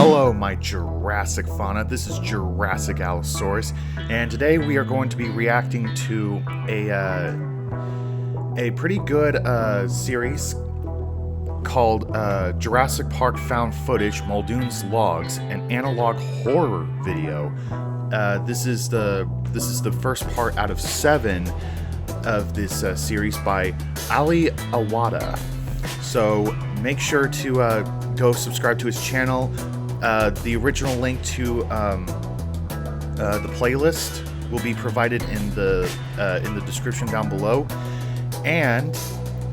Hello, my Jurassic fauna. This is Jurassic Allosaurus, and today we are going to be reacting to a pretty good series called Jurassic Park Found Footage: Muldoon's Logs, an analog horror video. This is the first part out of 7 of this series by awada. So make sure to go subscribe to his channel. The original link to the playlist will be provided in the description down below, and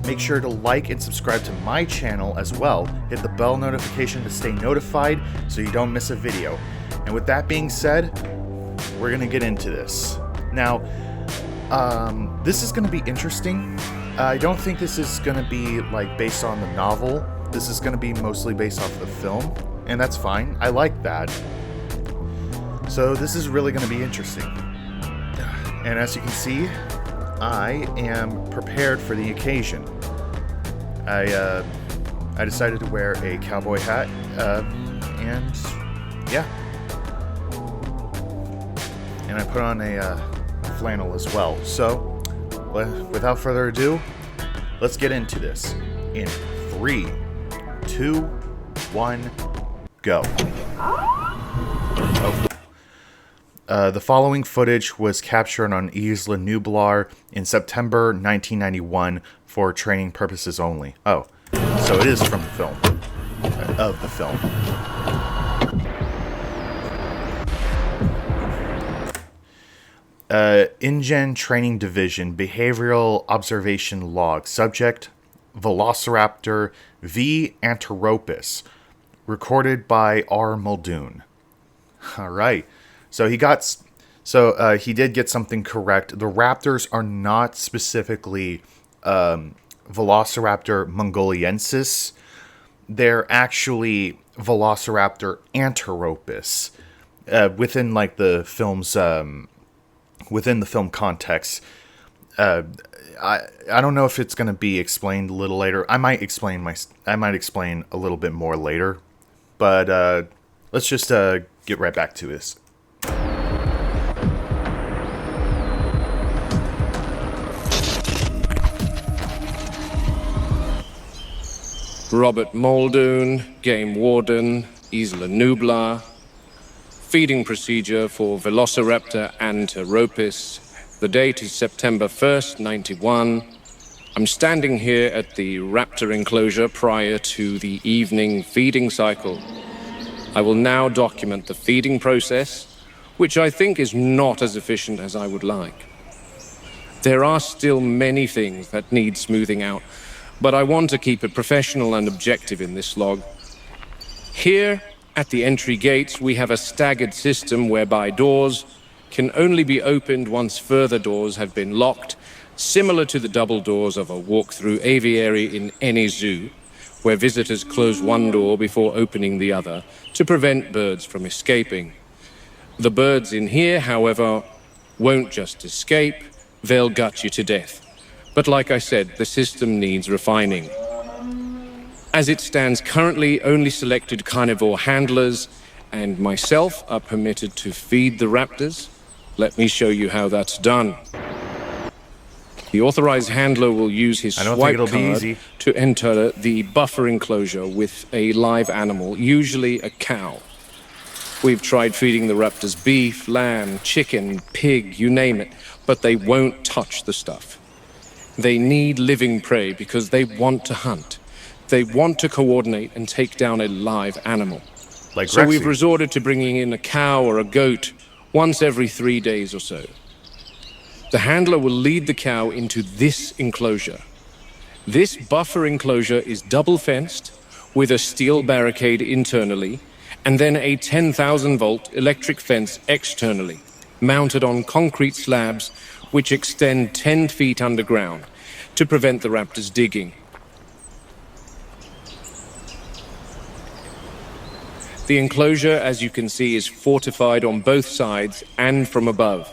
make sure to like and subscribe to my channel as well. Hit the bell notification to stay notified so you don't miss a video. And with that being said, we're gonna get into this now. This is gonna be interesting. I don't think this is gonna be like based on the novel. This is gonna be mostly based off the film, and that's fine. I like that. So this is really gonna be interesting. And as you can see, I am prepared for the occasion. I decided to wear a cowboy hat, and yeah. And I put on a flannel as well. So, without further ado, let's get into this. In 3, 2, 1, go. The following footage was captured on Isla Nublar in September 1991 for training purposes only. Oh, so it is from the film. Of the film. InGen Training Division Behavioral Observation Log. Subject: Velociraptor V. Anteropus. Recorded by R. Muldoon. Alright. So he did get something correct. The raptors are not specifically Velociraptor mongoliensis. They're actually Velociraptor anteropus. Within like the film's within the film context. I don't know if it's going to be explained a little later. I might explain a little bit more later, but let's just get right back to this. Robert Muldoon, Game Warden, Isla Nublar. Feeding procedure for Velociraptor anteropus. The date is September 1st, 91. I'm standing here at the raptor enclosure prior to the evening feeding cycle. I will now document the feeding process, which I think is not as efficient as I would like. There are still many things that need smoothing out, but I want to keep it professional and objective in this log. Here, at the entry gates, we have a staggered system whereby doors can only be opened once further doors have been locked, similar to the double doors of a walk-through aviary in any zoo, where visitors close one door before opening the other to prevent birds from escaping. The birds in here, however, won't just escape, they'll gut you to death. But like I said, the system needs refining. As it stands currently, only selected carnivore handlers and myself are permitted to feed the raptors. Let me show you how that's done. The authorized handler will use his swipe card to enter the buffer enclosure with a live animal, usually a cow. We've tried feeding the raptors beef, lamb, chicken, pig, you name it, but they won't touch the stuff. They need living prey because they want to hunt. They want to coordinate and take down a live animal. Like so Rexy. We've resorted to bringing in a cow or a goat once every 3 days or so. The handler will lead the cow into this enclosure. This buffer enclosure is double fenced with a steel barricade internally and then a 10,000-volt electric fence externally, mounted on concrete slabs which extend 10 feet underground to prevent the raptors digging. The enclosure, as you can see, is fortified on both sides and from above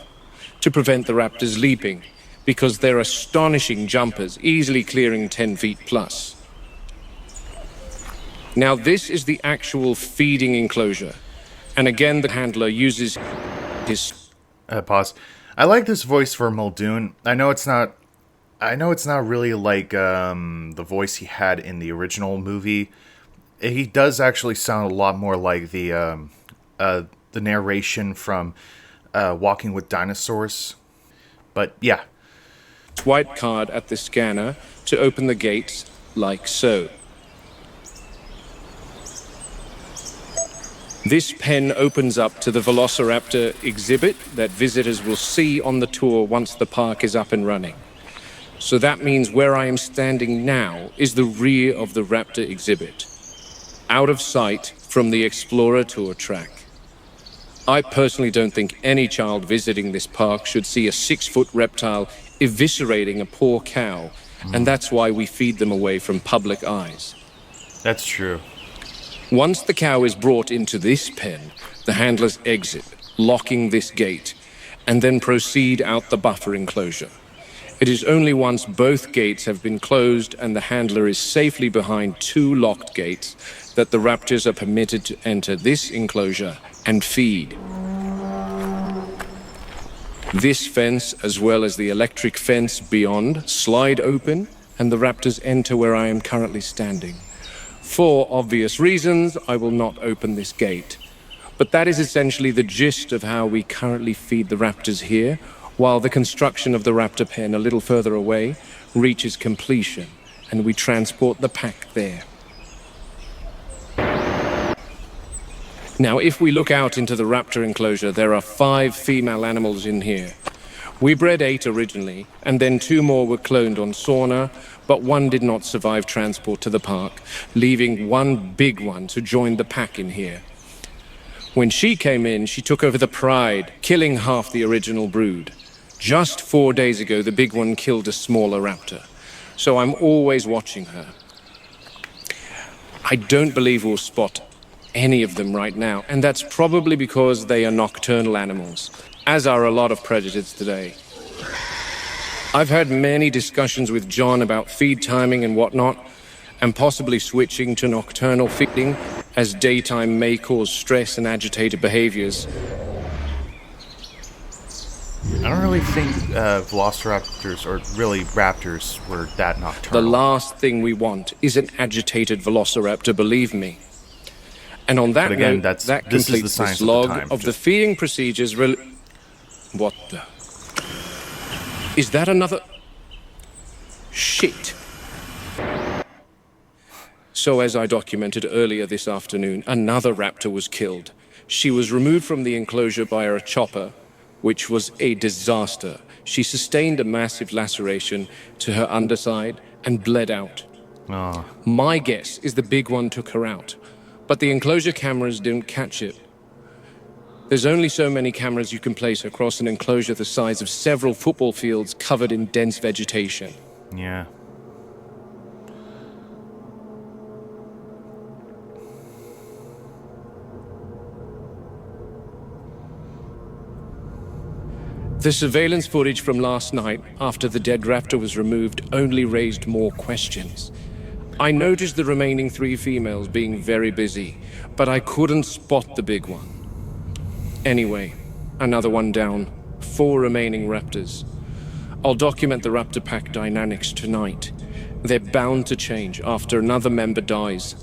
to prevent the raptors leaping, because they're astonishing jumpers, easily clearing 10 feet plus. Now, this is the actual feeding enclosure. And again, the handler uses his... Pause. I like this voice for Muldoon. I know it's not really like the voice he had in the original movie. He does actually sound a lot more like the narration from Walking with Dinosaurs. But yeah. White card at the scanner to open the gates like so. This pen opens up to the Velociraptor exhibit that visitors will see on the tour once the park is up and running. So that means where I am standing now is the rear of the raptor exhibit, out of sight from the Explorer Tour track. I personally don't think any child visiting this park should see a 6-foot reptile eviscerating a poor cow, and that's why we feed them away from public eyes. That's true. Once the cow is brought into this pen, the handlers exit, locking this gate, and then proceed out the buffer enclosure. It is only once both gates have been closed and the handler is safely behind 2 locked gates that the raptors are permitted to enter this enclosure and feed. This fence, as well as the electric fence beyond, slide open, and the raptors enter where I am currently standing. For obvious reasons, I will not open this gate. But that is essentially the gist of how we currently feed the raptors here, while the construction of the raptor pen a little further away reaches completion, and we transport the pack there. Now, if we look out into the raptor enclosure, there are 5 female animals in here. We bred 8 originally, and then 2 more were cloned on Sauna, but 1 did not survive transport to the park, leaving 1 big one to join the pack in here. When she came in, she took over the pride, killing half the original brood. Just 4 days ago, the big one killed a smaller raptor, so I'm always watching her. I don't believe we'll spot any of them right now, and that's probably because they are nocturnal animals, as are a lot of predators today. I've had many discussions with John about feed timing and whatnot, and possibly switching to nocturnal feeding, as daytime may cause stress and agitated behaviors. I don't really think velociraptors, or really raptors, were that nocturnal. The last thing we want is an agitated velociraptor, believe me. And on that again, note, that this is the completes science this of the log time. of the feeding procedures. What the? Is that another? Shit. So as I documented earlier this afternoon, another raptor was killed. She was removed from the enclosure by a chopper, which was a disaster. She sustained a massive laceration to her underside and bled out. Oh. My guess is the big one took her out, but the enclosure cameras didn't catch it. There's only so many cameras you can place across an enclosure the size of several football fields covered in dense vegetation. Yeah. The surveillance footage from last night, after the dead raptor was removed, only raised more questions. I noticed the remaining 3 females being very busy, but I couldn't spot the big one. Anyway, another one down. 4 remaining raptors. I'll document the raptor pack dynamics tonight. They're bound to change after another member dies.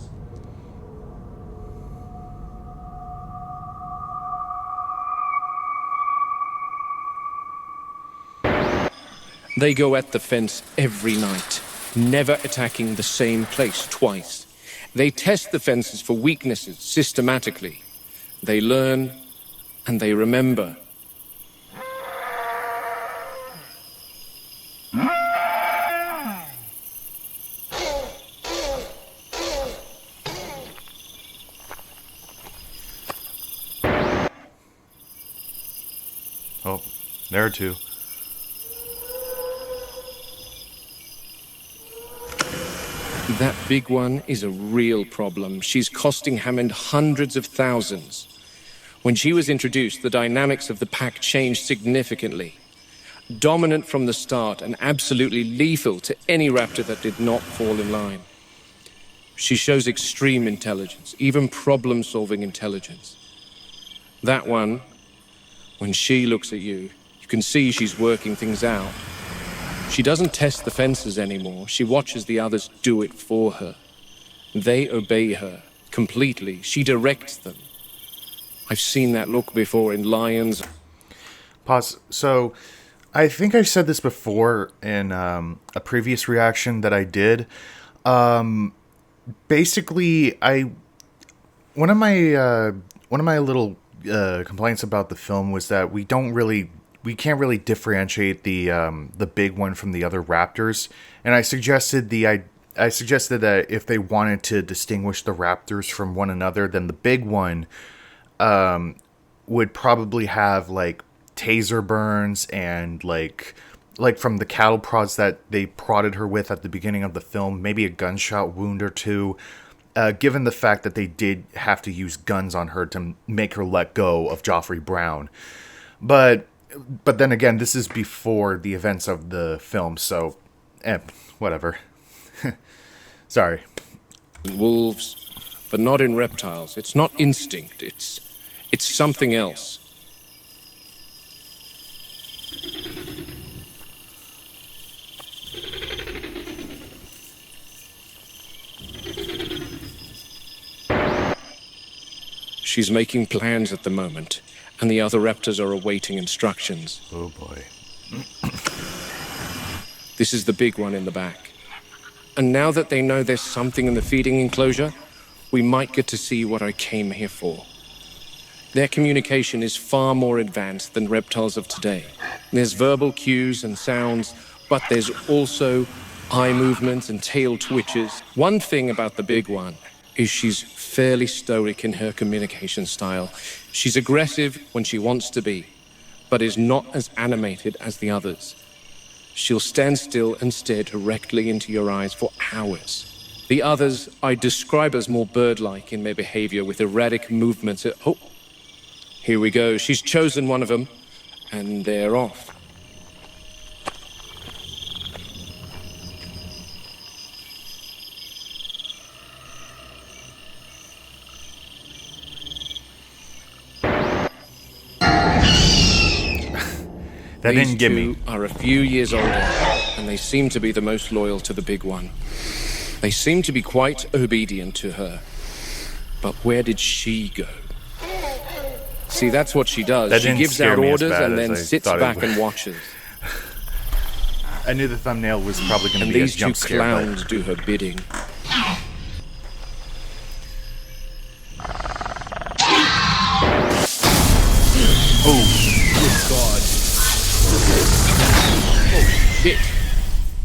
They go at the fence every night, never attacking the same place twice. They test the fences for weaknesses systematically. They learn and they remember. Oh, there are 2. That big one is a real problem. She's costing Hammond hundreds of thousands. When she was introduced, the dynamics of the pack changed significantly. Dominant from the start and absolutely lethal to any raptor that did not fall in line. She shows extreme intelligence, even problem-solving intelligence. That one, when she looks at you, you can see she's working things out. She doesn't test the fences anymore. She watches the others do it for her. They obey her completely. She directs them. I've seen that look before in lions. Pause. So, I think I've said this before in a previous reaction that I did. Basically, one of my little complaints about the film was that we can't really differentiate the big one from the other raptors, and I suggested that if they wanted to distinguish the raptors from one another, then the big one would probably have like taser burns and like from the cattle prods that they prodded her with at the beginning of the film, maybe a gunshot wound or two. Given the fact that they did have to use guns on her to make her let go of Joffrey Brown, but then again, this is before the events of the film, so whatever. Sorry. Wolves, but not in reptiles. It's not instinct. It's something else. She's making plans at the moment, and the other raptors are awaiting instructions. Oh boy. This is the big one in the back. And now that they know there's something in the feeding enclosure, we might get to see what I came here for. Their communication is far more advanced than reptiles of today. There's verbal cues and sounds, but there's also eye movements and tail twitches. One thing about the big one is she's fairly stoic in her communication style. She's aggressive when she wants to be, but is not as animated as the others. She'll stand still and stare directly into your eyes for hours. The others I describe as more bird-like in their behavior, with erratic movements. Oh, here we go. She's chosen one of them, and they're off. That didn't get me. These two are a few years older, and they seem to be the most loyal to the big one. They seem to be quite obedient to her. But where did she go? See, that's what she does. She gives out orders and then sits back and watches. I knew the thumbnail was probably going to be a jump scare. And these two clowns do her bidding. Oh, good God. Oh, shit.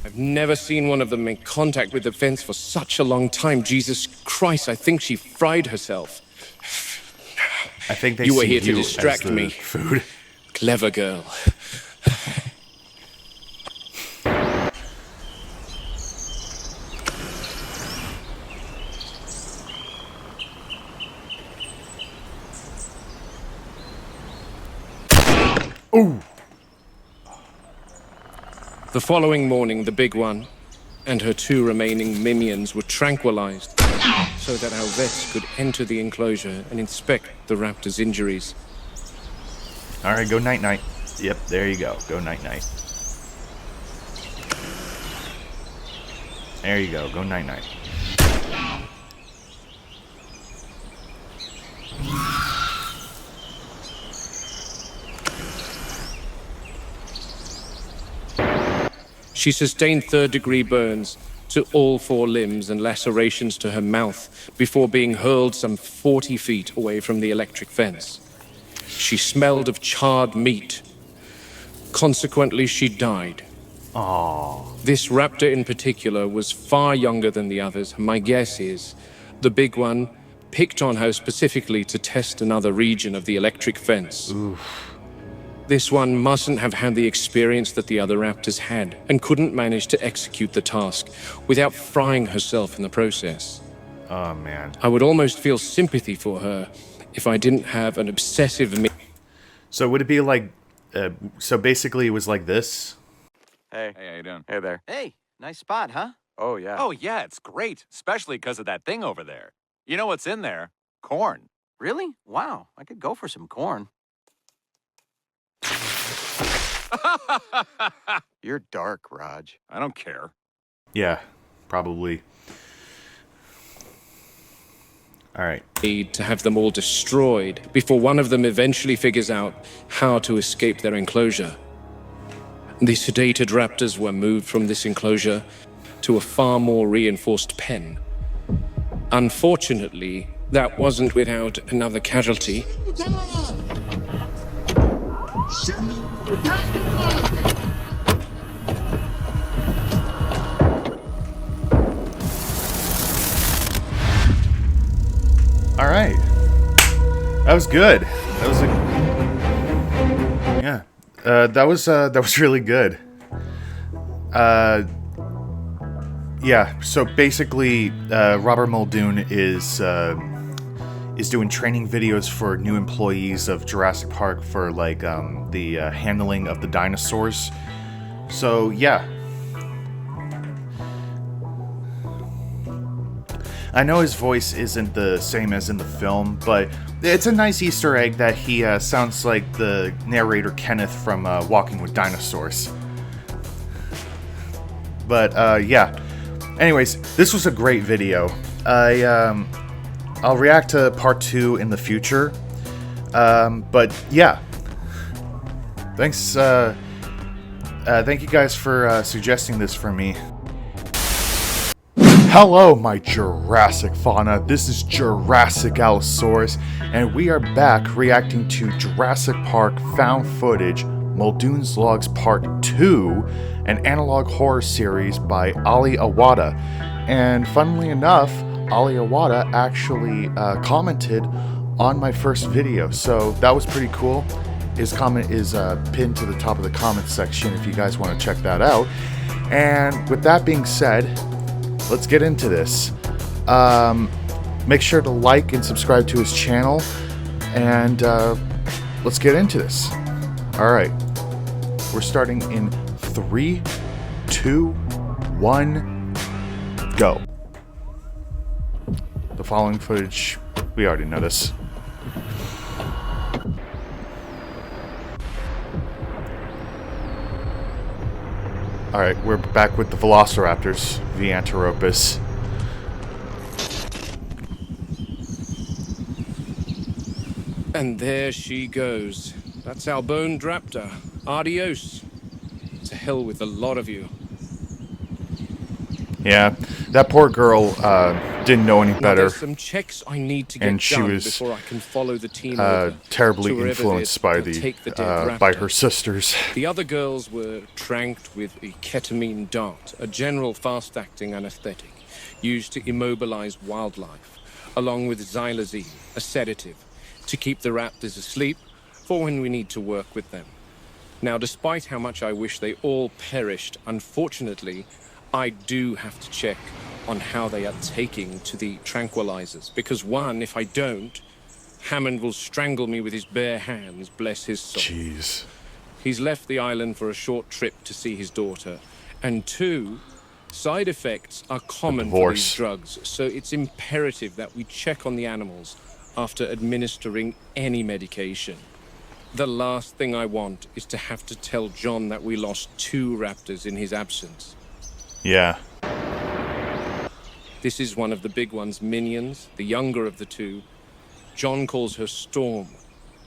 I've never seen one of them make contact with the fence for such a long time. Jesus Christ, I think she fried herself. I think you were here to distract me. Food. Clever girl. Ooh. The following morning, the big one and her two remaining minions were tranquilized so that our vets could enter the enclosure and inspect the raptor's injuries. All right, go night-night. Yep, there you go. Go night-night. There you go. Go night-night. She sustained third-degree burns to all four limbs and lacerations to her mouth before being hurled some 40 feet away from the electric fence. She smelled of charred meat. Consequently, she died. Aww. This raptor in particular was far younger than the others. My guess is the big one picked on her specifically to test another region of the electric fence. Oof. This one mustn't have had the experience that the other raptors had, and couldn't manage to execute the task without frying herself in the process. Oh, man. I would almost feel sympathy for her if I didn't have an obsessive... So would it be like... so basically it was like this? Hey. Hey, how you doing? Hey there. Hey, nice spot, huh? Oh, yeah. Oh, yeah, it's great, especially because of that thing over there. You know what's in there? Corn. Really? Wow, I could go for some corn. You're dark, Raj. I don't care. Yeah, probably. All right. Need to have them all destroyed before one of them eventually figures out how to escape their enclosure. The sedated raptors were moved from this enclosure to a far more reinforced pen. Unfortunately, that wasn't without another casualty. All right. That was good. That was yeah. That was really good. Yeah. So basically, Robert Muldoon is doing training videos for new employees of Jurassic Park for like the handling of the dinosaurs. So yeah. I know his voice isn't the same as in the film, but it's a nice Easter egg that he sounds like the narrator Kenneth from Walking with Dinosaurs. But yeah. Anyways, this was a great video. I'll react to part 2 in the future. But yeah. Thanks. Thank you guys for suggesting this for me. Hello, my Jurassic fauna. This is Jurassic Allosaurus, and we are back reacting to Jurassic Park Found Footage Muldoon's Logs Part 2, an analog horror series by Ali Awada. And funnily enough, Ali Awada actually commented on my first video, so that was pretty cool. His comment is pinned to the top of the comment section if you guys want to check that out. And with that being said, let's get into this. Make sure to like and subscribe to his channel, and let's get into this. All right, we're starting in 3, 2, 1, go. The following footage, we already know this. Alright, we're back with the Velociraptors, the Anteropus. And there she goes. That's our boned raptor. Adios. To hell with a lot of you. Yeah, that poor girl didn't know any Now, better, there's some checks I need to get and she done was before I can follow the team over terribly to wherever influenced by they'll take the dead by raptor. her sisters. The other girls were tranked with a ketamine dart, a general fast-acting anesthetic used to immobilize wildlife, along with xylazine, a sedative, to keep the raptors asleep for when we need to work with them. Now, despite how much I wish they all perished, unfortunately, I do have to check on how they are taking to the tranquilizers, because one, if I don't, Hammond will strangle me with his bare hands, bless his soul. Jeez. He's left the island for a short trip to see his daughter. And 2, side effects are common for these drugs, so it's imperative that we check on the animals after administering any medication. The last thing I want is to have to tell John that we lost 2 raptors in his absence. Yeah. This is one of the big ones, Minions, the younger of the 2. John calls her Storm,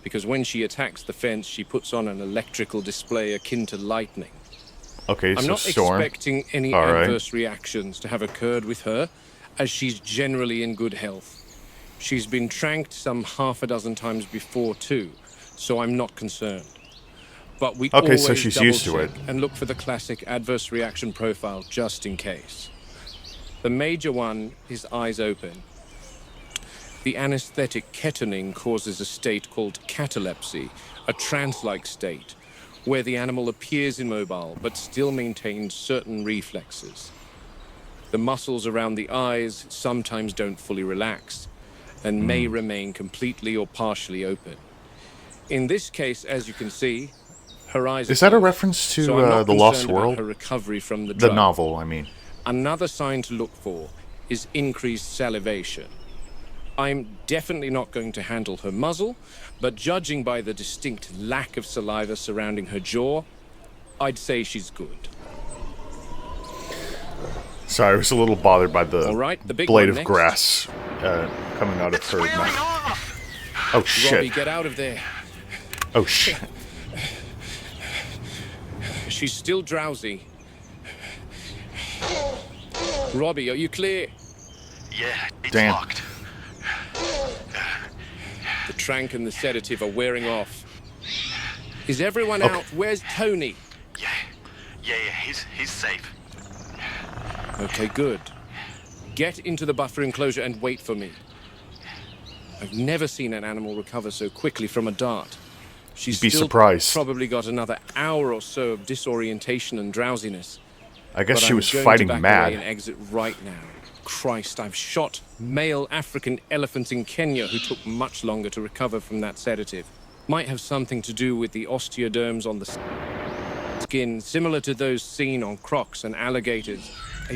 because when she attacks the fence, she puts on an electrical display akin to lightning. Okay, I'm so not Storm. expecting any adverse reactions to have occurred with her, as she's generally in good health. She's been tranked some half a dozen times before, too, so I'm not concerned. But we always so she's used to it. and look for the classic adverse reaction profile just in case. The major one is eyes open. The anesthetic ketamine causes a state called catalepsy, a trance-like state, where the animal appears immobile but still maintains certain reflexes. The muscles around the eyes sometimes don't fully relax and may remain completely or partially open. In this case, as you can see, her eyes Is that a reference to so I'm not The Lost concerned about World? her recovery from the The drug. novel, I mean. Another sign to look for is increased salivation. I'm definitely not going to handle her muzzle, but judging by the distinct lack of saliva surrounding her jaw, I'd say she's good. Sorry, I was a little bothered by the All right, the big blade one of next. grass coming out of her mouth. Oh shit! Robbie, get out of there. Oh shit! She's still drowsy. Robbie, are you clear? Yeah, it's Damn. locked. The trank and the sedative are wearing off. Is everyone Okay. out? Where's Tony? Yeah, he's safe. Okay, good. Get into the buffer enclosure and wait for me. I've never seen an animal recover so quickly from a dart. She's You'd be still surprised. probably got another hour or so of disorientation and drowsiness. I guess But she I'm was going fighting to back mad. away and exit right now. Christ, I've shot male African elephants in Kenya who took much longer to recover from that sedative. Might have something to do with the osteoderms on the skin, similar to those seen on crocs and alligators.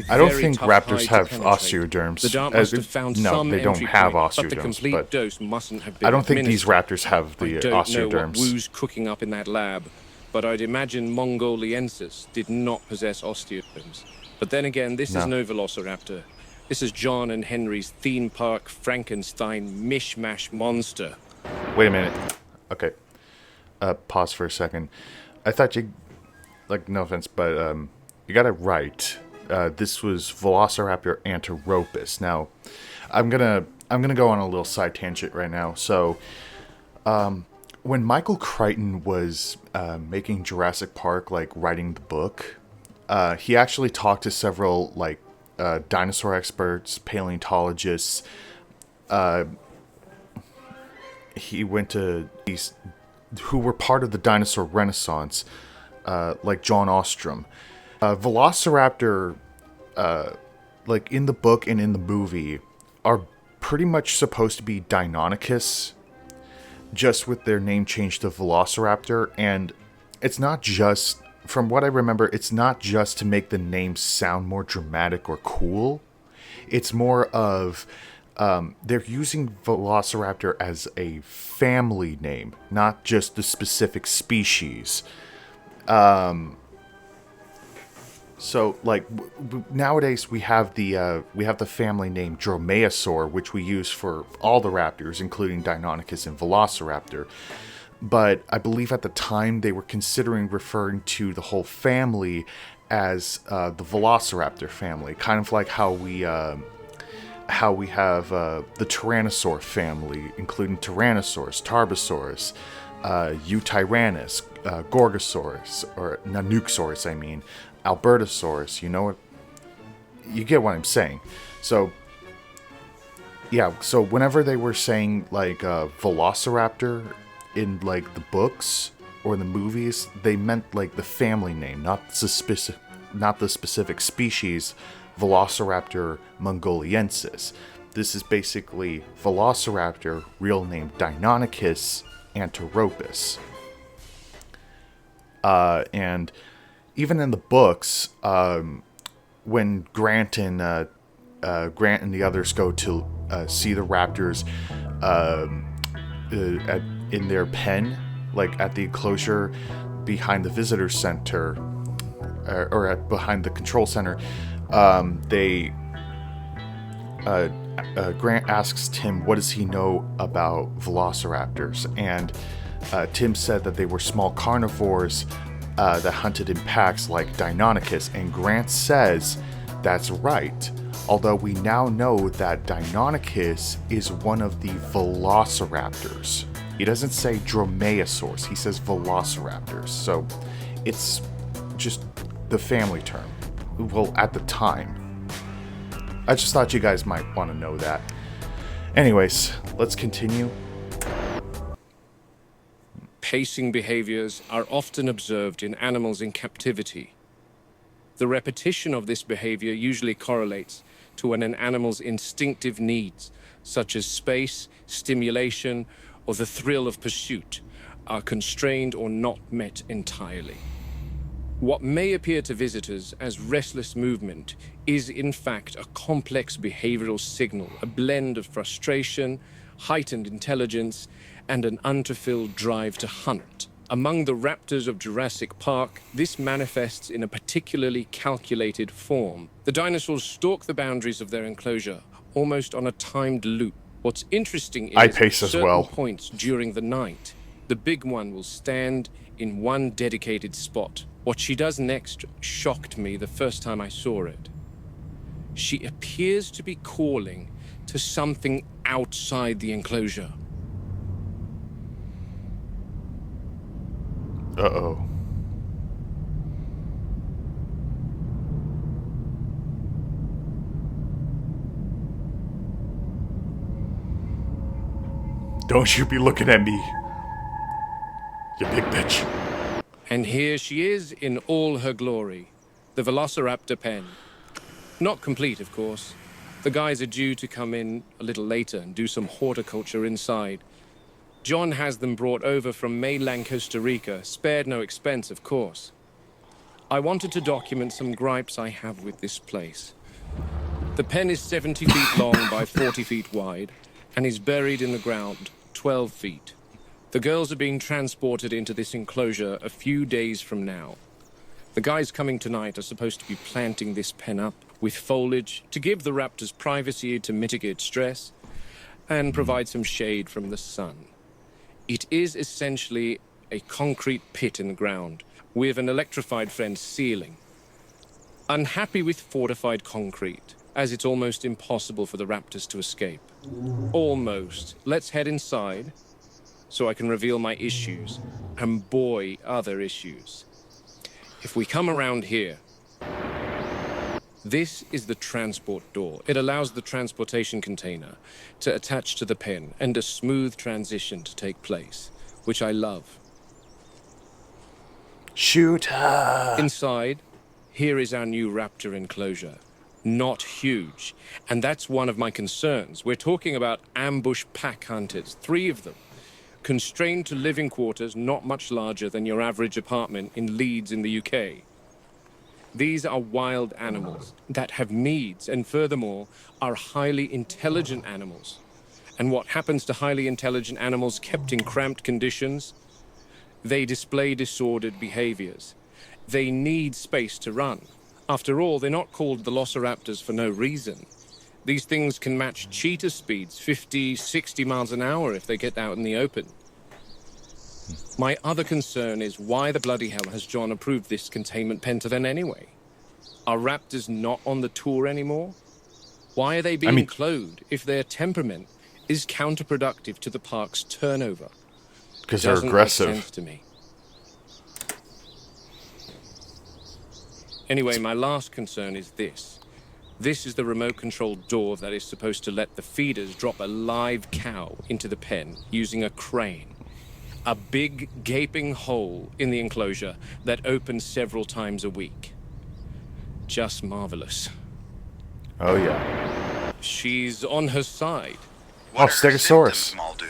I don't very think tough raptors hide to have penetrate. osteoderms. The dart Uh, must have found no, some they don't entry have point, but the osteoderms, complete but dose mustn't have been I don't think these administered. raptors have the I don't know what osteoderms. woo's cooking up in that lab, but I'd imagine Mongoliensis did not possess osteoderms. But then again, this is No. no velociraptor. This is John and Henry's theme park Frankenstein mishmash monster. Wait a minute. Okay. Pause for a second. I thought you, like, no offense, but you got it right. This was Velociraptor anteropus. Now, I'm gonna go on a little side tangent right now. So, when Michael Crichton was making Jurassic Park, like writing the book, he actually talked to several like dinosaur experts, paleontologists. He went to these who were part of the dinosaur renaissance, like John Ostrom. Velociraptor, like in the book and in the movie, are pretty much supposed to be Deinonychus, just with their name changed to Velociraptor. And it's not just, from what I remember, it's not just to make the name sound more dramatic or cool. It's more of, they're using Velociraptor as a family name, not just the specific species. So, like, nowadays we have the family name Dromaeosaur, which we use for all the raptors, including Deinonychus and Velociraptor. But I believe at the time they were considering referring to the whole family as the Velociraptor family, kind of like how we have the Tyrannosaur family, including Tyrannosaurus, Tarbosaurus, Eutyrannus, Gorgosaurus, or Nanuqsaurus, I mean, Albertosaurus. You know what? You get what I'm saying. So, yeah. So whenever they were saying like Velociraptor in like the books or in the movies, they meant like the family name, not the specific species. Velociraptor mongoliensis. This is basically Velociraptor, real name Deinonychus anteropus. And even in the books, when Grant and the others go to see the raptors in their pen, like at the enclosure behind the visitor center, or behind the control center, Grant asks Tim, what does he know about velociraptors? And Tim said that they were small carnivores that hunted in packs like Deinonychus. And Grant says that's right, although we now know that Deinonychus is one of the velociraptors. He doesn't say Dromaeosaurus, he says velociraptors. So it's just the family term. Well, at the time. I just thought you guys might want to know that. Anyways, let's continue. Pacing behaviors are often observed in animals in captivity. The repetition of this behavior usually correlates to when an animal's instinctive needs, such as space, stimulation, or the thrill of pursuit, are constrained or not met entirely. What may appear to visitors as restless movement is in fact a complex behavioral signal, a blend of frustration, heightened intelligence, and an unfulfilled drive to hunt. Among the raptors of Jurassic Park, this manifests in a particularly calculated form. The dinosaurs stalk the boundaries of their enclosure, almost on a timed loop. What's interesting is I pace at as certain well. points during the night, the big one will stand in one dedicated spot. What she does next shocked me the first time I saw it. She appears to be calling to something outside the enclosure. Uh-oh. Don't you be looking at me, you big bitch. And here she is in all her glory, the Velociraptor pen. Not complete, of course. The guys are due to come in a little later and do some horticulture inside. John has them brought over from mainland Costa Rica, spared no expense, of course. I wanted to document some gripes I have with this place. The pen is 70 feet long by 40 feet wide, and is buried in the ground 12 feet. The girls are being transported into this enclosure a few days from now. The guys coming tonight are supposed to be planting this pen up with foliage to give the raptors privacy to mitigate stress and provide some shade from the sun. It is essentially a concrete pit in the ground with an electrified fence ceiling. Unhappy with fortified concrete, as it's almost impossible for the raptors to escape. Almost. Let's head inside so I can reveal my issues, and boy, other issues. If we come around here, this is the transport door. It allows the transportation container to attach to the pen and a smooth transition to take place, which I love. Shoot her. Inside, here is our new raptor enclosure. Not huge, and that's one of my concerns. We're talking about ambush pack hunters, 3 of them, constrained to living quarters not much larger than your average apartment in Leeds in the UK. These are wild animals that have needs and furthermore are highly intelligent animals. And what happens to highly intelligent animals kept in cramped conditions? They display disordered behaviors. They need space to run. After all, they're not called velociraptors for no reason. These things can match cheetah speeds, 50, 60 miles an hour if they get out in the open. My other concern is why the bloody hell has John approved this containment pen to them anyway? Are raptors not on the tour anymore? Why are they being cloned if their temperament is counterproductive to the park's turnover? Because they're Doesn't aggressive. make sense to me. Anyway, my last concern is this. This is the remote-controlled door that is supposed to let the feeders drop a live cow into the pen using a crane. A big, gaping hole in the enclosure that opens several times a week. Just marvelous. Oh, yeah. She's on her side. Oh, Stegosaurus. Muldoon?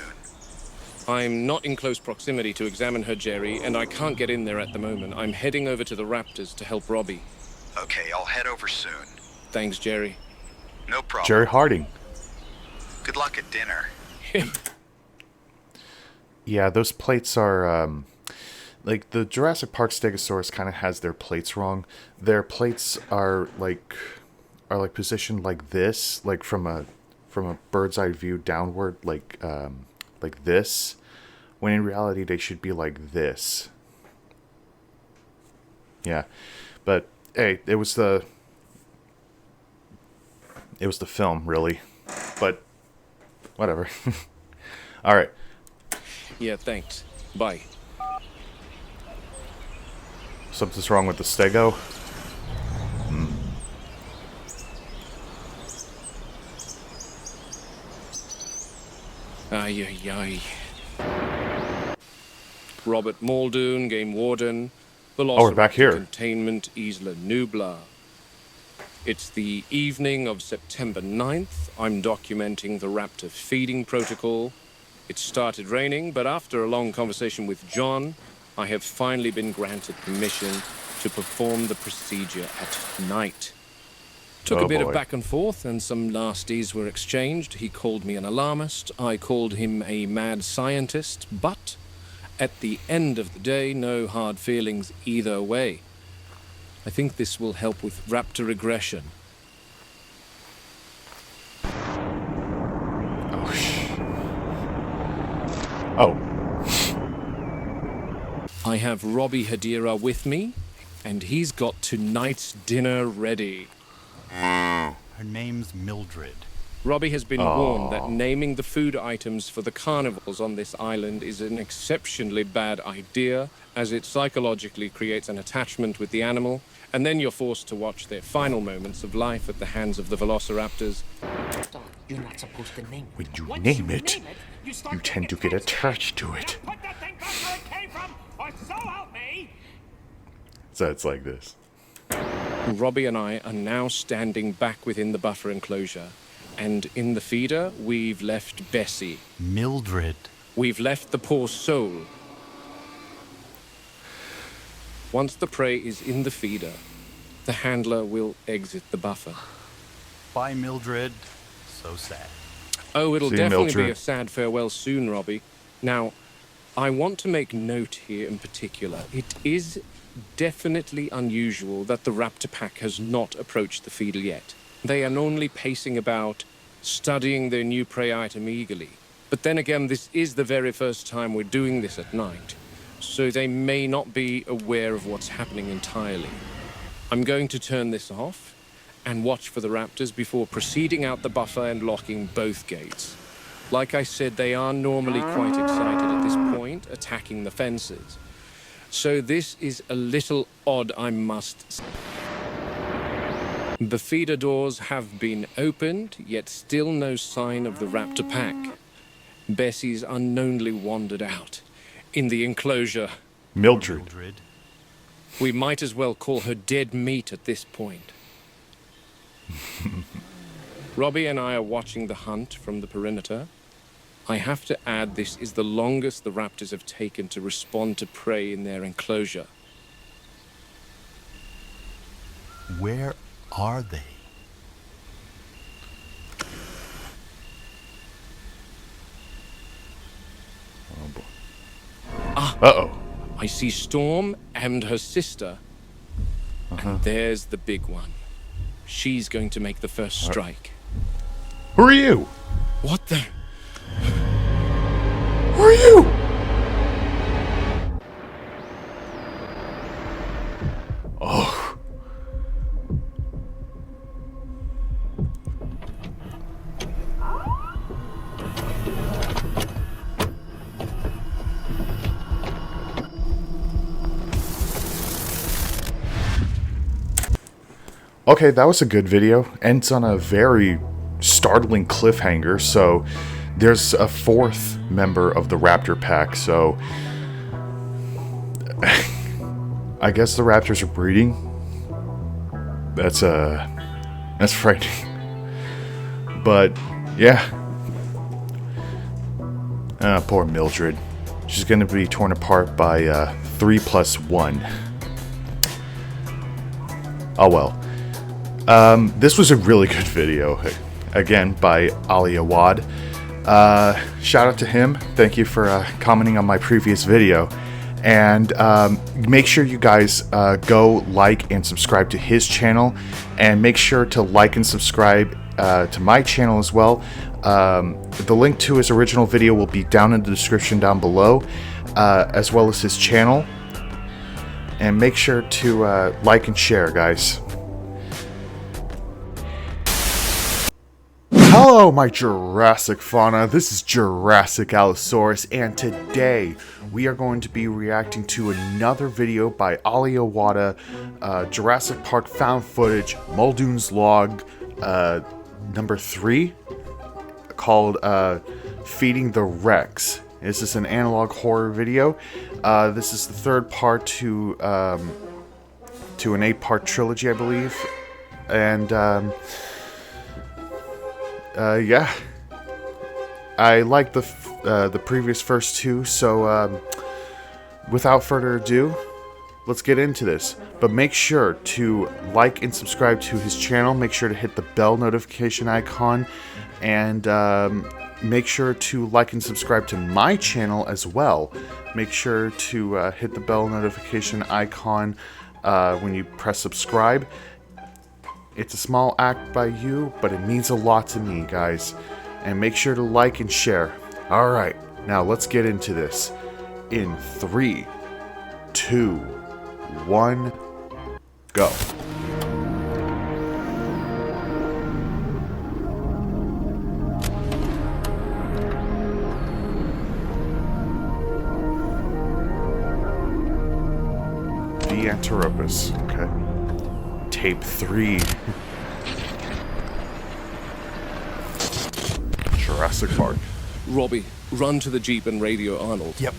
I'm not in close proximity to examine her, Jerry, and I can't get in there at the moment. I'm heading over to the raptors to help Robbie. Okay, I'll head over soon. Thanks, Jerry. No problem. Jerry Harding. Good luck at dinner. Yeah, those plates are, like, the Jurassic Park Stegosaurus kind of has their plates wrong. Their plates are positioned like this, like from a bird's eye view downward, like this, when in reality they should be like this. Yeah, but hey, it was the film, really, but whatever. All right. Yeah, thanks. Bye. Something's wrong with the Stego. Ay, ay, ay. Robert Muldoon, Game Warden. We're back here. Containment, Isla Nublar. It's the evening of September 9th. I'm documenting the raptor feeding protocol. It started raining, but after a long conversation with John, I have finally been granted permission to perform the procedure at night. Took Oh, a bit boy. of back and forth, and some nasties were exchanged. He called me an alarmist. I called him a mad scientist. But at the end of the day, no hard feelings either way. I think this will help with raptor regression. Oh. I have Robbie Hadira with me, and he's got tonight's dinner ready. Her name's Mildred. Robbie has been warned that naming the food items for the carnivores on this island is an exceptionally bad idea, as it psychologically creates an attachment with the animal, and then you're forced to watch their final moments of life at the hands of the velociraptors. You're not supposed to name it. When you Once name you it, name it, start you tend to get attached to it. Put that thing back where it came from, or so help me! So it's like this. Robbie and I are now standing back within the buffer enclosure, and in the feeder, we've left Bessie. Mildred. We've left the poor soul. Once the prey is in the feeder, the handler will exit the buffer. Bye, Mildred. So sad. Oh, it'll See you, definitely be Mildred. a sad farewell soon, Robbie. Now, I want to make note here in particular. It is definitely unusual that the raptor pack has not approached the feeder yet. They are only pacing about, studying their new prey item eagerly. But then again, this is the very first time we're doing this at night, so they may not be aware of what's happening entirely. I'm going to turn this off and watch for the raptors before proceeding out the buffer and locking both gates. Like I said, they are normally quite excited at this point, attacking the fences. So this is a little odd, I must say. The feeder doors have been opened, yet still no sign of the raptor pack. Bessie's unknownly wandered out. In the enclosure, Mildred. Mildred. we might as well call her dead meat at this point. Robbie and I are watching the hunt from the perimeter. I have to add, this is the longest the raptors have taken to respond to prey in their enclosure. Where are they? Oh boy. Uh-oh. I see Storm and her sister. And there's the big one. She's going to make the first strike. Who are you? What the? Who are you? Oh. Okay, that was a good video. Ends on a very startling cliffhanger. So there's a fourth member of the raptor pack. So I guess the raptors are breeding. That's frightening. But yeah. Poor Mildred. She's gonna be torn apart by 3 + 1. Oh well. This was a really good video, again, by Ali Awad. Shout out to him. Thank you for commenting on my previous video. And make sure you guys go like and subscribe to his channel. And make sure to like and subscribe to my channel as well. The link to his original video will be down in the description down below, as well as his channel. And make sure to like and share, guys. Hello, my Jurassic fauna. This is Jurassic Allosaurus, and today we are going to be reacting to another video by Ali Awada, Jurassic Park found footage, Muldoon's log, number 3, called Feeding the Rex. This is an analog horror video. This is the third part to an 8-part trilogy, I believe, and yeah, I like the previous first two, so without further ado, let's get into this. But make sure to like and subscribe to his channel. Make sure to hit the bell notification icon. And make sure to like and subscribe to my channel as well. Make sure to hit the bell notification icon when you press subscribe. It's a small act by you, but it means a lot to me, guys. And make sure to like and share. Alright, now let's get into this. In 3, 2, 1, go. The Anteropus, okay. Tape 3. Jurassic Park. Robbie, run to the Jeep and radio Arnold. Yep.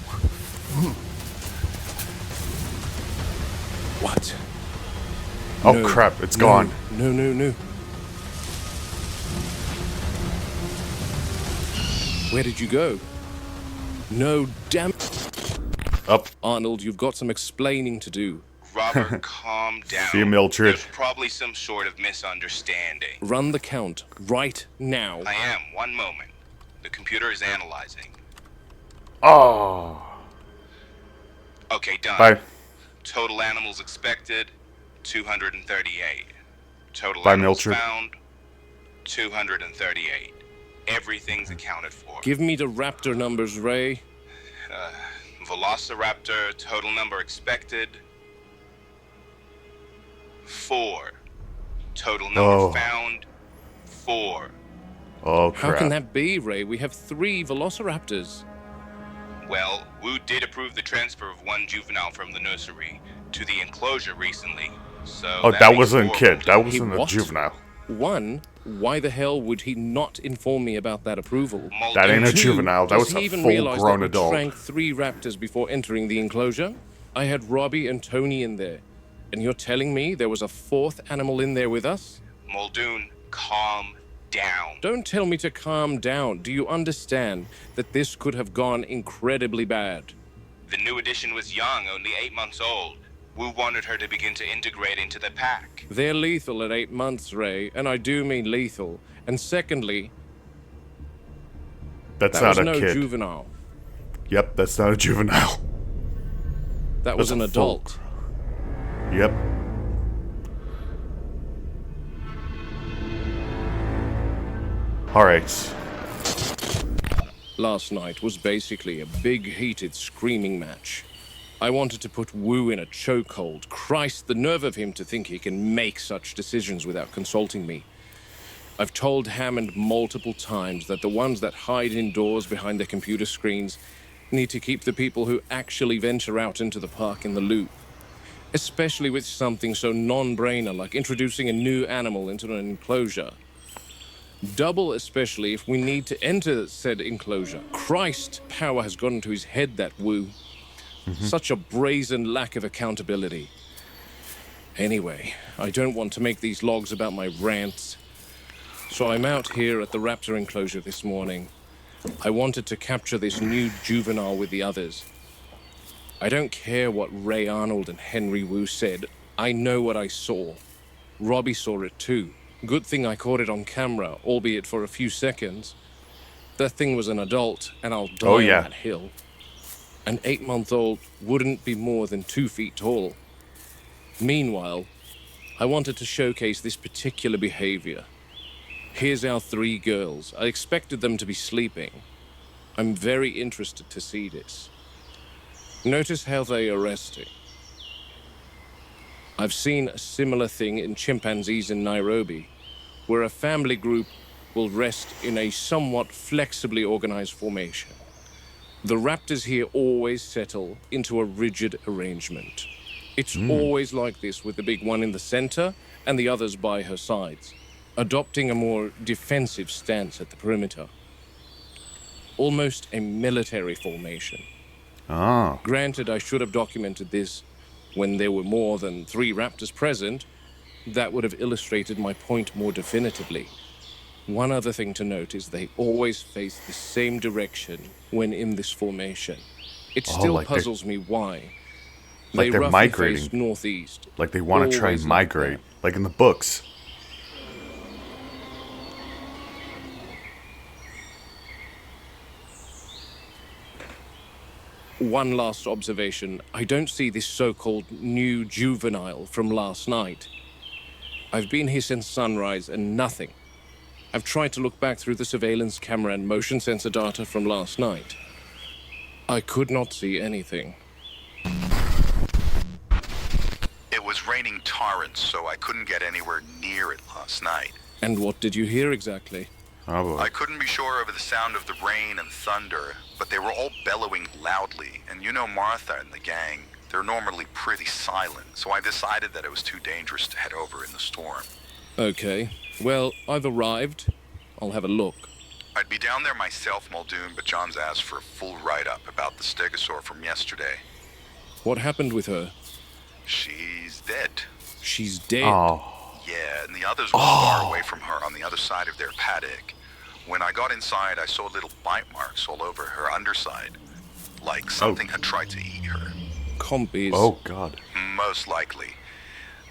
What? Oh No, crap, it's no, gone. No. Where did you go? No, damn. Up. Arnold, you've got some explaining to do. Robert, calm down. See you, Mildred. There's probably some sort of misunderstanding. Run the count right now. I am. One moment. The computer is analyzing. Oh. Okay, done. Bye. Total animals expected, 238. Total Bye, animals Mildred. found, 238. Everything's accounted for. Give me the raptor numbers, Ray. Velociraptor, total number expected, 4. Total number Oh. found, 4. Oh How crap. can that be, Ray? We have 3 velociraptors. Well, Wu did approve the transfer of one juvenile from the nursery to the enclosure recently, so... Oh, that makes wasn't a 4 kid. That Muldoon. wasn't a what? juvenile. 1, why the hell would he not inform me about that approval? That ain't a Two, juvenile. That does was he a even realize full-grown that we adult. drank 3 raptors before entering the enclosure? I had Robbie and Tony in there. And you're telling me there was a 4th animal in there with us? Muldoon, calm down. Don't tell me to calm down. Do you understand that this could have gone incredibly bad? The new addition was young, only 8 months old. Wu wanted her to begin to integrate into the pack. They're lethal at 8 months, Ray, and I do mean lethal. And secondly, That's that not was a no kid. juvenile. Yep, that's not a juvenile. That was That's an a full- adult. Yep. Alright. Last night was basically a big, heated, screaming match. I wanted to put Wu in a chokehold. Christ, the nerve of him to think he can make such decisions without consulting me. I've told Hammond multiple times that the ones that hide indoors behind their computer screens need to keep the people who actually venture out into the park in the loop. Especially with something so non-brainer like introducing a new animal into an enclosure. Double especially if we need to enter said enclosure. Christ, power has gotten to his head, that Wu. Such a brazen lack of accountability. Anyway, I don't want to make these logs about my rants. So I'm out here at the raptor enclosure this morning. I wanted to capture this new juvenile with the others. I don't care what Ray Arnold and Henry Wu said. I know what I saw. Robbie saw it too. Good thing I caught it on camera, albeit for a few seconds. That thing was an adult, and I'll die Oh, yeah. on that hill. An 8-month-old wouldn't be more than 2 feet tall. Meanwhile, I wanted to showcase this particular behavior. Here's our 3 girls. I expected them to be sleeping. I'm very interested to see this. Notice how they are resting. I've seen a similar thing in chimpanzees in Nairobi, where a family group will rest in a somewhat flexibly organized formation. The raptors here always settle into a rigid arrangement. It's always like this, with the big one in the center and the others by her sides, adopting a more defensive stance at the perimeter. Almost a military formation. Ah. Granted, I should have documented this when there were more than 3 raptors present. That would have illustrated my point more definitively. One other thing to note is they always face the same direction when in this formation. It still like they- puzzles me why. Like they're roughly migrating. faced northeast. Like they want to try and Always like migrate. that. Like in the books. One last observation. I don't see this so-called new juvenile from last night. I've been here since sunrise and nothing. I've tried to look back through the surveillance camera and motion sensor data from last night. I could not see anything. It was raining torrents, so I couldn't get anywhere near it last night. And what did you hear exactly? Oh boy. I couldn't be sure over the sound of the rain and thunder, but they were all bellowing loudly, and you know Martha and the gang, they're normally pretty silent, so I decided that it was too dangerous to head over in the storm. Okay. Well, I've arrived. I'll have a look. I'd be down there myself, Muldoon, but John's asked for a full write-up about the stegosaur from yesterday. What happened with her? She's dead. She's dead. Oh. Yeah, and the others were far away from her on the other side of their paddock. When I got inside, I saw little bite marks all over her underside. Like something had tried to eat her. Compies. Oh god. Most likely.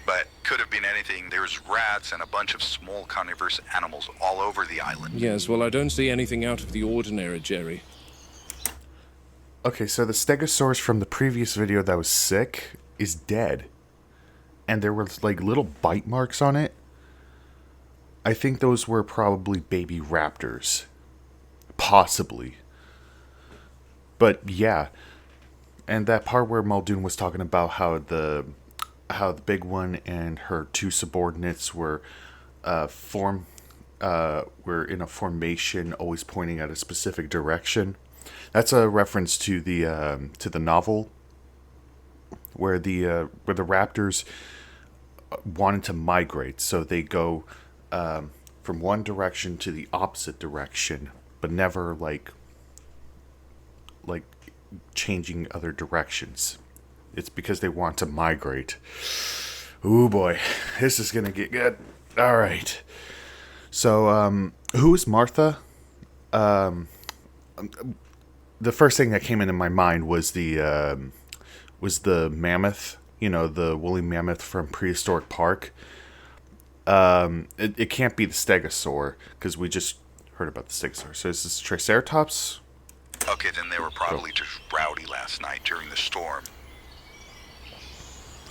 But could have been anything. There's rats and a bunch of small carnivorous animals all over the island. Yes, well, I don't see anything out of the ordinary, Jerry. Okay, so the stegosaurus from the previous video that was sick is dead. And there were like little bite marks on it. I think those were probably baby raptors. Possibly. But yeah. And that part where Muldoon was talking about how the big one and her two subordinates were in a formation, always pointing at a specific direction. That's a reference to the novel where the raptors wanted to migrate, so they go from one direction to the opposite direction, but never like changing other directions. It's because they want to migrate. Ooh boy, this is gonna get good. All right. So, who is Martha? The first thing that came into my mind was the mammoth. You know, the woolly mammoth from Prehistoric Park. It can't be the stegosaur because we just heard about the stegosaur. So is this Triceratops? Okay, then they were probably just rowdy last night during the storm.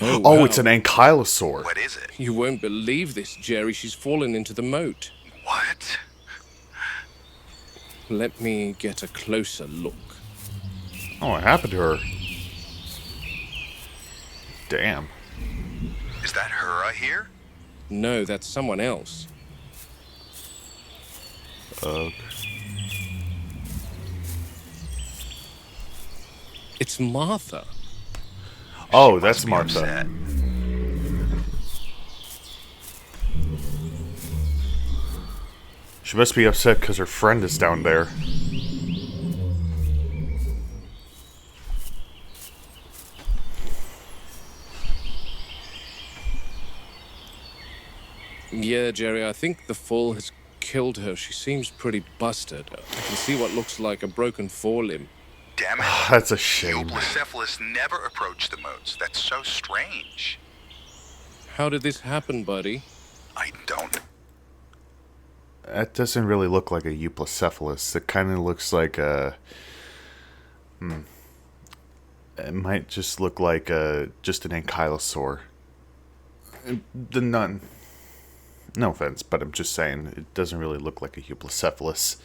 Oh, Oh, wow. it's an ankylosaur. What is it? You won't believe this, Jerry. She's fallen into the moat. What? Let me get a closer look. Oh, what happened to her? Damn. Is that her I hear? No, that's someone else. It's Martha. Oh, that's Must be Martha. upset. She must be upset because her friend is down there. Yeah, Jerry, I think the fall has killed her. She seems pretty busted. I can see what looks like a broken forelimb. Damn it. That's a shame. Euplocephalus never approached the moats. That's so strange. How did this happen, buddy? I don't. That doesn't really look like a Euplocephalus. It kind of looks like a... It might just look like just an ankylosaur. The none. No offense, but I'm just saying, it doesn't really look like a Euplocephalus.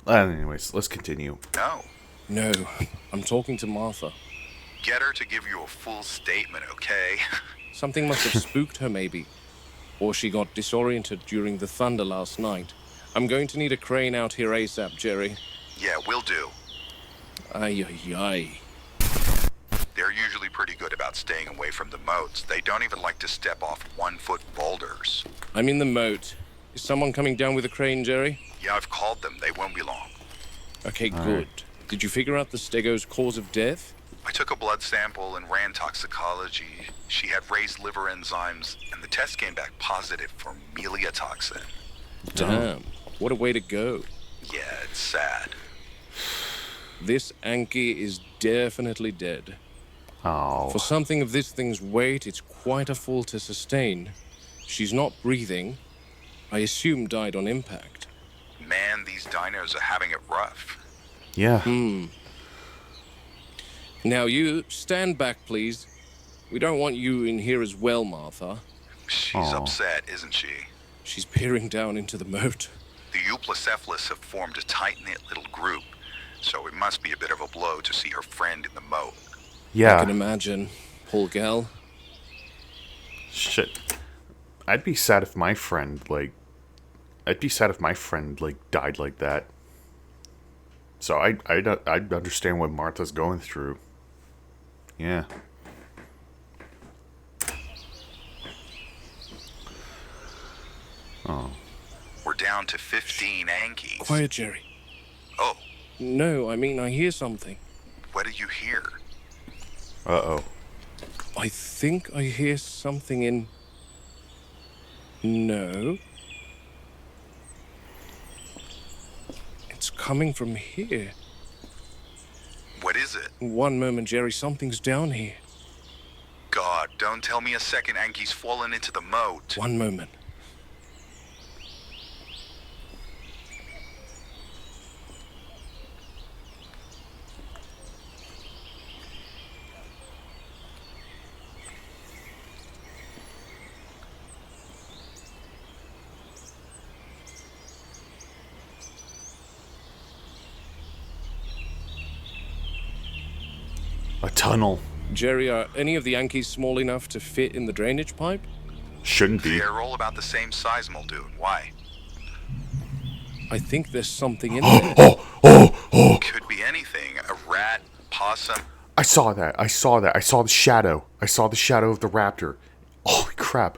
Anyways, let's continue. No. No, I'm talking to Martha. Get her to give you a full statement, okay? Something must have spooked her, maybe. Or she got disoriented during the thunder last night. I'm going to need a crane out here ASAP, Jerry. Yeah, will do. Ay, ay, ay. They're usually pretty good about staying away from the moats. They don't even like to step off 1-foot boulders. I'm in the moat. Is someone coming down with a crane, Jerry? Yeah, I've called them. They won't be long. Okay, good. Did you figure out the stego's cause of death? I took a blood sample and ran toxicology. She had raised liver enzymes, and the test came back positive for meliotoxin. Damn, what a way to go. Yeah, it's sad. This Anki is definitely dead. Oh. For something of this thing's weight, it's quite a fall to sustain. She's not breathing. I assume died on impact. Man, these dinos are having it rough. Yeah. Now you, stand back, please. We don't want you in here as well, Martha. She's Aw. upset, isn't she? She's peering down into the moat. The Euplacephalists have formed a tight-knit little group, so it must be a bit of a blow to see her friend in the moat. I Yeah. can imagine. Poor gal. Shit. I'd be sad if my friend, like... died like that. So I'd understand what Martha's going through. Yeah. Oh. We're down to 15 Ankies. Quiet, Jerry. Oh, No, I mean, I hear something. what do you hear? Uh-oh. I think I hear something in... No. It's coming from here. What is it? One moment, Jerry, something's down here. God, don't tell me a second Ankie's fallen into the moat. One moment. A tunnel. Jerry, are any of the Yankees small enough to fit in the drainage pipe? Shouldn't be. They're all about the same size, Muldoon. Why? I think there's something in there. Could be anything. A rat, possum. I saw that. I saw the shadow. I saw the shadow of the raptor. Holy crap.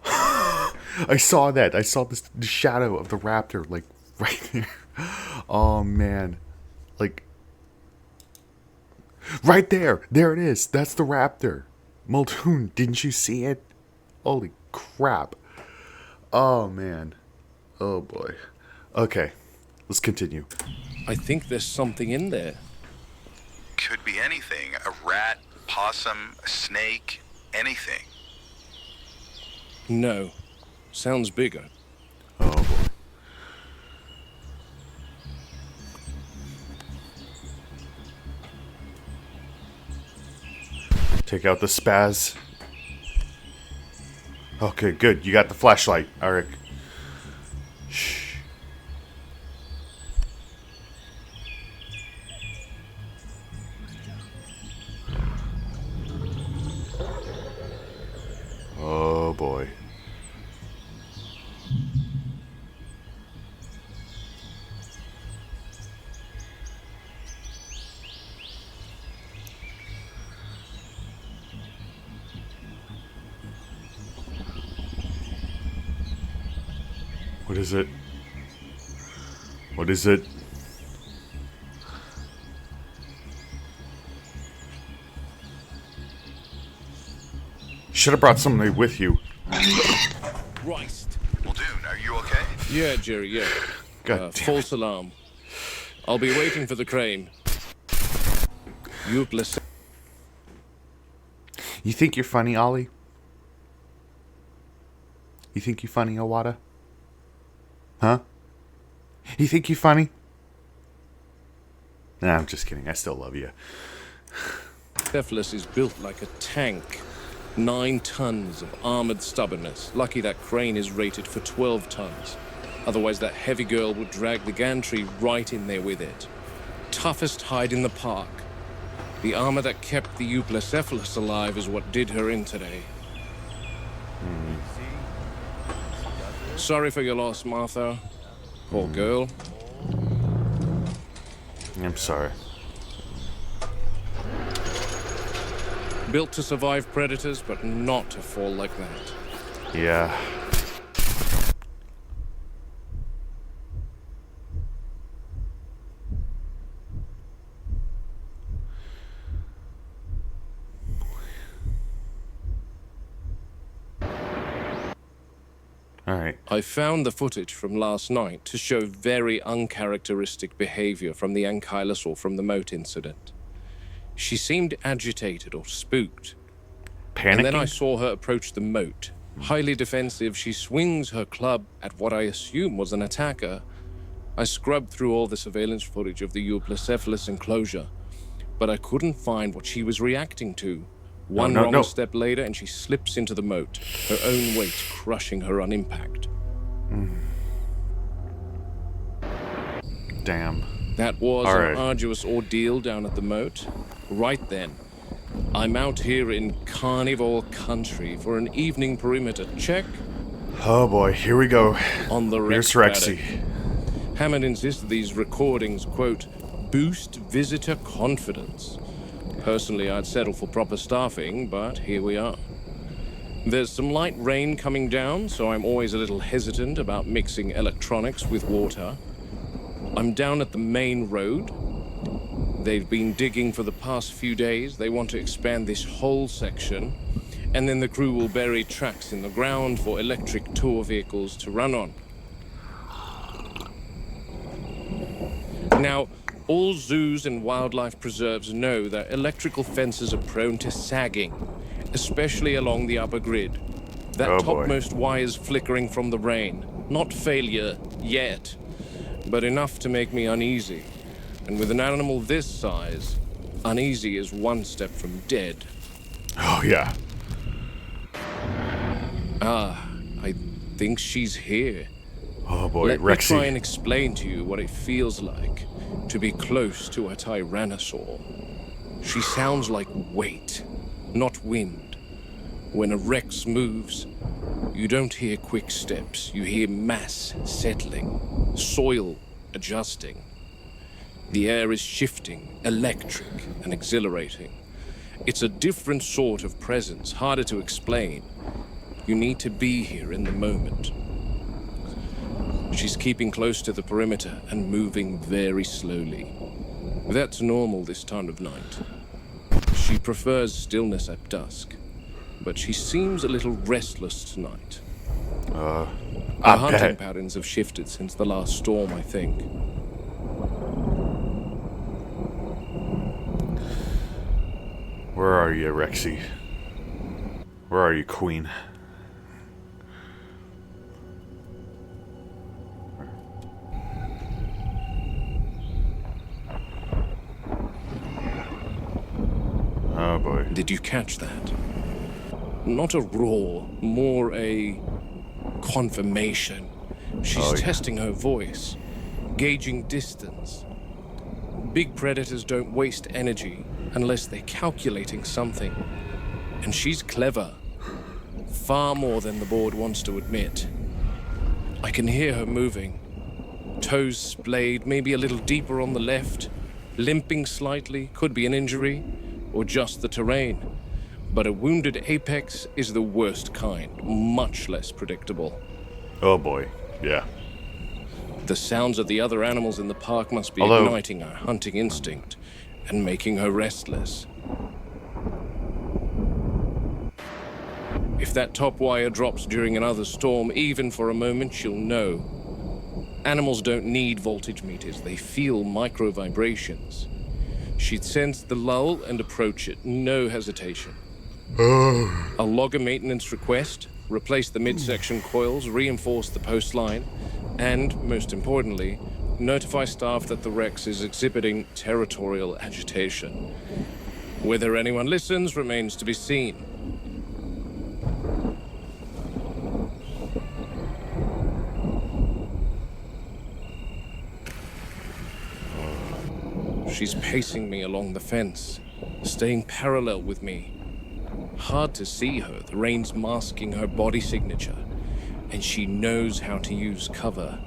I saw that. I saw the shadow of the raptor, like, right there. Oh, man. Like, right there. There it is. That's the raptor. Muldoon, didn't you see it? Holy crap. Oh, man. Oh, boy. Okay. Let's continue. I think there's something in there. Could be anything. A rat, possum, a snake, anything. No. Sounds bigger. Oh, boy. Take out the spaz. Okay, good. You got the flashlight, Eric. Shh. Oh boy. What is it? What is it? Should have brought something with you. Christ. Muldoon, are you okay? Yeah, Jerry, yeah. God damn False alarm. I'll be waiting for the crane. You bless. You think you're funny, Ollie? You think you're funny, Awada? Huh? You think you're funny? Nah, I'm just kidding. I still love you. Cephalus is built like a tank. 9 tons of armored stubbornness. Lucky that crane is rated for 12 tons. Otherwise, that heavy girl would drag the gantry right in there with it. Toughest hide in the park. The armor that kept the Euplacephalus alive is what did her in today. Sorry for your loss, Martha. Poor girl. I'm sorry. Built to survive predators, but not to fall like that. Yeah. Alright. I found the footage from last night to show very uncharacteristic behavior from the ankylosaur from the moat incident. She seemed agitated or spooked. Panicking? And then I saw her approach the moat. Highly defensive, she swings her club at what I assume was an attacker. I scrubbed through all the surveillance footage of the Euplocephalus enclosure, but I couldn't find what she was reacting to. One wrong step later, and she slips into the moat, her own weight crushing her on impact. Damn. That was All an right. arduous ordeal down at the moat. Right then, I'm out here in Carnivore Country for an evening perimeter check. Oh boy, here we go. On the Here's Rex Rexy. paddock. Hammond insists these recordings, quote, boost visitor confidence. Personally, I'd settle for proper staffing, but here we are. There's some light rain coming down, so I'm always a little hesitant about mixing electronics with water. I'm down at the main road. They've been digging for the past few days. They want to expand this whole section, and then the crew will bury tracks in the ground for electric tour vehicles to run on. Now, all zoos and wildlife preserves know that electrical fences are prone to sagging, especially along the upper grid. That topmost wire's flickering from the rain. Not failure yet, but enough to make me uneasy. And with an animal this size, uneasy is one step from dead. Oh, yeah. I think she's here. Oh boy, Let me Rexy. try and explain to you what it feels like to be close to a tyrannosaur. She sounds like weight, not wind. When a Rex moves, you don't hear quick steps. You hear mass settling, soil adjusting. The air is shifting, electric and exhilarating. It's a different sort of presence, harder to explain. You need to be here in the moment. She's keeping close to the perimeter and moving very slowly. That's normal this time of night. She prefers stillness at dusk, but she seems a little restless tonight. Her hunting patterns have shifted since the last storm, I think. Where are you, Rexy? Where are you, Queen? Oh boy. Did you catch that? Not a roar, more a confirmation. She's testing her voice, gauging distance. Big predators don't waste energy unless they're calculating something. And she's clever. Far more than the board wants to admit. I can hear her moving. Toes splayed, maybe a little deeper on the left. Limping slightly, could be an injury, or just the terrain. But a wounded apex is the worst kind, much less predictable. Oh boy, yeah. The sounds of the other animals in the park must be igniting her hunting instinct and making her restless. If that top wire drops during another storm, even for a moment, she'll know. Animals don't need voltage meters, they feel micro vibrations. She'd sense the lull and approach it, no hesitation. I'll log a maintenance request, replace the midsection coils, reinforce the post line, and, most importantly, notify staff that the Rex is exhibiting territorial agitation. Whether anyone listens remains to be seen. She's pacing me along the fence, staying parallel with me. Hard to see her, the rain's masking her body signature, and she knows how to use cover.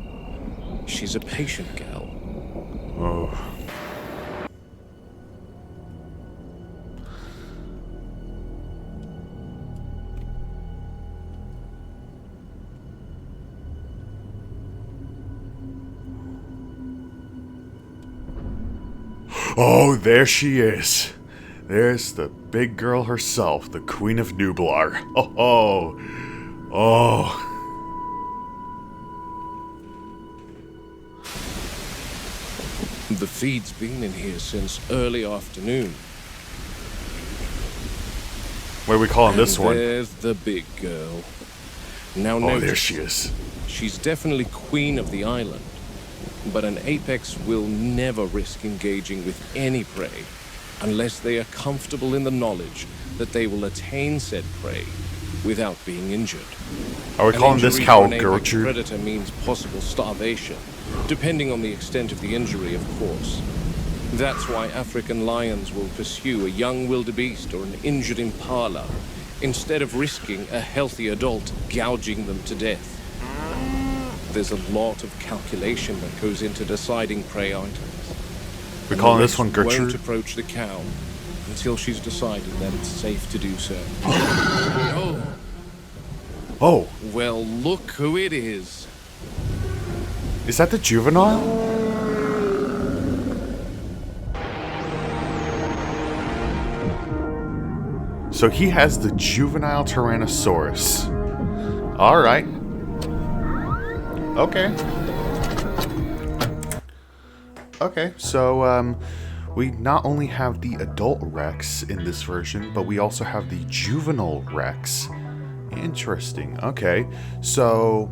She's a patient gal. Oh. Oh, there she is. There's the big girl herself, the Queen of Nublar. Oh, oh. The feed's been in here since early afternoon. What are we calling this And one? there's the big girl. Now Oh, notice, there she is. she's definitely queen of the island, but an apex will never risk engaging with any prey unless they are comfortable in the knowledge that they will attain said prey without being injured. Are we An calling this injury cow to an apex Gertrude? predator means possible starvation, depending on the extent of the injury, of course. That's why African lions will pursue a young wildebeest or an injured impala instead of risking a healthy adult gouging them to death. There's a lot of calculation that goes into deciding prey items. We're And calling the this one race Gertrude? won't approach the cow until she's decided that it's safe to do so. Oh, Oh, well, look who it is. is that the juvenile? So he has the juvenile Tyrannosaurus. All right. Okay. Okay, so we not only have the adult Rex in this version, but we also have the juvenile Rex. Interesting. Okay, so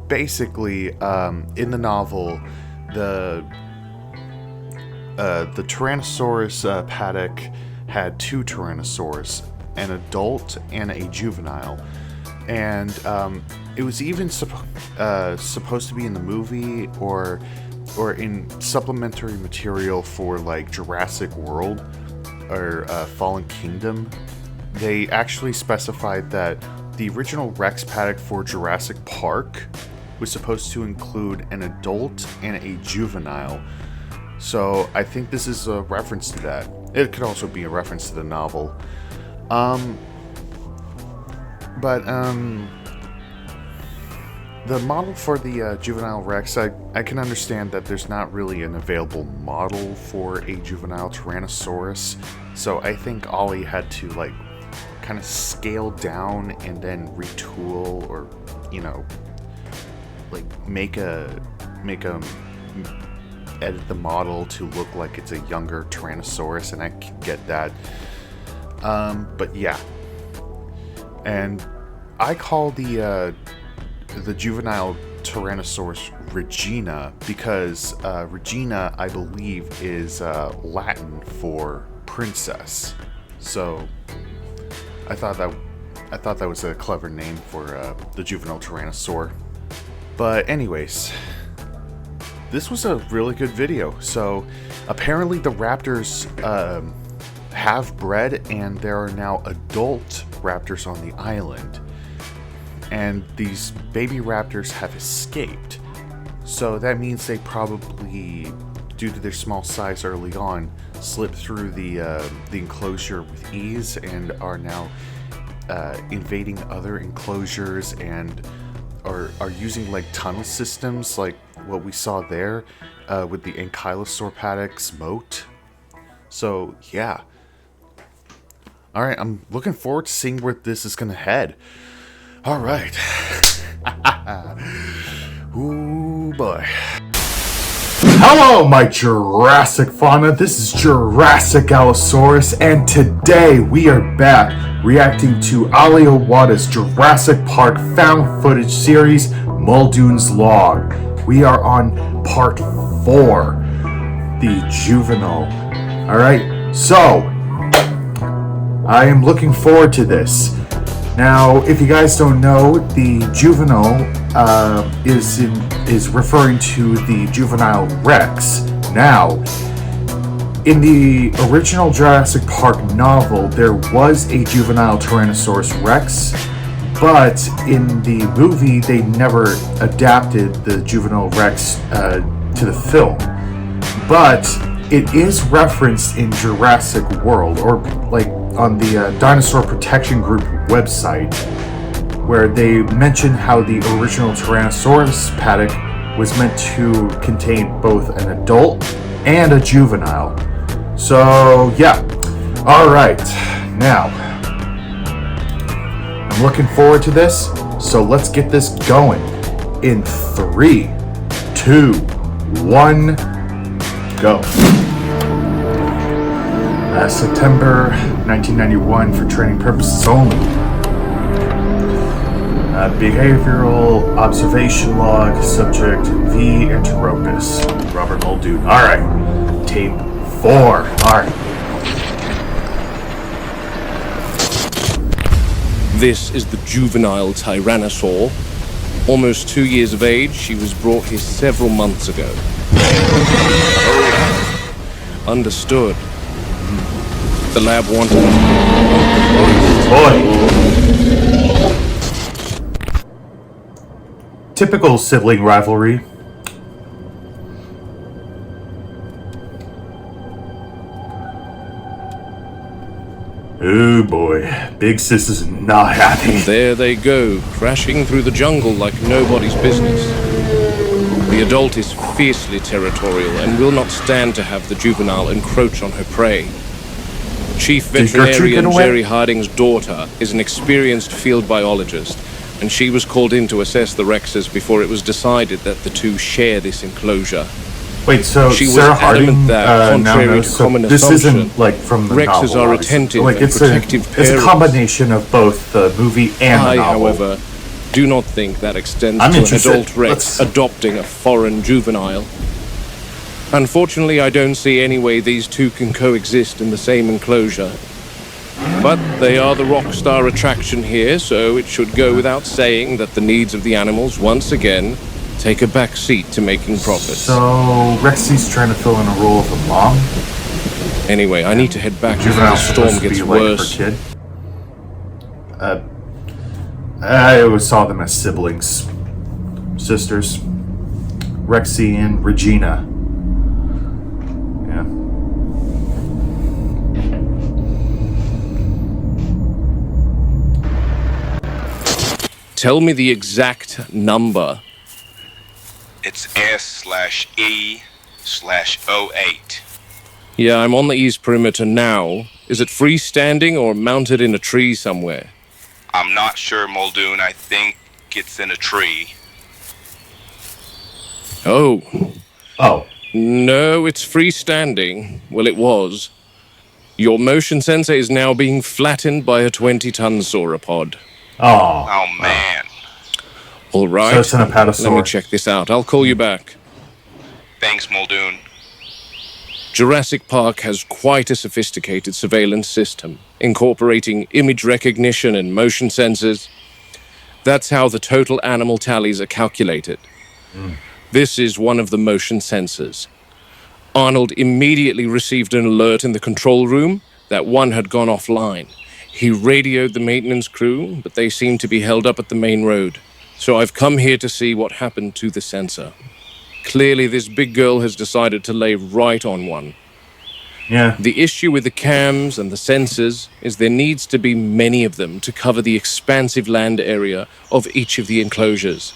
basically, in the novel, the Tyrannosaurus paddock had two Tyrannosaurs, an adult and a juvenile, and it was even supposed to be in the movie or in supplementary material for like Jurassic World or Fallen Kingdom. They actually specified that the original Rex paddock for Jurassic Park was supposed to include an adult and a juvenile. So I think this is a reference to that. It could also be a reference to the novel. The model for the juvenile Rex, I can understand that there's not really an available model for a juvenile Tyrannosaurus. So I think Ollie had to like kind of scale down and then retool, or like edit the model to look like it's a younger Tyrannosaurus, and I can get that. But yeah, and I call the juvenile Tyrannosaurus Regina because Regina, I believe, is Latin for princess. So I thought that was a clever name for the juvenile Tyrannosaur. But anyways, this was a really good video. So apparently the raptors have bred, and there are now adult raptors on the island. And these baby raptors have escaped. So that means they probably, due to their small size early on, slipped through the enclosure with ease and are now invading other enclosures and are using like tunnel systems like what we saw there with the Ankylosaur paddock's moat. So yeah. Alright, I'm looking forward to seeing where this is going to head. Alright. Ooh boy. Hello, my Jurassic fauna. This is Jurassic Allosaurus, and today we are back reacting to Ali Awada's Jurassic Park found footage series, Muldoon's Log. We are on part 4, the juvenile. Alright, so I am looking forward to this. Now, if you guys don't know, the juvenile is referring to the juvenile Rex. Now, in the original Jurassic Park novel, there was a juvenile Tyrannosaurus Rex, but in the movie, they never adapted the juvenile Rex to the film. But it is referenced in Jurassic World, or like on the Dinosaur Protection Group website, where they mention how the original Tyrannosaurus paddock was meant to contain both an adult and a juvenile. So yeah, alright, now I'm looking forward to this, so let's get this going in 3, 2, 1, go. September 1991 for training purposes only. Behavioral observation log, subject V. Enteropus, Robert Muldoon. Alright, tape 4. Alright. This is the juvenile tyrannosaur. Almost 2 years of age, she was brought here several months ago. Understood. The lab wanted... Boy. Typical sibling rivalry. Oh boy, Big Sis is not happy. There they go, crashing through the jungle like nobody's business. The adult is fiercely territorial and will not stand to have the juvenile encroach on her prey. Chief Veterinarian Jerry Harding's daughter is an experienced field biologist, and she was called in to assess the Rexes before it was decided that the two share this enclosure. Wait, so She was Sarah Harding adamant that, now contrary knows, to so common this assumption, isn't like from the Rexes novel, are obviously. attentive Like and protective it's a parents. combination of both the movie and the I, novel. however, do not think that extends I'm to an interested. adult Rex Let's- adopting a foreign juvenile. Unfortunately, I don't see any way these two can coexist in the same enclosure. But they are the rock star attraction here, so it should go without saying that the needs of the animals, once again, take a back seat to making profits. So Rexy's trying to fill in a role of a mom. Anyway, I need to head back before the Juvenile's storm supposed to gets be like worse. her kid. I always saw them as siblings, sisters. Rexy and Regina. Yeah. Tell me the exact number. It's S/E/08. Yeah, I'm on the east perimeter now. Is it freestanding or mounted in a tree somewhere? I'm not sure, Muldoon. I think it's in a tree. Oh, Oh. no, it's freestanding. Well, it was. Your motion sensor is now being flattened by a 20-ton sauropod. Oh. Oh, man. All right. So it's an apatosaur. Let me check this out. I'll call you back. Thanks, Muldoon. Jurassic Park has quite a sophisticated surveillance system, incorporating image recognition and motion sensors. That's how the total animal tallies are calculated. This is one of the motion sensors. Arnold immediately received an alert in the control room that one had gone offline. He radioed the maintenance crew, but they seemed to be held up at the main road. So I've come here to see what happened to the sensor. Clearly, this big girl has decided to lay right on one. Yeah. The issue with the cams and the sensors is there needs to be many of them to cover the expansive land area of each of the enclosures.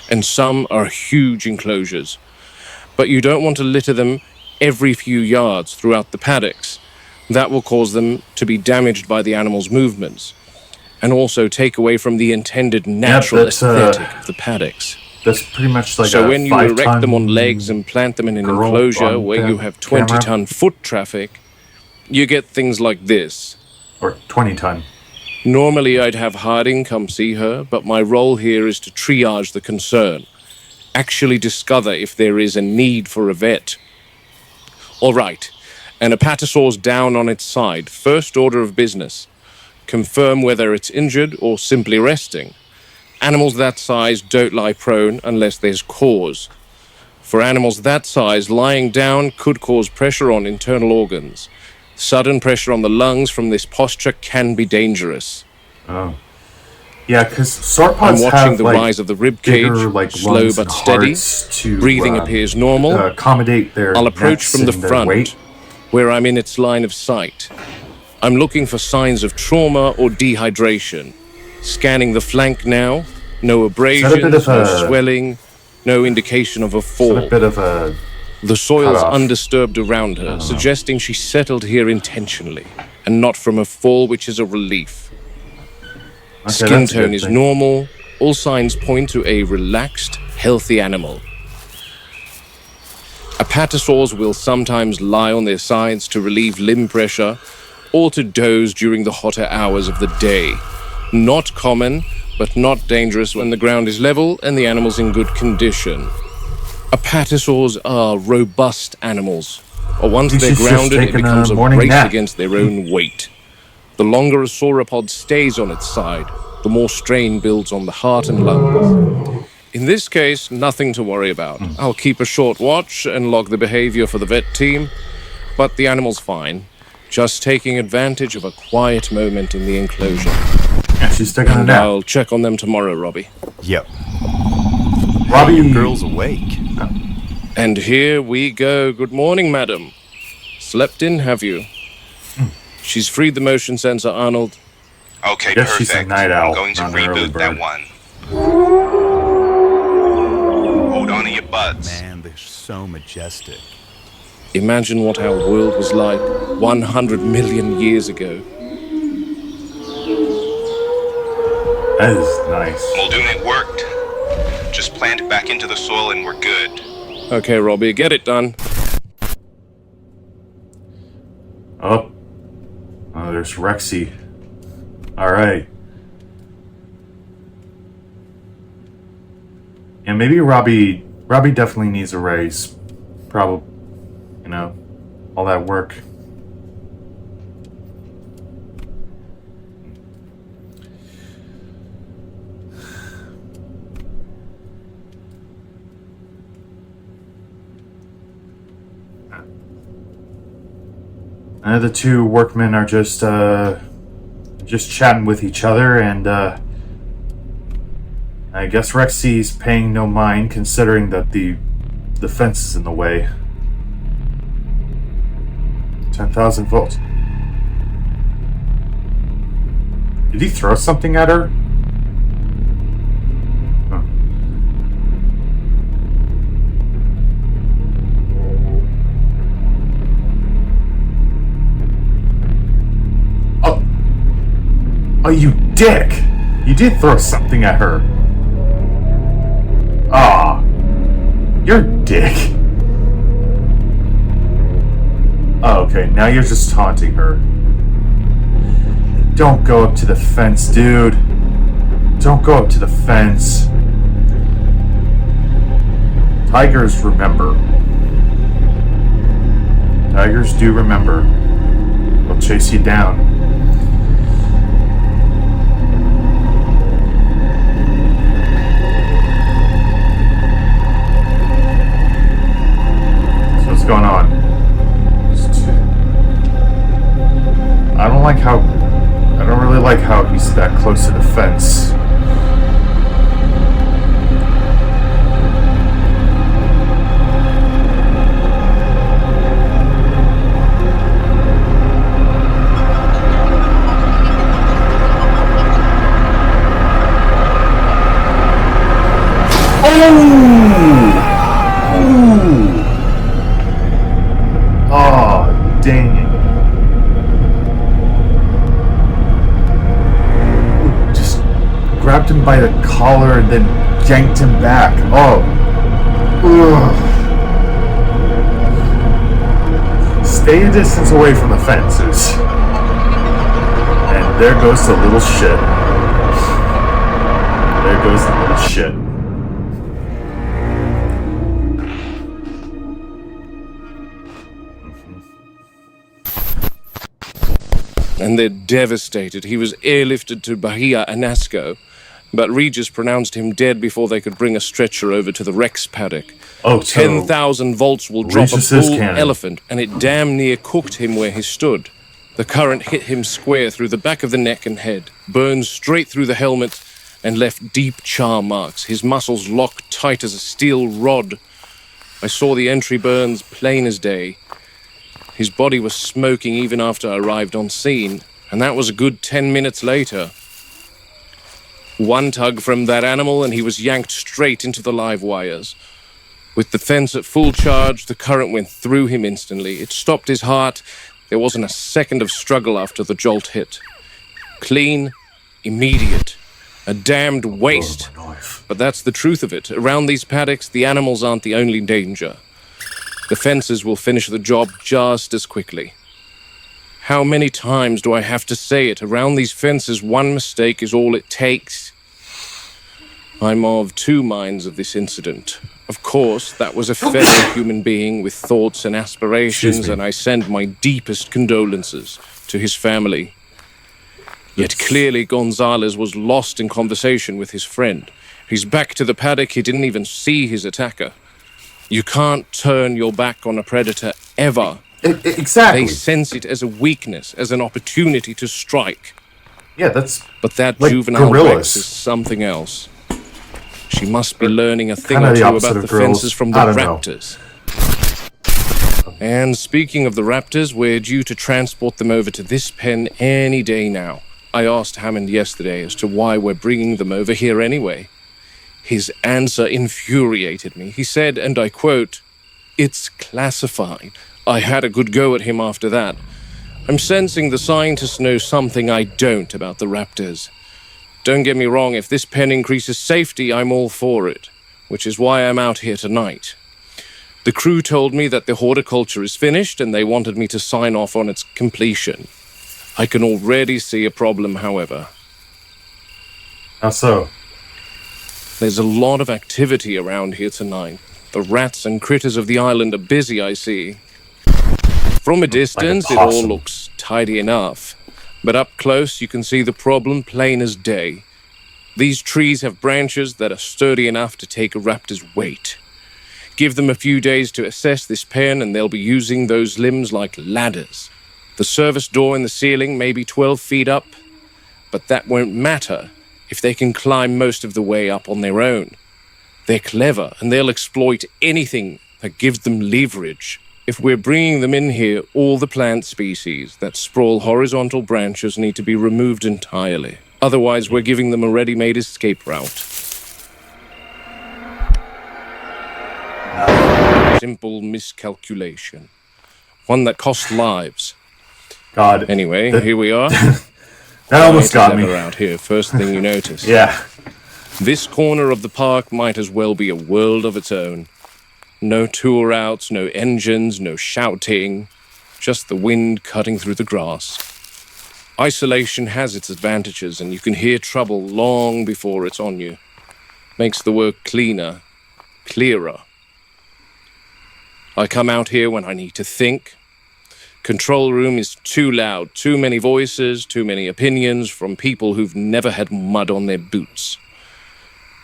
And some are huge enclosures. But you don't want to litter them every few yards throughout the paddocks. That will cause them to be damaged by the animal's movements, and also take away from the intended natural that's, aesthetic of the paddocks. That's pretty much like So a when you 5-ton erect them on legs and plant them in an girl enclosure on where you have 20-ton foot traffic, you get things like this. or 20-ton. Normally I'd have Harding come see her, but my role here is to triage the concern. Actually discover if there is a need for a vet. All right, an apatosaur's down on its side. First order of business. Confirm whether it's injured or simply resting. Animals that size don't lie prone unless there's cause. For animals that size, lying down could cause pressure on internal organs. Sudden pressure on the lungs from this posture can be dangerous. Oh. Yeah, because sauropods I'm watching have the like rise of the rib cage, bigger, like, slow lungs but and steady. hearts to, Breathing appears normal. accommodate their I'll approach necks from the and their front, weight. where I'm in its line of sight. I'm looking for signs of trauma or dehydration. Scanning the flank now. No abrasions, no swelling, no indication of a It's a fall. bit of a The soil's cutoff. undisturbed around her, suggesting she settled here intentionally, and not from a fall, which is a relief. okay, Skin that's a tone good is thing. normal. All signs point to a relaxed, healthy animal. Apatosaurs will sometimes lie on their sides to relieve limb pressure or to doze during the hotter hours of the day. Not common, but not dangerous when the ground is level and the animal's in good condition. Apatosaurs are robust animals, or once He's they're just grounded, it taking a becomes a morning race nap. against their own weight. The longer a sauropod stays on its side, the more strain builds on the heart and lungs. In this case, nothing to worry about. I'll keep a short watch and log the behavior for the vet team, but the animal's fine, just taking advantage of a quiet moment in the enclosure. Yeah, she's taking a And nap. I'll check on them tomorrow, Robbie. Yep. Robbie, Your girl's awake. And here we go. Good morning, madam. Slept in, have you? She's freed the motion sensor, Arnold. Okay, Guess perfect. she's a night owl, I'm going to not an early reboot that bird. one. Hold on to your butts. Man, they're so majestic. Imagine what our world was like 100 million years ago. That is nice. Muldoon, it worked. Just plant it back into the soil and we're good. Okay, Robbie, get it done. Oh, there's Rexy. All right. Yeah, maybe Robbie definitely needs a raise. Probably, all that work. The two workmen are just chatting with each other, and I guess Rexy's paying no mind, considering that the fence is in the way. 10,000 volts. Did he throw something at her? Huh. Oh, you dick! You did throw something at her. Ah, you're a dick. Oh, okay, now you're just taunting her. Don't go up to the fence, dude. Don't go up to the fence. Tigers remember. Tigers do remember. They'll chase you down. So what's going on? I don't really like how he's that close to the fence. Oh, dang it. Just grabbed him by the collar and then yanked him back. Oh. Ugh. Stay a distance away from the fences. And there goes the little shit. There goes the little shit. And they're devastated. He was airlifted to Bahia Anasco, but Regis pronounced him dead before they could bring a stretcher over to the Rex paddock. Oh, so 10,000 volts will drop Regis a is bull canon. elephant, and it damn near cooked him where he stood. The current hit him square through the back of the neck and head, burned straight through the helmet, and left deep char marks, his muscles locked tight as a steel rod. I saw the entry burns plain as day. His body was smoking even after I arrived on scene, and that was a good 10 minutes later. One tug from that animal and he was yanked straight into the live wires. With the fence at full charge, the current went through him instantly. It stopped his heart. There wasn't a second of struggle after the jolt hit. Clean, immediate. A damned waste. Oh, my knife. But that's the truth of it. Around these paddocks, the animals aren't the only danger. The fences will finish the job just as quickly. How many times do I have to say it? Around these fences, one mistake is all it takes. I'm of two minds of this incident. Of course, that was a fellow human being with thoughts and aspirations, and I send my deepest condolences to his family. Yet clearly Gonzalez was lost in conversation with his friend. He's back to the paddock, he didn't even see his attacker. You can't turn your back on a predator ever. Exactly. They sense it as a weakness, as an opportunity to strike. Yeah, that's... But that like juvenile gorillas. Rex is something else. She must be learning a thing Kinda or the two opposite about of the gorillas. fences from the I don't know. raptors. And speaking of the raptors, we're due to transport them over to this pen any day now. I asked Hammond yesterday as to why we're bringing them over here anyway. His answer infuriated me. He said, and I quote, "It's classified." I had a good go at him after that. I'm sensing the scientists know something I don't about the raptors. Don't get me wrong, if this pen increases safety, I'm all for it, which is why I'm out here tonight. The crew told me that the horticulture is finished and they wanted me to sign off on its completion. I can already see a problem, however. How so? There's a lot of activity around here tonight. The rats and critters of the island are busy, I see. From a distance, it all possum. looks tidy enough. But up close, you can see the problem plain as day. These trees have branches that are sturdy enough to take a raptor's weight. Give them a few days to assess this pen, and they'll be using those limbs like ladders. The service door in the ceiling may be 12 feet up, but that won't matter if they can climb most of the way up on their own. They're clever, and they'll exploit anything that gives them leverage. If we're bringing them in here, all the plant species that sprawl horizontal branches need to be removed entirely. Otherwise, we're giving them a ready-made escape route. Simple miscalculation. One that cost lives. God. Anyway, here we are. That almost got me. Out here, first thing you notice. Yeah. This corner of the park might as well be a world of its own. No tour outs, no engines, no shouting. Just the wind cutting through the grass. Isolation has its advantages, and you can hear trouble long before it's on you. Makes the work cleaner, clearer. I come out here when I need to think. Control room is too loud, too many voices, too many opinions from people who've never had mud on their boots.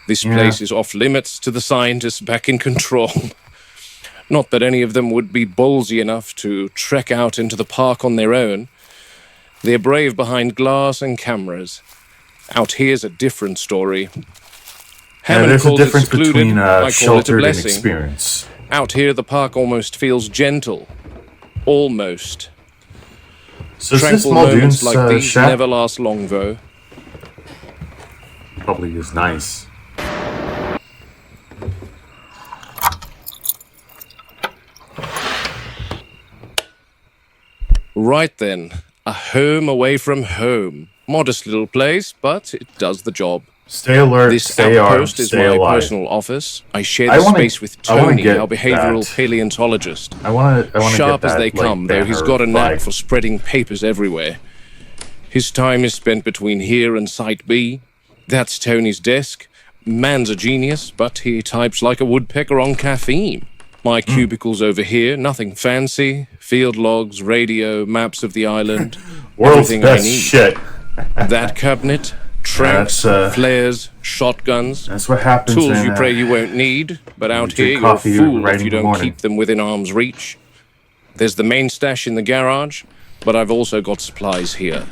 This place is off limits to the scientists back in control. Not that any of them would be ballsy enough to trek out into the park on their own. They're brave behind glass and cameras. Out here's a different story. Hammond there's a calls it difference secluded, between I call it a sheltered and blessing. experience. Out here the park almost feels gentle. Almost. So is this Tranquil Muldoon's moments like these shack? never last long, though. Probably is nice. Right then, a home away from home. Modest little place, but it does the job. Stay alert, This stay armed, outpost is stay my alive. personal office. I share I the wanna- space with I wanna Tony, get our behavioral that. paleontologist. I want to Sharp get that, as they like, come, though he's banner got a knack flag. for spreading papers everywhere. His time is spent between here and Site B. That's Tony's desk. Man's a genius, but he types like a woodpecker on caffeine. My cubicle's over here, nothing fancy. Field logs, radio, maps of the island. World's everything I best need. shit. That cabinet, tranks, that's, flares, shotguns. That's what happens. Tools when, you pray you won't need, but out drink here you're a coffee fool right if in you the don't morning. keep them within arm's reach. There's the main stash in the garage, but I've also got supplies here.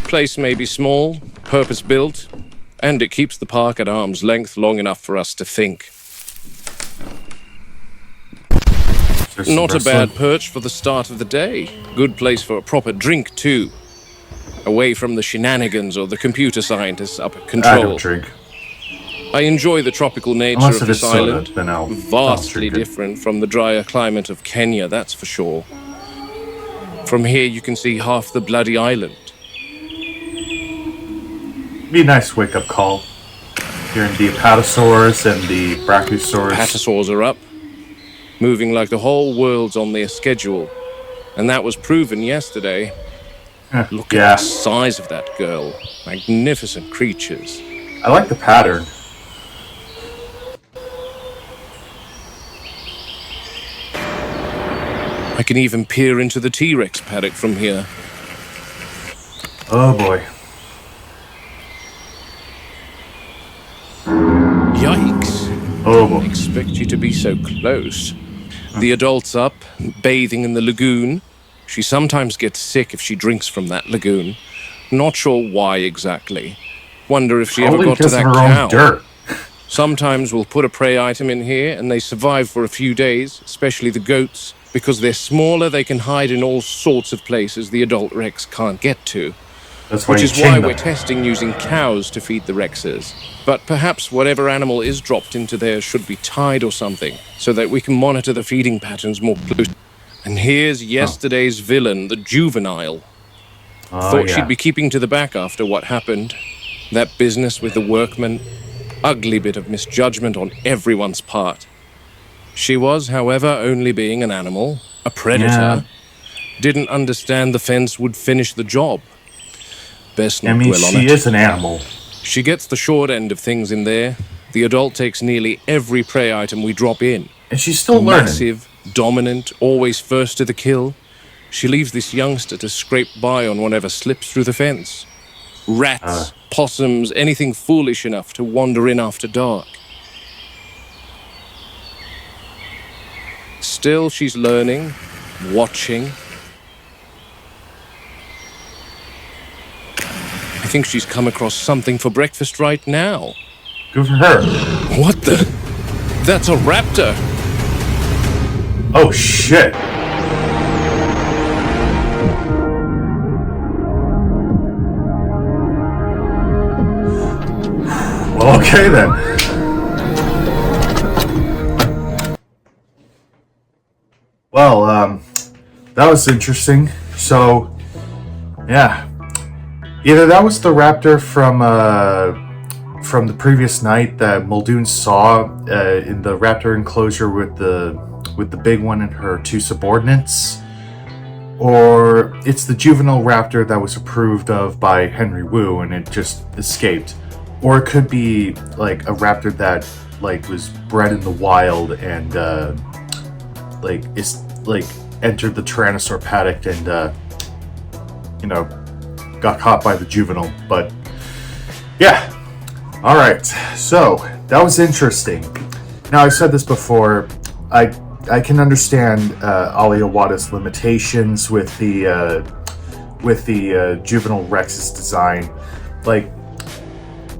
Place may be small, purpose-built, and it keeps the park at arm's length long enough for us to think. There's some Not a wrestling. bad perch for the start of the day. Good place for a proper drink, too. Away from the shenanigans or the computer scientists up at I control. don't drink. I enjoy the tropical nature Unless of it is this soda, island. then I'll Vastly drink it. different from the drier climate of Kenya, that's for sure. From here you can see half the bloody island. Be a nice wake-up call. Hearing the Apatosaurus and the Brachiosaurus. Patasaurs are up. moving like the whole world's on their schedule. And that was proven yesterday. Look at the size of that girl. Magnificent creatures. I like the pattern. I can even peer into the T-Rex paddock from here. Oh boy. Yikes. Oh boy. Didn't expect you to be so close. The adult's up, bathing in the lagoon. She sometimes gets sick if she drinks from that lagoon. Not sure why exactly. Wonder if she ever Probably got to because that of her cow. own dirt. Sometimes we'll put a prey item in here and they survive for a few days, especially the goats. Because they're smaller, they can hide in all sorts of places the adult Rex can't get to. That's why Which you is why chain we're them. testing using cows to feed the Rexes. But perhaps whatever animal is dropped into there should be tied or something, so that we can monitor the feeding patterns more closely. And here's yesterday's villain, the juvenile. Thought she'd be keeping to the back after what happened. That business with the workmen. Ugly bit of misjudgment on everyone's part. She was, however, only being an animal, a predator. Yeah. Didn't understand the fence would finish the job. Best not I mean, dwell on she it. is an animal. She gets the short end of things in there. The adult takes nearly every prey item we drop in. And she's still learning. Massive, dominant, always first to the kill. She leaves this youngster to scrape by on whatever slips through the fence. Rats, possums, anything foolish enough to wander in after dark. Still, she's learning, watching. I think she's come across something for breakfast right now. Good for her. What the? That's a raptor! Oh shit. Well, okay then. Well, that was interesting. So, yeah. Either that was the raptor from the previous night that Muldoon saw in the raptor enclosure with the big one and her two subordinates, or it's the juvenile raptor that was approved of by Henry Wu and it just escaped, or it could be like a raptor that like was bred in the wild and entered the Tyrannosaur paddock and got caught by the juvenile. But yeah. All right, so that was interesting. Now, I've said this before. I can understand Ali Awada's limitations with the juvenile Rex's design. Like,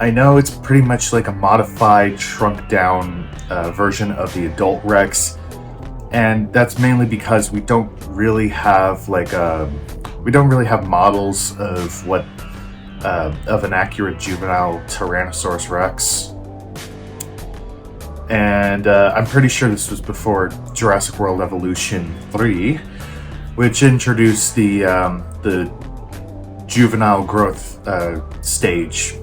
I know it's pretty much like a modified, shrunk down version of the adult Rex, and that's mainly because we don't really have models of what. Of an accurate juvenile Tyrannosaurus Rex. And I'm pretty sure this was before Jurassic World Evolution 3, which introduced the juvenile growth stage.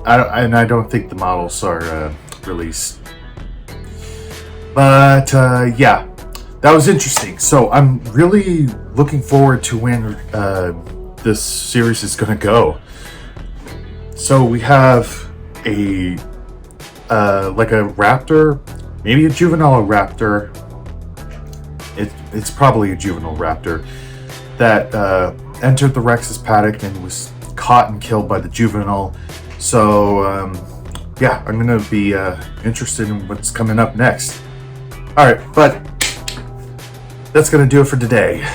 I don't think the models are released. But yeah, that was interesting. So I'm really looking forward to when this series is going to go. So we have a raptor, maybe a juvenile raptor. It's probably a juvenile raptor that entered the Rex's paddock and was caught and killed by the juvenile. So yeah, I'm gonna be interested in what's coming up next. All right, but that's gonna do it for today.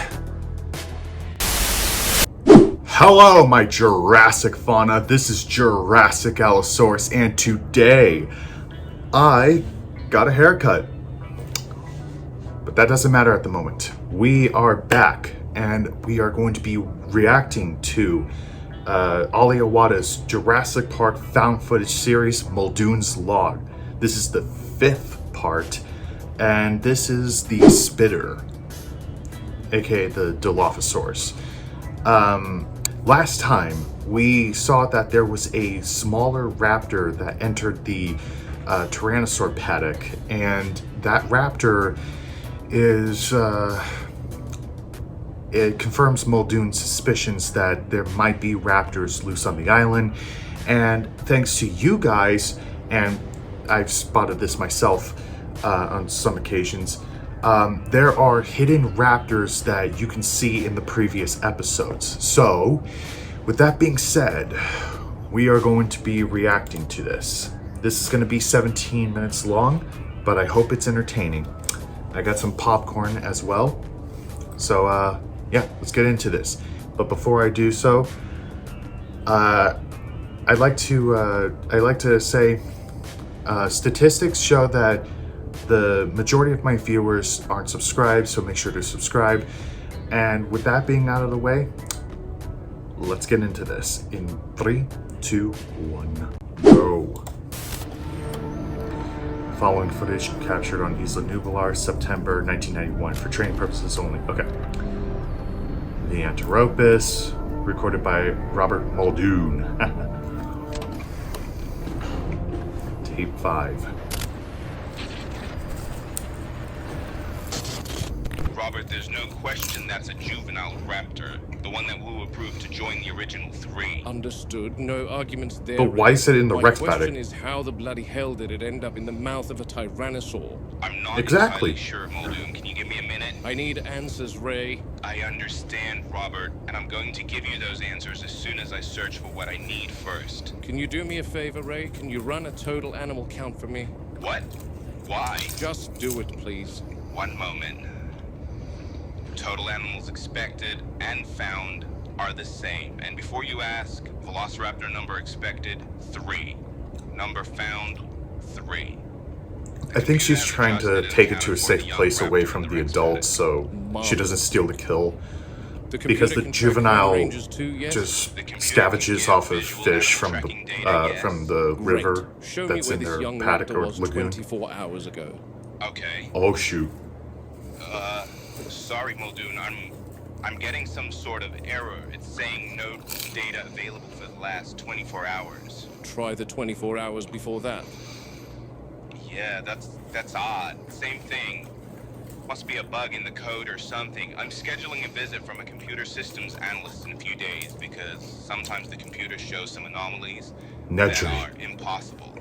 Hello, my Jurassic fauna. This is Jurassic Allosaurus, and today I got a haircut. But that doesn't matter at the moment. We are back, and we are going to be reacting to Ali Awada's Jurassic Park found footage series, Muldoon's Log. This is the 5th part, and this is the Spitter, aka the Dilophosaurus. Last time, we saw that there was a smaller raptor that entered the Tyrannosaur paddock, and that raptor is it confirms Muldoon's suspicions that there might be raptors loose on the island, and thanks to you guys, and I've spotted this myself on some occasions, there are hidden raptors that you can see in the previous episodes. So, with that being said, we are going to be reacting to this. This is going to be 17 minutes long, but I hope it's entertaining. I got some popcorn as well. So, yeah, let's get into this. But before I do so, I'd like to say statistics show that the majority of my viewers aren't subscribed, so make sure to subscribe. And with that being out of the way, let's get into this in 3, 2, 1, go. Following footage captured on Isla Nublar, September 1991, for training purposes only. Okay. The Anteropus, recorded by Robert Muldoon. Tape 5. Robert, there's no question that's a juvenile raptor. The one that Wu approved to join the original 3. Understood. No arguments there. But why is it in the Rex My paddock? question is, how the bloody hell did it end up in the mouth of a tyrannosaur? I'm not Exactly. entirely sure, Muldoon. Can you give me a minute? I need answers, Ray. I understand, Robert, and I'm going to give you those answers as soon as I search for what I need first. Can you do me a favor, Ray? Can you run a total animal count for me? What? Why? Just do it, please. One moment. Total animals expected and found are the same. And before you ask, Velociraptor number expected, 3. Number found, 3. I think she's trying to take it to a safe place away from the adults so she doesn't steal the kill. Because the juvenile just scavages off of fish from the river Show that's me in where their this young paddock raptor or was lagoon. 24 hours ago. Okay. Oh shoot. Sorry, Muldoon. I'm getting some sort of error. It's saying no data available for the last 24 hours. Try the 24 hours before that. Yeah, that's odd. Same thing. Must be a bug in the code or something. I'm scheduling a visit from a computer systems analyst in a few days because sometimes the computer shows some anomalies Naturally. that are impossible.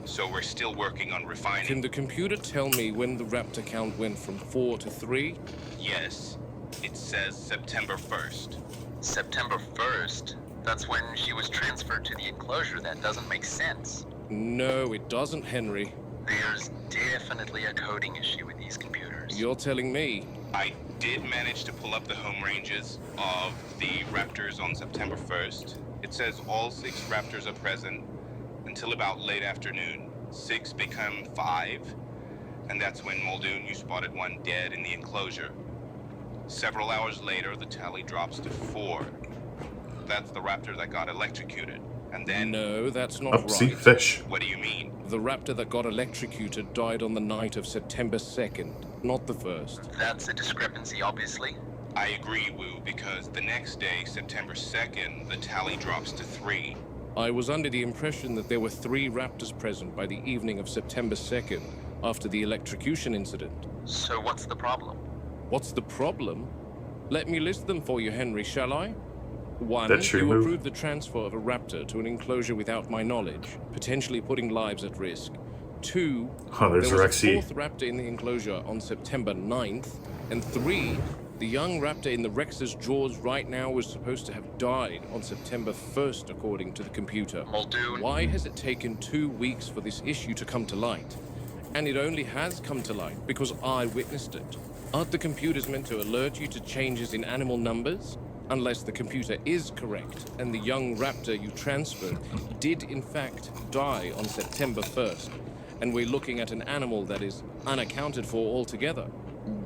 So we're still working on refining. Can the computer tell me when the raptor count went from 4 to 3? Yes, it says September 1st. September 1st? That's when she was transferred to the enclosure. That doesn't make sense. No, it doesn't, Henry. There's definitely a coding issue with these computers. You're telling me. I did manage to pull up the home ranges of the raptors on September 1st. It says all 6 raptors are present until about late afternoon. 6 become 5, and that's when Muldoon, you spotted one dead in the enclosure. Several hours later, the tally drops to 4. That's the raptor that got electrocuted. And then... No, that's not Oh, see, right. fish. What do you mean? The raptor that got electrocuted died on the night of September 2nd, not the 1st. That's a discrepancy, obviously. I agree, Wu, because the next day, September 2nd, the tally drops to 3. I was under the impression that there were 3 raptors present by the evening of September 2nd, after the electrocution incident. So what's the problem? What's the problem? Let me list them for you, Henry, shall I? 1, That's your you move. approved the transfer of a raptor to an enclosure without my knowledge, potentially putting lives at risk. 2, Oh, there's there was Rexy. a 4th raptor in the enclosure on September 9th, and 3, the young raptor in the Rex's jaws right now was supposed to have died on September 1st, according to the computer. Muldoon. Why has it taken 2 weeks for this issue to come to light? And it only has come to light because I witnessed it. Aren't the computers meant to alert you to changes in animal numbers? Unless the computer is correct, and the young raptor you transferred did in fact die on September 1st, and we're looking at an animal that is unaccounted for altogether.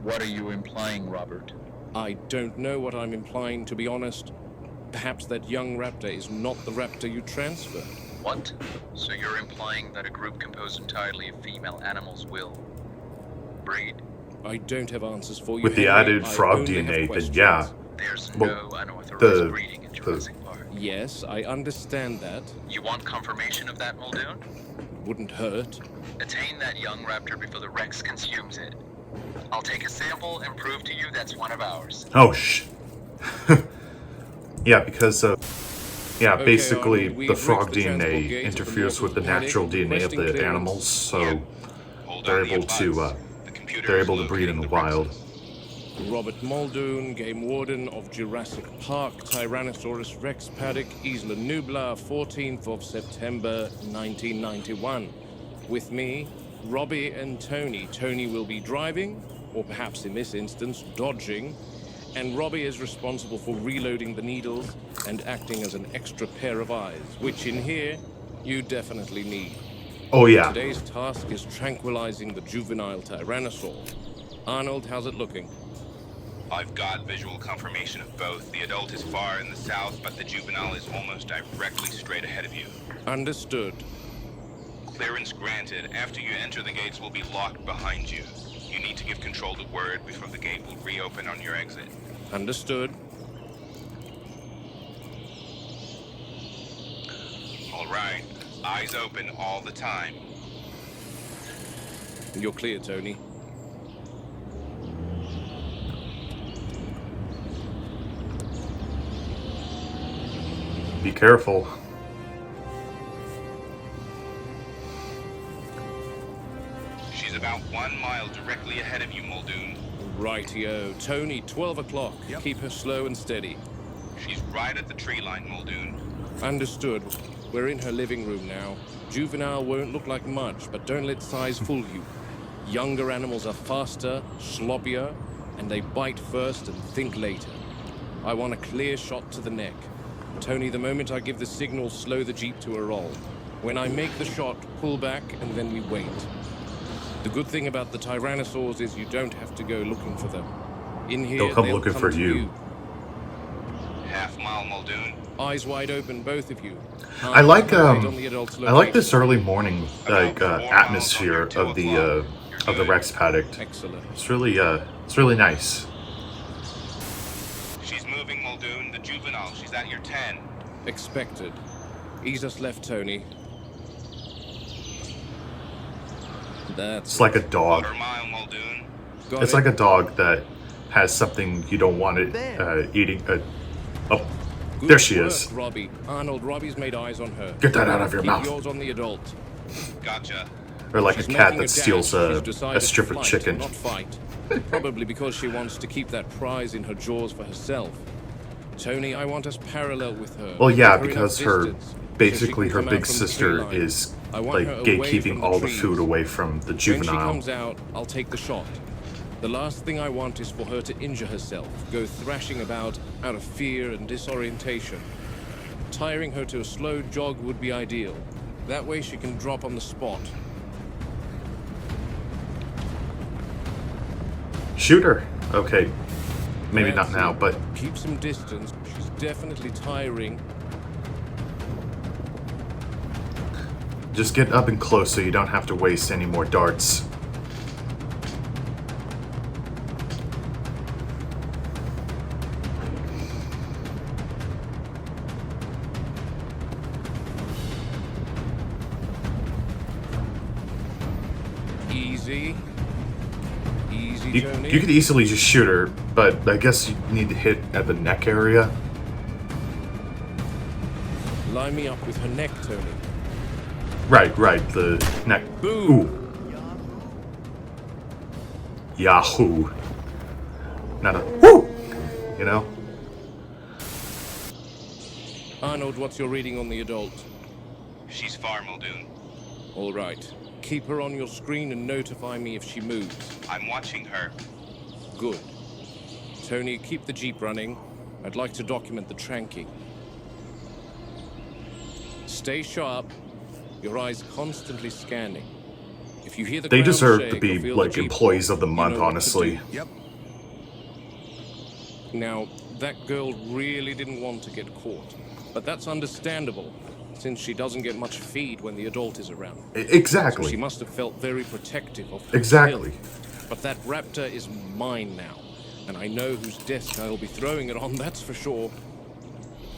What are you implying, Robert? I don't know what I'm implying, to be honest. Perhaps that young raptor is not the raptor you transferred. What? So you're implying that a group composed entirely of female animals will breed? I don't have answers for you, With the Henry. added I frog only have DNA, then questions. yeah. There's Well, no unauthorized the- breeding in Jurassic Park. Yes, I understand that. You want confirmation of that, Muldoon? Wouldn't hurt. Attain that young raptor before the Rex consumes it. I'll take a sample and prove to you that's one of ours. Oh, yeah, because, yeah, Okay, basically Arnold, we've the frog reached the transport DNA gate of the interferes with the Norfolk natural paddock, DNA of requesting the clearance. animals, so Hold they're on the able to, abuts. The computer they're is able to breed in locating the wild. Rexes. Robert Muldoon, Game Warden of Jurassic Park, Tyrannosaurus Rex Paddock, Isla Nublar, 14th of September, 1991. With me, Robbie and Tony. Tony will be driving, or perhaps in this instance, dodging, and Robbie is responsible for reloading the needles and acting as an extra pair of eyes, which in here, you definitely need. Oh yeah. Today's task is tranquilizing the juvenile Tyrannosaur. Arnold, how's it looking? I've got visual confirmation of both. The adult is far in the south, but the juvenile is almost directly straight ahead of you. Understood. Clearance granted. After you enter, the gates will be locked behind you. You need to give control to Word before the gate will reopen on your exit. Understood. All right. Eyes open all the time. You're clear, Tony. Be careful. She's about 1 mile directly ahead of you, Muldoon. Rightio. Tony, 12 o'clock. Keep her slow and steady. She's right at the tree line, Muldoon. Understood. We're in her living room now. Juvenile won't look like much, but don't let size fool you. Younger animals are faster, sloppier, and they bite first and think later. I want a clear shot to the neck. Tony, the moment I give the signal, slow the Jeep to a roll. When I make the shot, pull back, and then we wait. The good thing about the Tyrannosaurs is you don't have to go looking for them. In here, They'll come looking for to you. Half mile, Muldoon. Eyes wide open, both of you. I like Concentrate on the adult's I like location. this early morning atmosphere of the Rex paddock. Excellent. It's really nice. She's moving, Muldoon. The juvenile. She's at your 10. Expected. Ease us left, Tony. That's It's like a dog. Quarter mile, Muldoon. got It's it. like a dog that has something you don't want it eating. Oh, Good there she work, is. Robbie. Arnold, Robbie's made eyes on her. Get that out of your Keep mouth. yours on the adult. Gotcha. Or like She's a cat making that dash. steals She's a decided strip to of flight, chicken. not fight. Probably because she wants to keep that prize in her jaws for herself. Tony, I want us parallel with her. Well, yeah, Give her because enough her distance so basically she can her come out big from the tree sister line. is I want like her away gatekeeping from all the trees. food away from the When she juvenile. comes out, I'll take the shot. The last thing I want is for her to injure herself, go thrashing about out of fear and disorientation. Tiring her to a slow jog would be ideal. That way she can drop on the spot. Shoot her. Okay, maybe That's not now, it. but Keep some distance. She's definitely tiring. just get up and close so you don't have to waste any more darts. Easy. Easy, You, Tony. you could easily just shoot her, but I guess you need to hit at the neck area. Line me up with her neck, Tony. Right, the neck. Boom. Ooh. Yahoo. Not a whoo! You know? Arnold, what's your reading on the adult? She's far, Muldoon. All right. Keep her on your screen and notify me if she moves. I'm watching her. Good. Tony, keep the Jeep running. I'd like to document the tranking. Stay sharp. Your eyes constantly scanning. If you hear the They ground deserve shake to or be feel the like Jeep employees of the you month, know what to honestly. do. Yep. Now, that girl really didn't want to get caught. But that's understandable, since she doesn't get much feed when the adult is around. So she Exactly. must have felt very protective of her Exactly. kill. But that raptor is mine now, and I know whose desk I'll be throwing it on, that's for sure.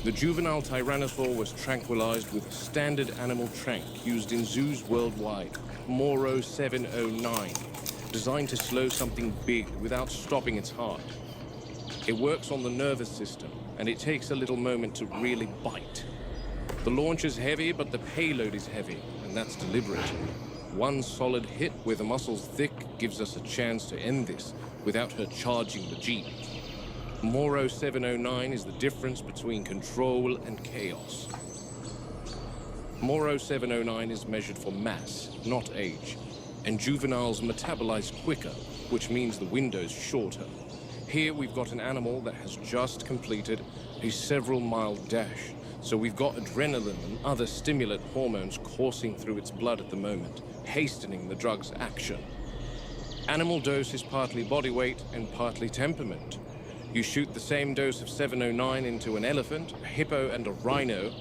The juvenile tyrannosaur was tranquilized with standard animal trank used in zoos worldwide, Moro 709. designed to slow something big witut stopping its heart. It works on the nervous system, and it takes a little moment to really bite. The launch is heavy, but the payload is heavy, and that's deliberate. One solid hit where the muscle's thick gives us a chance to end this without her charging the Jeep. Moro 709 is the difference between control and chaos. Moro 709 is measured for mass, not age, and juveniles metabolize quicker, which means the window's shorter. Here we've got an animal that has just completed a several-mile dash, so we've got adrenaline and other stimulant hormones coursing through its blood at the moment, hastening the drug's action. Animal dose is partly body weight and partly temperament. You shoot the same dose of 709 into an elephant, a hippo, and a rhino,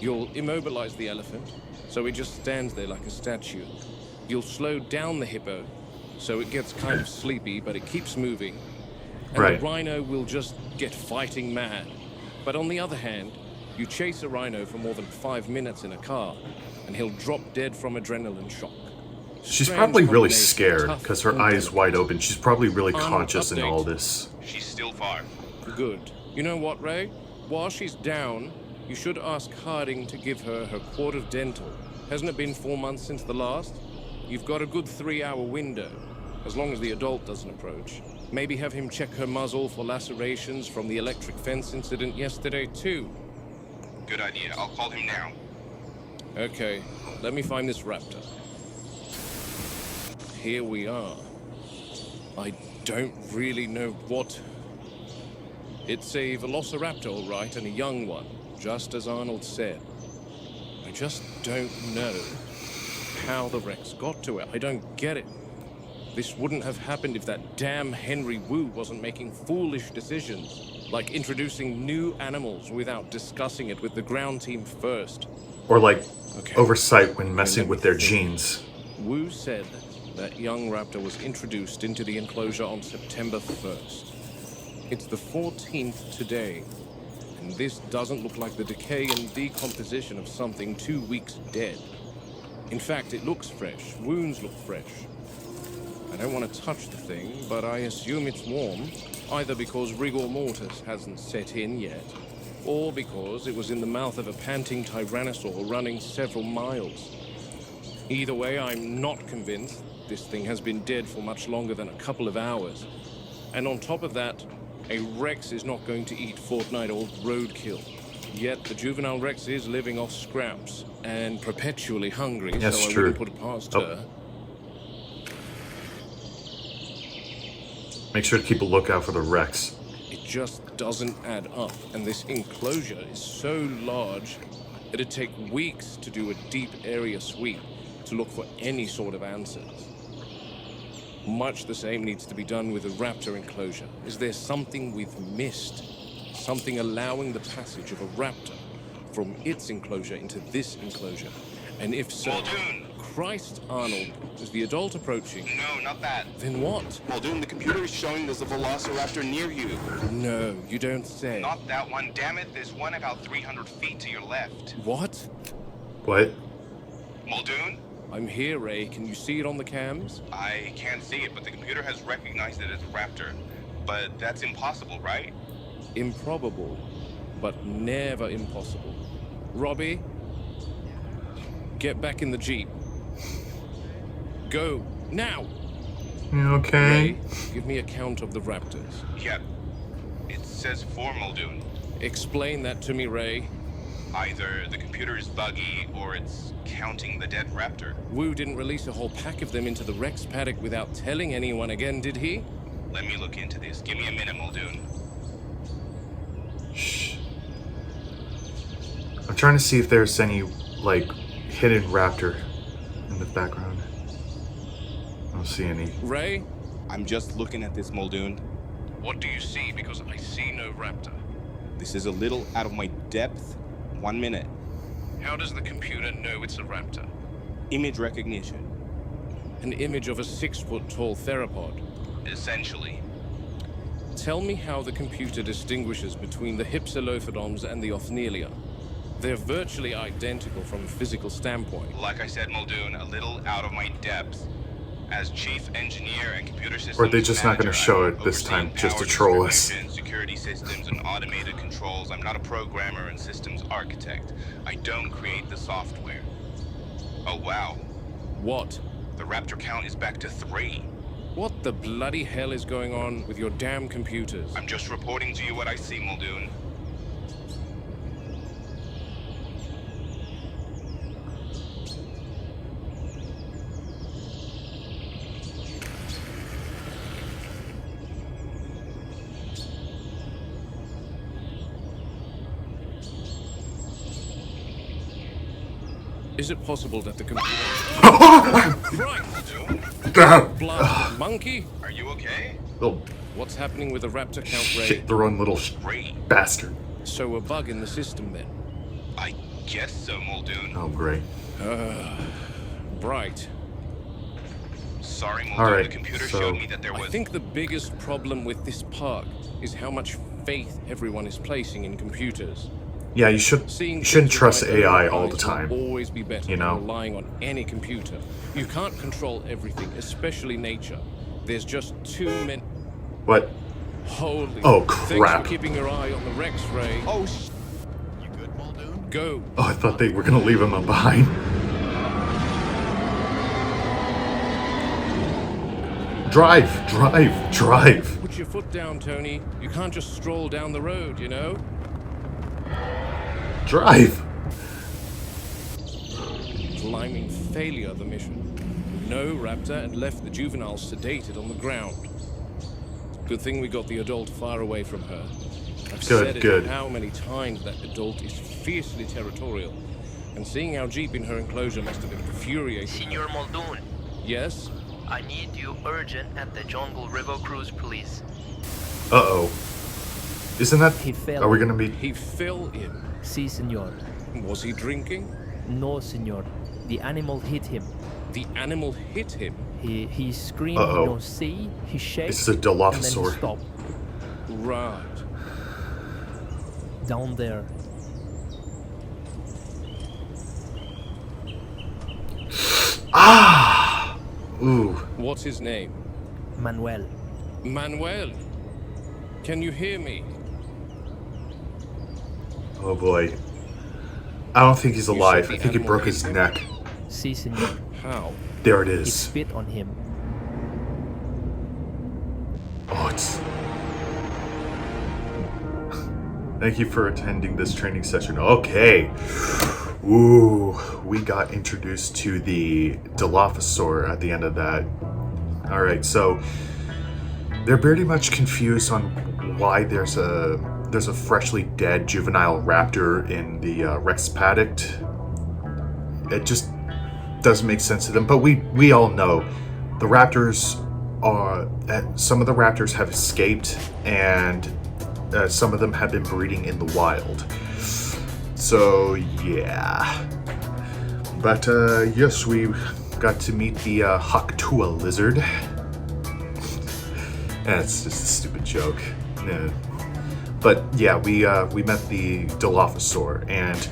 you'll immobilize the elephant, so it just stands there like a statue. You'll slow down the hippo, so it gets kind of sleepy, but it keeps moving. And Right. the rhino will just get fighting mad. But on the other hand, you chase a rhino for more than 5 minutes in a car, and he'll drop dead from adrenaline shock. She's Strange probably really combination, scared tough because her and eyes delicate. wide open. She's probably really Final conscious in update. all this. She's still far. Good. You know what, Ray? While she's down, you should ask Harding to give her her quart of dental. Hasn't it been 4 months since the last? You've got a good 3-hour window, as long as the adult doesn't approach. Maybe have him check her muzzle for lacerations from the electric fence incident yesterday, too. Good idea. I'll call him now. Okay, let me find this raptor. Here we are. I don't really know what... It's a velociraptor, all right, and a young one, just as Arnold said. I just don't know how the Rex got to it. I don't get it. This wouldn't have happened if that damn Henry Wu wasn't making foolish decisions, like introducing new animals without discussing it with the ground team first. Or like Okay. oversight when Let messing me with their think. genes. Wu said that young raptor was introduced into the enclosure on September 1st. It's the 14th today, and this doesn't look like the decay and decomposition of something 2 weeks dead. In fact, it looks fresh. Wounds look fresh. I don't want to touch the thing, but I assume it's warm, either because rigor mortis hasn't set in yet, or because it was in the mouth of a panting tyrannosaur running several miles. Either way, I'm not convinced this thing has been dead for much longer than a couple of hours. And on top of that, a Rex is not going to eat fortnight-old roadkill. Yet the juvenile Rex is living off scraps and perpetually hungry, That's so I true. wouldn't put it past Oh. her. Make sure to keep a lookout for the Rex. It just doesn't add up, and this enclosure is so large, it'd take weeks to do a deep area sweep to look for any sort of answers. Much the same needs to be done with the raptor enclosure. Is there something we've missed? Something allowing the passage of a raptor from its enclosure into this enclosure? And if so... Muldoon! Christ, Arnold, is the adult approaching? No, not that. Then what? Muldoon, the computer is showing there's a velociraptor near you. No, you don't say. Not that one, damn it. There's one about 300 feet to your left. What? What? Muldoon? I'm here, Ray. Can you see it on the cams? I can't see it, but the computer has recognized it as a raptor. But that's impossible, right? Improbable, but never impossible. Robbie, get back in the Jeep. Go, now! You okay? Ray, give me a count of the raptors. Yep. It says 4, Muldoon. Explain that to me, Ray. Either the computer is buggy or it's counting the dead raptor. Wu didn't release a whole pack of them into the Rex paddock without telling anyone again, did he? Let me look into this. Give me a minute, Muldoon. Shh. I'm trying to see if there's any, like, hidden raptor in the background. I don't see any. Ray, I'm just looking at this, Muldoon. what do you see? Because I see no raptor. This is a little out of my depth. 1 minute. How does the computer know it's a raptor? Image recognition. An image of a 6-foot-tall theropod. Essentially. Tell me how the computer distinguishes between the Hypsilophodons and the Othnielia. They're virtually identical from a physical standpoint. Like I said, Muldoon, a little out of my depth. As chief engineer and computer systems Or are they just not gonna manager, show I'm it this time, overseeing just to power troll us? distribution, security systems, and automated controls. I'm not a programmer and systems architect. I don't create the software. Oh wow, What? the raptor count is back to 3. What the bloody hell is going on with your damn computers? I'm just reporting to you what I see, Muldoon. Is it possible that the computer... Right! Blasted monkey! Are you okay? Little What's happening with the raptor count, Ray? shit-throwing little Ray, bastard. So a bug in the system then? I guess so, Muldoon. Oh, great. Right. Sorry, Muldoon. All right, The computer so- showed me that there I was... think the biggest problem with this park is how much faith everyone is placing in computers. Yeah, you shouldn't trust AI all the time. Always be better you know? than relying on any computer. You can't control everything, especially nature. There's just too many. What? Holy. Oh, Thanks crap. for keeping your eye on the Rex, Ray. Oh, You good, Muldoon? Go. Oh, I thought they were gonna leave him behind. Drive. Put your foot down, Tony. You can't just stroll down the road, you know? Drive. Climbing failure of the mission. No raptor and left the juveniles sedated on the ground. Good thing we got the adult far away from her. I've said it good. how many times that adult is fiercely territorial. And seeing our jeep in her enclosure must have infuriated her. Senor Muldoon, Yes? I need you urgent at the Jungle River Cruise, please. Uh-oh. Isn't that... He fell. Are we gonna be... He fell in. Si, senor. Was he drinking? No, senor. The animal hit him. The animal hit him. He screamed, Uh-oh. no, see? He shakes. It's a and then he Dilophosaur. stopped. Right. Down there. Ah! Ooh. What's his name? Manuel. Manuel. Can you hear me? Oh boy. I don't think he's said alive. the I think he animal broke hit his him? neck. Si, senor. How? There it He is. spit on him. Oh, it's... Thank you for attending this training session. Okay. Ooh, we got introduced to the Dilophosaur at the end of that. Alright, so they're pretty much confused on why there's a freshly dead juvenile raptor in the Rex paddock. It just doesn't make sense to them, but we all know the raptors are... some of the raptors have escaped, and some of them have been breeding in the wild. So, yeah. But, yes, we got to meet the Haktua lizard. That's just a stupid joke. Yeah. But, yeah, we met the Dilophosaur, and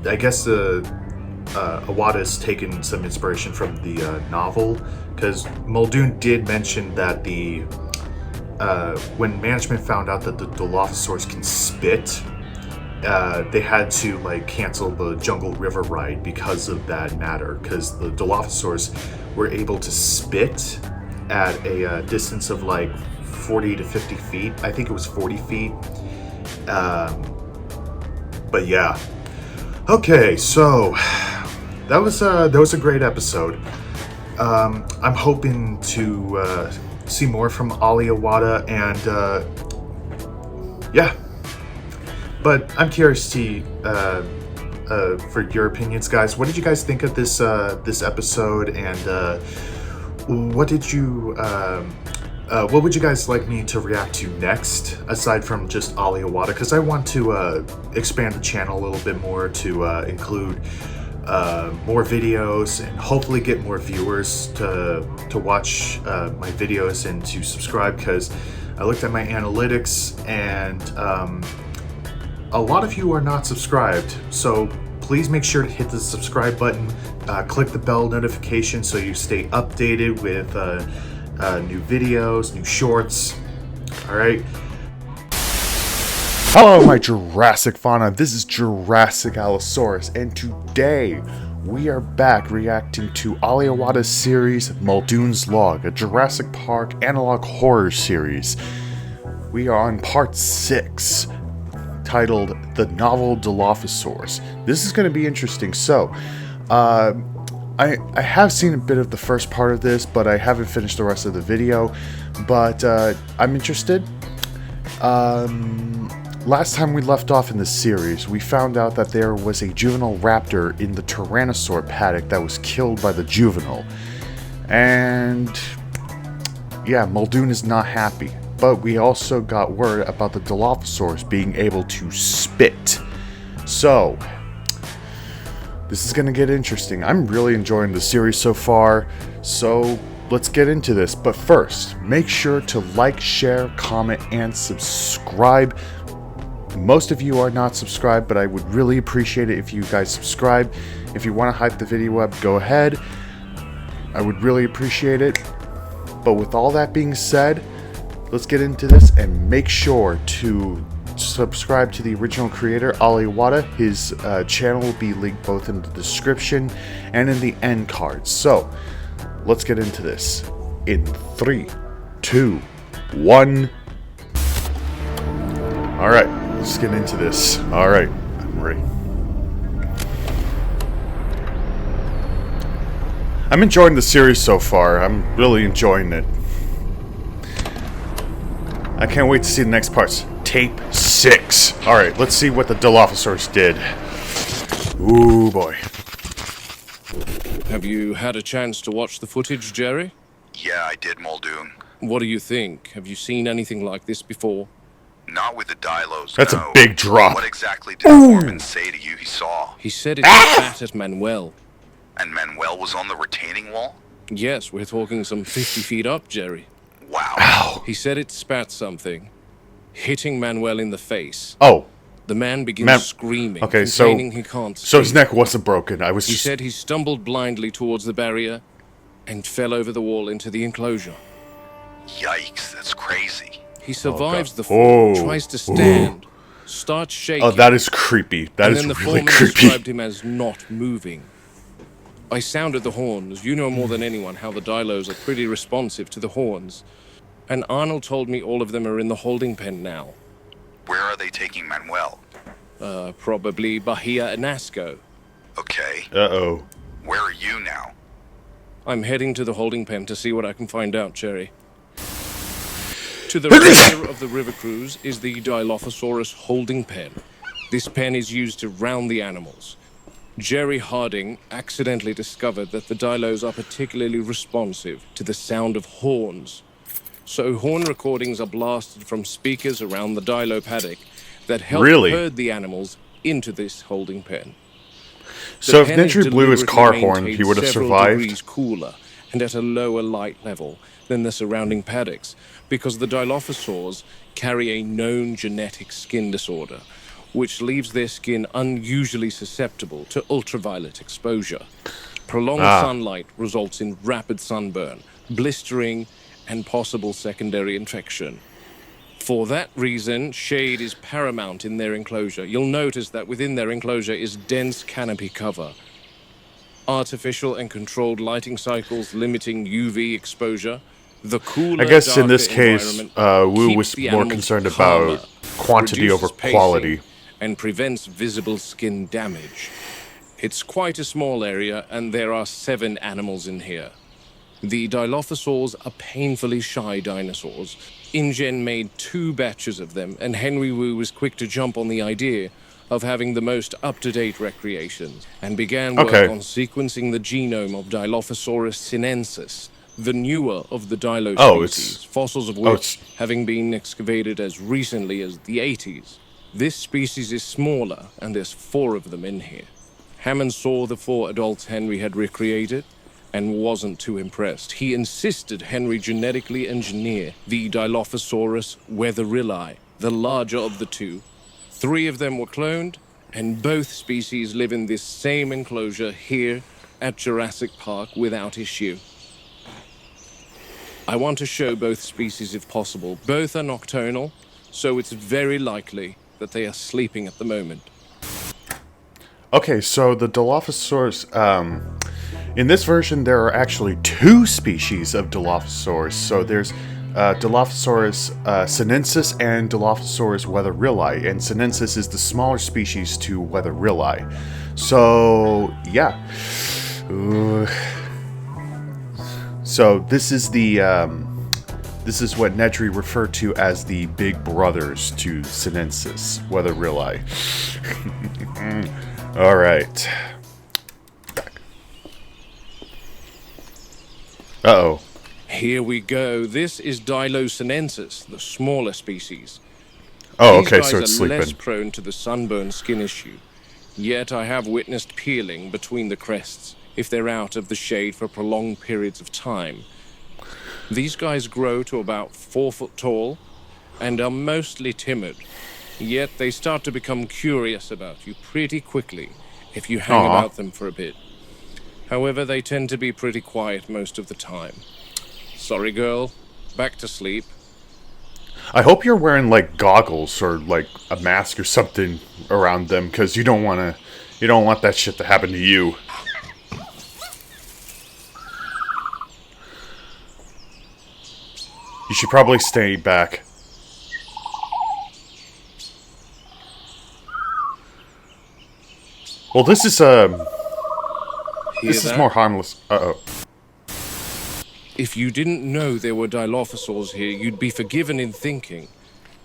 I guess Awada's taken some inspiration from the novel, because Muldoon did mention that when management found out that the Dilophosaurs can spit, they had to cancel the Jungle River ride because of that matter, because the Dilophosaurs were able to spit at a distance of 40 to 50 feet. I think it was 40 feet. But yeah. Okay, so that was a great episode. I'm hoping to see more from Ali Awada, and yeah. But I'm curious to for your opinions, guys. What did you guys think of this episode, and what would you guys like me to react to next, aside from just Ali Awada? Because I want to expand the channel a little bit more to include more videos, and hopefully get more viewers to watch my videos and to subscribe, because I looked at my analytics, and a lot of you are not subscribed. So please make sure to hit the subscribe button, click the bell notification so you stay updated with new videos, new shorts. All right. Hello, my Jurassic fauna. This is Jurassic Allosaurus, and today we are back reacting to Awada's series Muldoon's Log, a Jurassic Park analog horror series. We are on part 6, titled The Novel Dilophosaurus. This is going to be interesting. So, I have seen a bit of the first part of this, but I haven't finished the rest of the video. But I'm interested. Last time we left off in this series, we found out that there was a juvenile raptor in the Tyrannosaur paddock that was killed by the juvenile. And yeah, Muldoon is not happy. But we also got word about the Dilophosaurus being able to spit. So, this is going to get interesting. I'm really enjoying the series so far. So, let's get into this. But first, make sure to like, share, comment, and subscribe. Most of you are not subscribed, but I would really appreciate it if you guys subscribe. If you want to hype the video up, go ahead. I would really appreciate it. But with all that being said, let's get into this, and make sure to subscribe to the original creator, Awada. His channel will be linked both in the description and in the end cards. So, let's get into this. In 3, 2, 1. Alright, let's get into this. Alright, I'm ready. I'm enjoying the series so far. I'm really enjoying it. I can't wait to see the next parts. Tape 6. Alright, let's see what the Dilophosaurus did. Ooh, boy. Have you had a chance to watch the footage, Jerry? Yeah, I did, Muldoon. What do you think? Have you seen anything like this before? Not with the Dilos. That's no. a big drop. What exactly did Norman say to you he saw? He said it spat at Manuel. And Manuel was on the retaining wall? Yes, we're talking some 50 feet up, Jerry. Wow. Ow. He said it spat something, hitting Manuel in the face. Oh. The man begins screaming, okay, complaining he can't so speak. his neck wasn't broken. He said he stumbled blindly towards the barrier and fell over the wall into the enclosure. Yikes, that's crazy. He survives the fall, tries to stand, starts shaking. Oh, that is creepy. That is and then the really foreman creepy. described him as not moving. I sounded the horns. You know more than anyone how the Dilos are pretty responsive to the horns. And Arnold told me all of them are in the holding pen now. Where are they taking Manuel? Probably Bahia and Nasco. Okay. Uh-oh. Where are you now? I'm heading to the holding pen to see what I can find out, Jerry. To the rear of the river cruise is the Dilophosaurus holding pen. This pen is used to round the animals. Jerry Harding accidentally discovered that the Dilos are particularly responsive to the sound of horns. So horn recordings are blasted from speakers around the Dilo paddock that help herd the animals into this holding pen. So if Nedry blew his car horn, he would have survived? Degrees cooler and at a lower light level than the surrounding paddocks, because the Dilophosaurs carry a known genetic skin disorder, which leaves their skin unusually susceptible to ultraviolet exposure. Prolonged sunlight results in rapid sunburn, blistering, and possible secondary infection. For that reason, shade is paramount in their enclosure. You'll notice that within their enclosure is dense canopy cover. Artificial and controlled lighting cycles limiting UV exposure. The cooler, I guess in this darker case, Wu was more concerned about quantity over quality. And prevents visible skin damage. It's quite a small area, and there are 7 animals in here. The Dilophosaurs are painfully shy dinosaurs. InGen made 2 batches of them, and Henry Wu was quick to jump on the idea of having the most up-to-date recreation, and began work on sequencing the genome of Dilophosaurus sinensis, the newer of the Dilo species, fossils of which having been excavated as recently as the 80s. This species is smaller, and there's 4 of them in here. Hammond saw the 4 adults Henry had recreated, and wasn't too impressed. He insisted Henry genetically engineer the Dilophosaurus weatherilli, the larger of the 2. 3 of them were cloned, And both species live in this same enclosure here at Jurassic Park without issue. I want to show both species if possible. Both are nocturnal, so it's very likely that they are sleeping at the moment. Okay, so the Dilophosaurus, in this version, there are actually 2 species of Dilophosaurus. So there's Dilophosaurus sinensis and Dilophosaurus weatherili, and sinensis is the smaller species to weatherili. So, yeah. So this is the, this is what Nedry referred to as the big brothers to sinensis, weatherili. All right. Uh-oh. Here we go. This is Dilosinensis, the smaller species. Oh, These okay, guys so it's are less sleeping. prone to the sunburn skin issue. Yet I have witnessed peeling between the crests if they're out of the shade for prolonged periods of time. These guys grow to about 4 foot tall and are mostly timid. Yet they start to become curious about you pretty quickly if you hang about them for a bit. However, they tend to be pretty quiet most of the time. Sorry, girl. Back to sleep. I hope you're wearing, like, goggles or, like, a mask or something around them, because you don't want that shit to happen to you. You should probably stay back. Well, this is, this is more harmless. Uh-oh. If you didn't know there were Dilophosaurs here, you'd be forgiven in thinking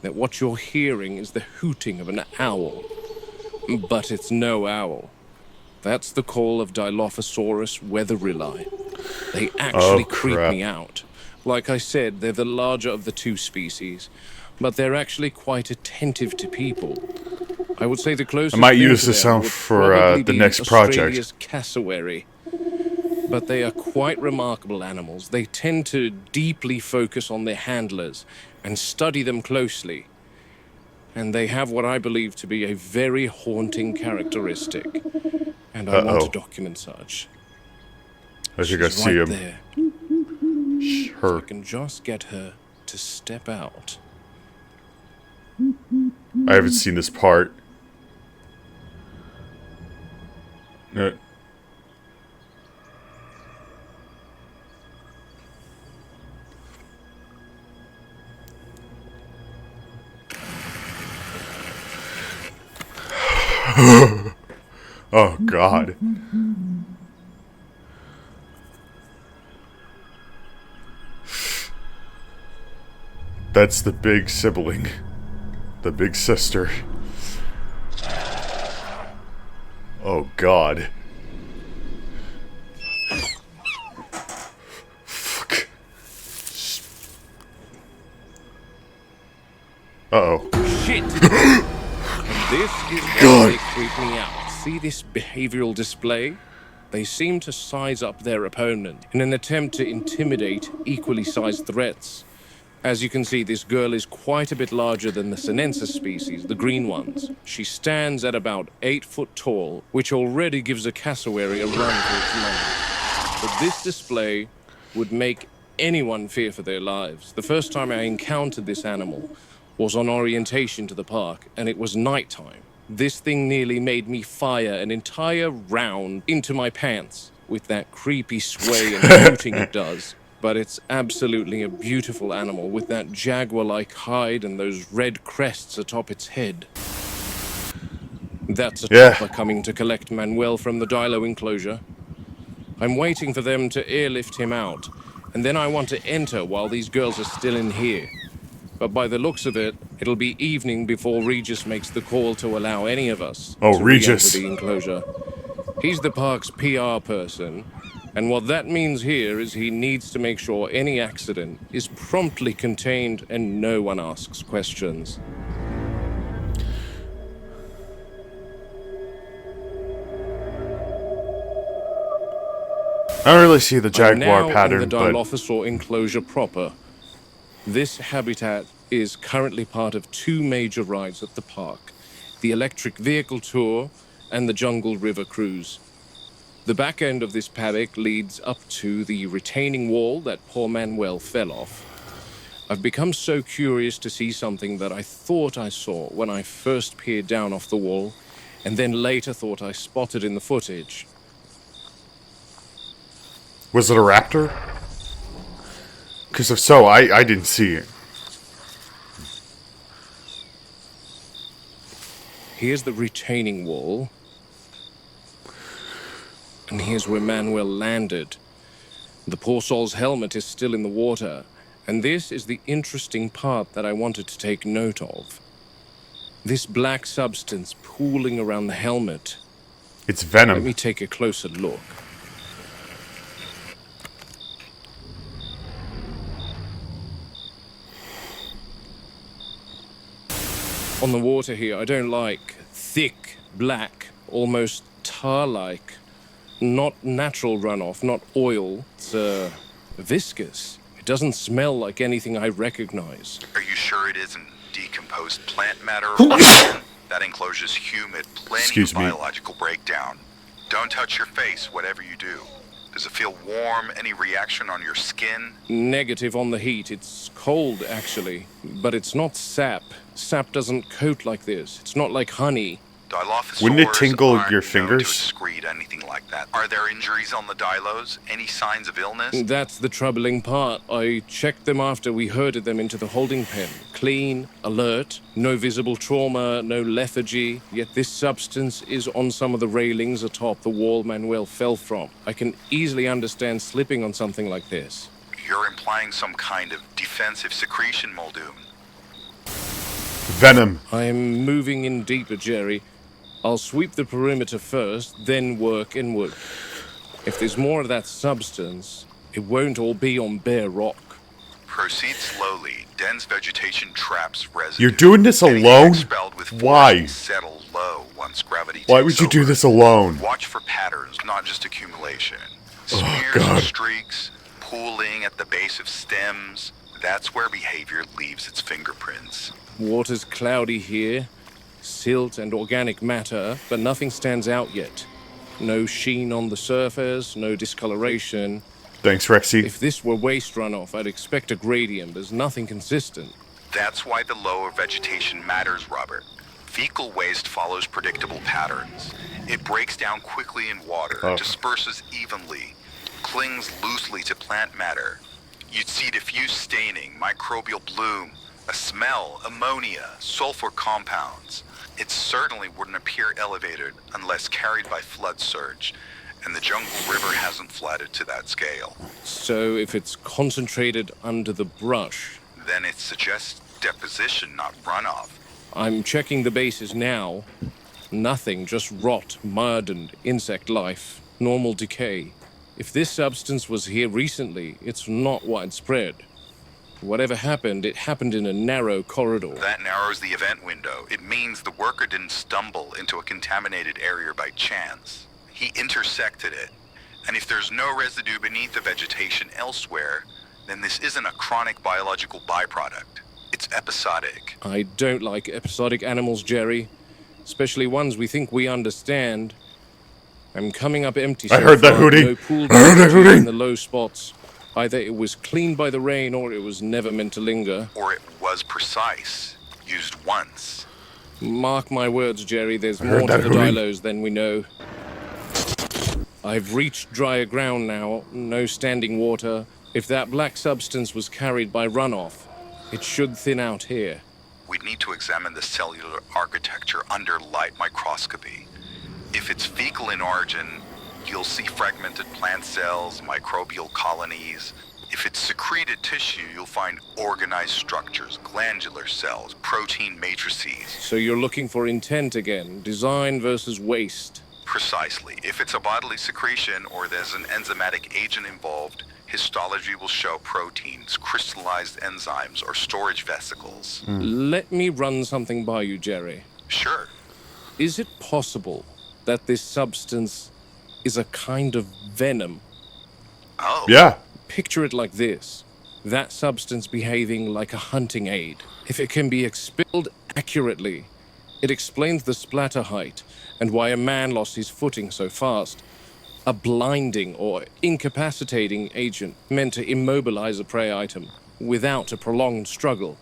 that what you're hearing is the hooting of an owl. But it's no owl. That's the call of Dilophosaurus weatherili. They actually creep me out. Like I said, they're the larger of the 2 species, but they're actually quite attentive to people. I would say the closest I might thing use to this them sound would for probably the be next project. Australia's cassowary. But they are quite remarkable animals. They tend to deeply focus on their handlers and study them closely. And they have what I believe to be a very haunting characteristic. And I want to document such. I think I see him. There. Her. I can just get her to step out. I haven't seen this part. Oh, God. That's the big sibling. The big sister. Oh, God. Fuck. Uh-oh. Shit! This is why they creep me out. See this behavioral display? They seem to size up their opponent in an attempt to intimidate equally sized threats. As you can see, this girl is quite a bit larger than the sinensis species, the green ones. She stands at about 8 foot tall, which already gives a cassowary a run for its money. But this display would make anyone fear for their lives. The first time I encountered this animal was on orientation to the park, and it was nighttime. This thing nearly made me fire an entire round into my pants with that creepy sway and hooting it does. But it's absolutely a beautiful animal with that jaguar-like hide and those red crests atop its head. That's a chopper coming to collect Manuel from the Dilo enclosure. I'm waiting for them to airlift him out, and then I want to enter while these girls are still in here. But by the looks of it, it'll be evening before Regis makes the call to allow any of us to Regis. re-enter the enclosure. He's the park's PR person, and what that means here is he needs to make sure any accident is promptly contained and no one asks questions. I don't really see the jaguar pattern, in the but Dilophosaur enclosure proper. This habitat is currently part of 2 major rides at the park, the electric vehicle tour, and the Jungle River cruise. The back end of this paddock leads up to the retaining wall that poor Manuel fell off. I've become so curious to see something that I thought I saw when I first peered down off the wall, and then later thought I spotted in the footage. Was it a raptor? Because if so, I didn't see it. Here's the retaining wall. And here's where Manuel landed. The poor soul's helmet is still in the water. And this is the interesting part that I wanted to take note of. This black substance pooling around the helmet. It's venom. Let me take a closer look. On the water here, I don't like thick, black, almost tar-like. Not natural runoff, not oil. It's viscous. It doesn't smell like anything I recognize. Are you sure it isn't decomposed plant matter? That enclosure's humid, plenty of biological breakdown. Don't touch your face, whatever you do. Does it feel warm? Any reaction on your skin? Negative on the heat. It's cold, actually. But it's not sap. Sap doesn't coat like this. It's not like honey. Wouldn't it tingle your fingers? To excrete anything like that. Are there injuries on the dilos? Any signs of illness? That's the troubling part. I checked them after we herded them into the holding pen. Clean, alert, no visible trauma, no lethargy. Yet this substance is on some of the railings atop the wall Manuel fell from. I can easily understand slipping on something like this. You're implying some kind of defensive secretion, Muldoon. Venom. I'm moving in deeper, Jerry. I'll sweep the perimeter first, then work inward. If there's more of that substance, it won't all be on bare rock. Proceed slowly. Dense vegetation traps residue. You're doing this alone? Why? Settle low once gravity. Why would you do this alone? Watch for patterns, not just accumulation. Oh, Smears God. and streaks, pooling at the base of stems. That's where behavior leaves its fingerprints. Water's cloudy here. Silt and organic matter, but nothing stands out yet. No sheen on the surface, no discoloration. Thanks, Rexy. If this were waste runoff, I'd expect a gradient. There's nothing consistent. That's why the lower vegetation matters, Robert. Fecal waste follows predictable patterns. It breaks down quickly in water, disperses evenly, clings loosely to plant matter. You'd see diffuse staining, microbial bloom, a smell, ammonia, sulfur compounds. It certainly wouldn't appear elevated unless carried by flood surge, and the Jungle River hasn't flooded to that scale. So if it's concentrated under the brush... Then it suggests deposition, not runoff. I'm checking the bases now. Nothing, just rot, mud, and insect life. Normal decay. If this substance was here recently, it's not widespread. Whatever happened, it happened in a narrow corridor. That narrows the event window. It means the worker didn't stumble into a contaminated area by chance. He intersected it. And if there's no residue beneath the vegetation elsewhere, then this isn't a chronic biological byproduct. It's episodic. I don't like episodic animals, Jerry. Especially ones we think we understand. I'm coming up empty. I heard that hooting. No pool I heard that hooting. in the low spots. Either it was cleaned by the rain or it was never meant to linger. Or it was precise. Used once. Mark my words, Jerry, there's more to the dilos than we know. I've reached drier ground now, no standing water. If that black substance was carried by runoff, it should thin out here. We'd need to examine the cellular architecture under light microscopy. If it's fecal in origin, you'll see fragmented plant cells, microbial colonies. If it's secreted tissue, you'll find organized structures, glandular cells, protein matrices. So you're looking for intent again, design versus waste. Precisely. If it's a bodily secretion or there's an enzymatic agent involved, histology will show proteins, crystallized enzymes, or storage vesicles. Let me run something by you, Jerry. Sure. Is it possible that this substance is a kind of venom? Oh. Yeah. Picture it like this. That substance behaving like a hunting aid. If it can be expelled accurately, It explains the splatter height and why a man lost his footing so fast. A blinding or incapacitating agent meant to immobilize a prey item without a prolonged struggle.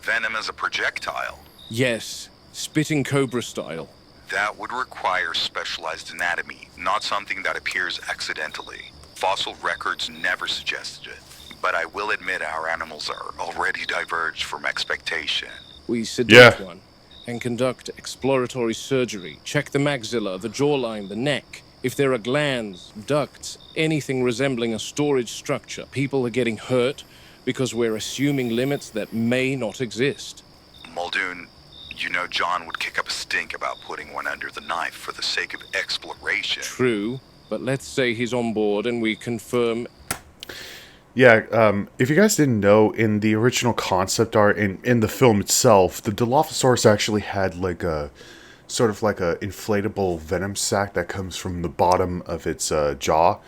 Venom as a projectile? Yes, spitting cobra style. That would require specialized anatomy, not something that appears accidentally. Fossil records never suggested it. But I will admit our animals are already diverged from expectation. We sedate one and conduct exploratory surgery, check the maxilla, the jawline, the neck. If there are glands, ducts, anything resembling a storage structure, people are getting hurt because we're assuming limits that may not exist. Muldoon, you know John would kick up a stink about putting one under the knife for the sake of exploration. True, but let's say he's on board and we confirm... Yeah, if you guys didn't know, in the original concept art, in the film itself, the Dilophosaurus actually had like a, sort of like a inflatable venom sac that comes from the bottom of its jaw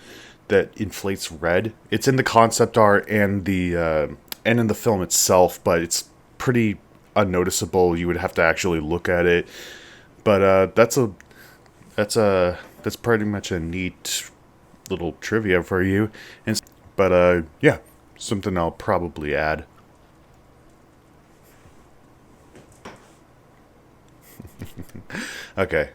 that inflates red. It's in the concept art and in the film itself, but it's pretty unnoticeable. You would have to actually look at it. But that's pretty much a neat little trivia for you. But yeah, something I'll probably add. Okay.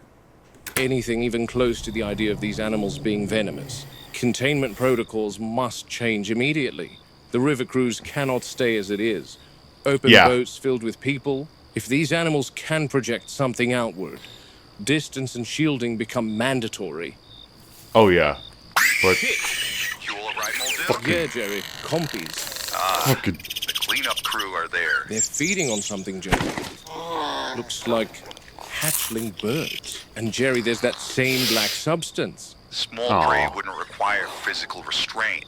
Anything even close to the idea of these animals being venomous. Containment protocols must change immediately. The river cruise cannot stay as it is. Open boats filled with people. If these animals can project something outward, distance and shielding become mandatory. Oh yeah. But You all right, Muldoon? Yeah, Jerry. Compies. fucking The cleanup crew are there. They're feeding on something, Jerry. Looks like hatchling birds. And Jerry, there's that same black substance. Small prey wouldn't require physical restraint.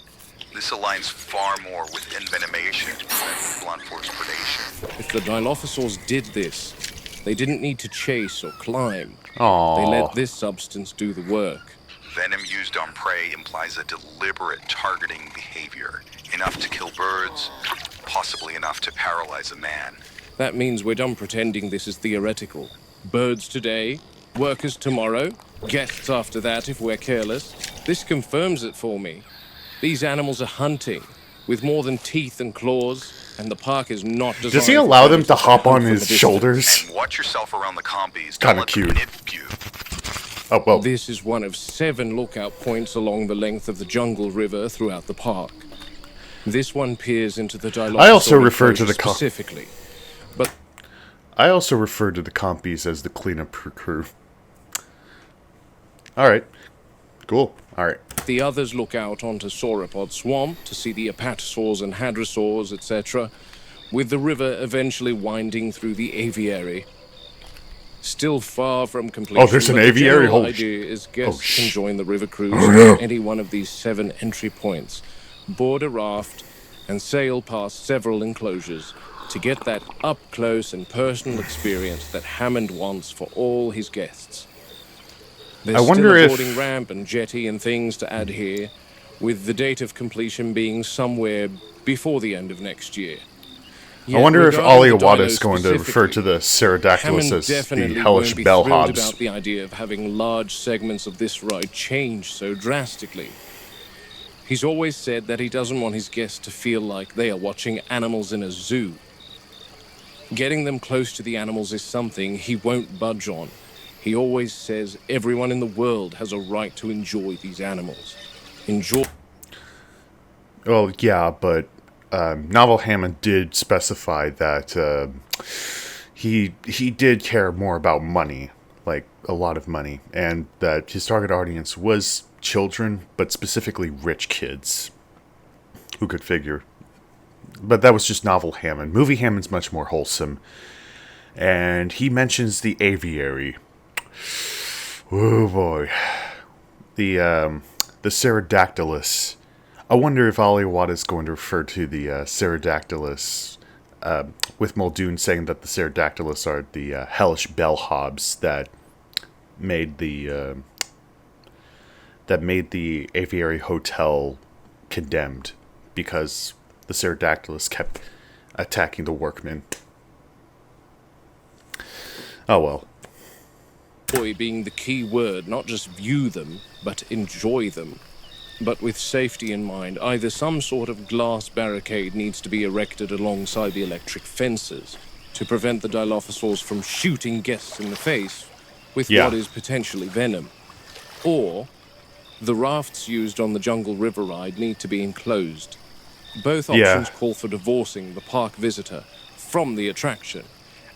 This aligns far more with envenomation than blunt force predation. If the Dilophosaurs did this, they didn't need to chase or climb. Aww. They let this substance do the work. Venom used on prey implies a deliberate targeting behavior. Enough to kill birds, possibly enough to paralyze a man. That means we're done pretending this is theoretical. Birds today, workers tomorrow, guests after that if we're careless. This confirms it for me. These animals are hunting, with more than teeth and claws, and the park is not designed... Does he allow them to hop on his shoulders? And watch yourself around the compies. Kinda Don't let cute. them nip you. Oh, well. This is one of 7 lookout points along the length of the Jungle River throughout the park. This one peers into the Dilophosaurus I also refer to the specifically, but I also refer to the compies as the cleanup crew. Alright. Cool. Alright. the others look out onto Sauropod Swamp to see the apatosaurs and hadrosaurs, etc., with the river eventually winding through the aviary. Still far from completion. Oh, there's an but the aviary? general Holy idea is guests can join the river cruise no. at any one of these 7 entry points, board a raft, and sail past several enclosures to get that up-close and personal experience that Hammond wants for all his guests. There's I wonder still a if- boarding ramp and jetty and things to add here, with the date of completion being somewhere before the end of next year. I wonder if Ali regarding the Awada dino is going to refer to the Pterodactylus Hammond as the definitely hellish won't be bellhobs. thrilled about the idea of having large segments of this ride change so drastically. He's always said that he doesn't want his guests to feel like they are watching animals in a zoo. Getting them close to the animals is something he won't budge on. He always says everyone in the world has a right to enjoy these animals. Enjoy... Well, yeah, but Novel Hammond did specify that he did care more about money, like a lot of money, and that his target audience was children, but specifically rich kids. Who could figure? But that was just Novel Hammond. Movie Hammond's much more wholesome, and he mentions the aviary. Oh boy, the Pterodactylus. I wonder if Ali Awada is going to refer to the Pterodactylus, with Muldoon saying that the Pterodactylus are the hellish bellhobs that made the aviary hotel condemned because the Pterodactylus kept attacking the workmen. Oh well. Enjoy being the key word, not just view them, but enjoy them. But with safety in mind, either some sort of glass barricade needs to be erected alongside the electric fences to prevent the Dilophosaurs from shooting guests in the face with Yeah. what is potentially venom. Or the rafts used on the Jungle River ride need to be enclosed. Both options call for divorcing the park visitor from the attraction.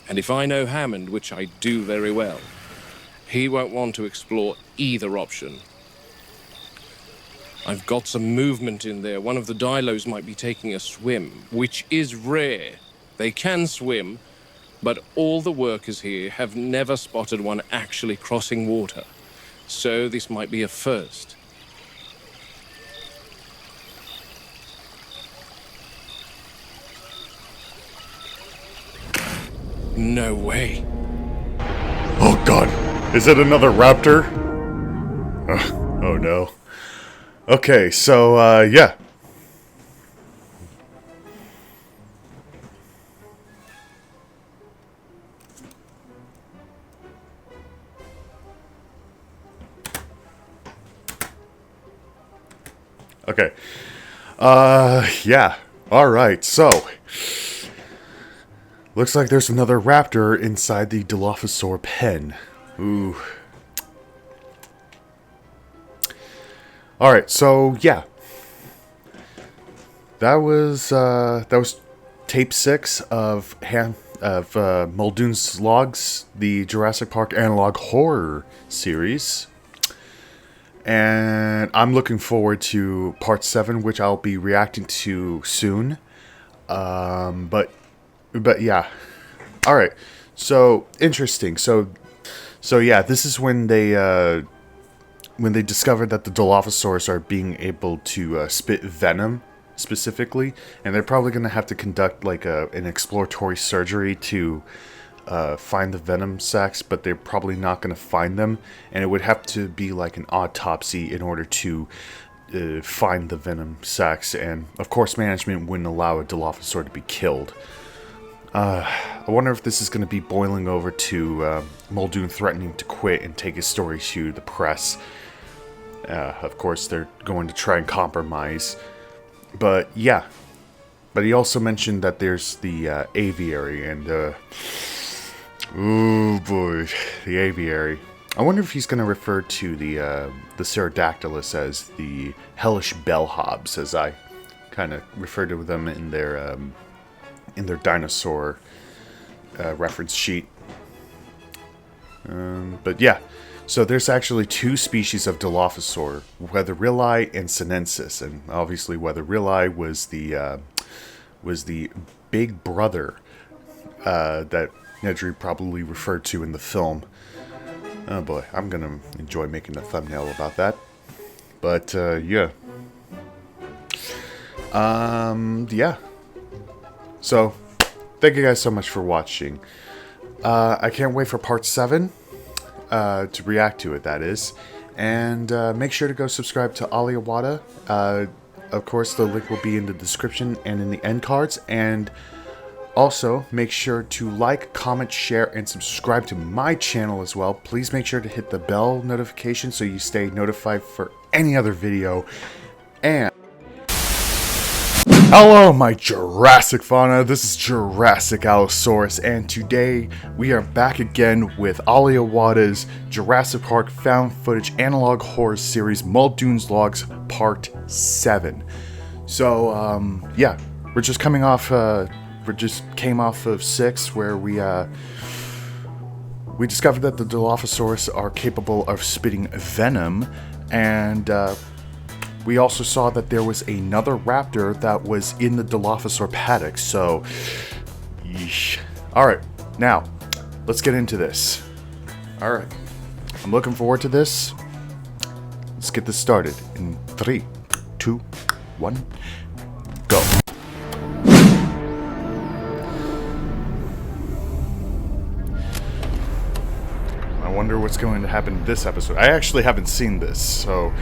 And if I know Hammond, which I do very well, he won't want to explore either option. I've got some movement in there. One of the Dilos might be taking a swim, which is rare. They can swim, but all the workers here have never spotted one actually crossing water. So this might be a first. No way. Oh god. Is it another raptor? Oh no. Okay, so, yeah. Okay. Yeah. Alright, so. Looks like there's another raptor inside the Dilophosaur pen. Ooh. Alright, so, yeah. That was tape 6 of Muldoon's Logs, the Jurassic Park analog horror series. And I'm looking forward to part 7, which I'll be reacting to soon. But yeah. Alright. So, interesting. So yeah, this is when they discovered that the Dilophosaurs are being able to spit venom, specifically. And they're probably going to have to conduct, like, an exploratory surgery to find the venom sacs, but they're probably not going to find them. And it would have to be, like, an autopsy in order to find the venom sacs. And, of course, management wouldn't allow a Dilophosaur to be killed. I wonder if this is going to be boiling over to Muldoon threatening to quit and take his story to the press. Of course, they're going to try and compromise. But, yeah. But he also mentioned that there's the aviary, and, oh boy, the aviary. I wonder if he's going to refer to the Pterodactylus as the hellish bellhobs, as I kind of refer to them in their dinosaur reference sheet. But yeah, so there's actually 2 species of Dilophosaur, Weatherilli and Sinensis, and obviously Weatherilli was the big brother that Nedry probably referred to in the film. Oh boy, I'm gonna enjoy making a thumbnail about that. But yeah. Yeah. So, thank you guys so much for watching. I can't wait for part 7 to react to it, that is. And make sure to go subscribe to Ali Awada. Of course, the link will be in the description and in the end cards. And also, make sure to like, comment, share, and subscribe to my channel as well. Please make sure to hit the bell notification so you stay notified for any other video. And hello, my Jurassic fauna. This is Jurassic Allosaurus, and today we are back again with Ali Awada's Jurassic Park found footage analog horror series, Muldoon's Logs Part 7. So, yeah, we just came off of 6, where we discovered that the Dilophosaurus are capable of spitting venom, and we also saw that there was another raptor that was in the Dilophosaur paddock, so yeesh. Alright, now, let's get into this. Alright, I'm looking forward to this. Let's get this started in 3, 2, 1, go. I wonder what's going to happen in this episode. I actually haven't seen this, so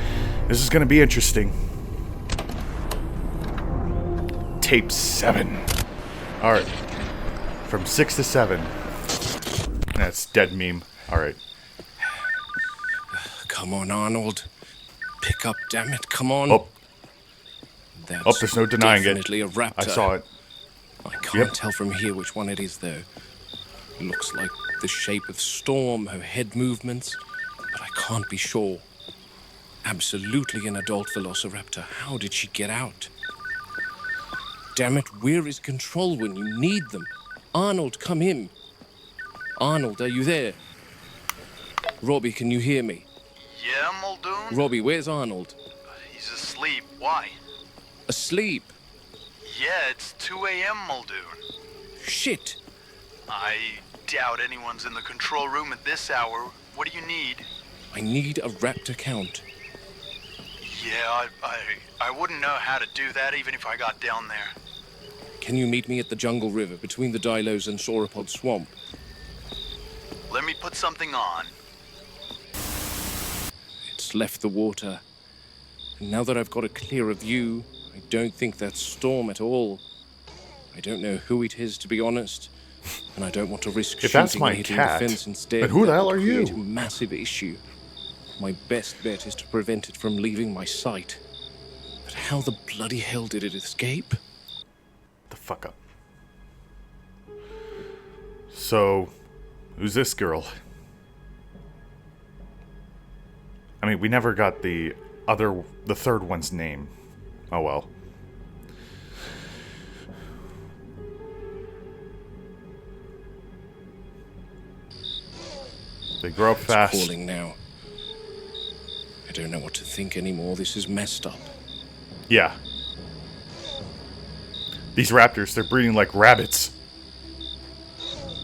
this is going to be interesting. Tape 7. Alright. From 6 to 7. That's dead meme. All right. Come on, Arnold. Pick up, damn it. Come on. Oh, That's there's no denying it. definitely a raptor. I saw it. I can't tell from here which one it is, though. It looks like the shape of Storm, her head movements, but I can't be sure. Absolutely an adult velociraptor. How did she get out? Damn it, where is Control when you need them? Arnold, come in. Arnold, are you there? Robbie, can you hear me? Yeah, Muldoon? Robbie, where's Arnold? He's asleep. Why? Asleep. Yeah, it's 2 a.m., Muldoon. Shit. I doubt anyone's in the control room at this hour. What do you need? I need a raptor count. Yeah, I wouldn't know how to do that even if I got down there. Can you meet me at the Jungle River between the Dilos and Sauropod Swamp? Let me put something on. It's left the water. And now that I've got a clearer view, I don't think that's Storm at all. I don't know who it is, to be honest. And I don't want to risk If that's shooting my and hitting cat, the fence instead. then who the That hell would are you? create a massive issue. My best bet is to prevent it from leaving my sight. But how the bloody hell did it escape? The fuck up. So, who's this girl? I mean, we never got the third one's name. Oh well. They grow up fast. It's calling now. I don't know what to think anymore. This is messed up. Yeah. These raptors, they're breeding like rabbits.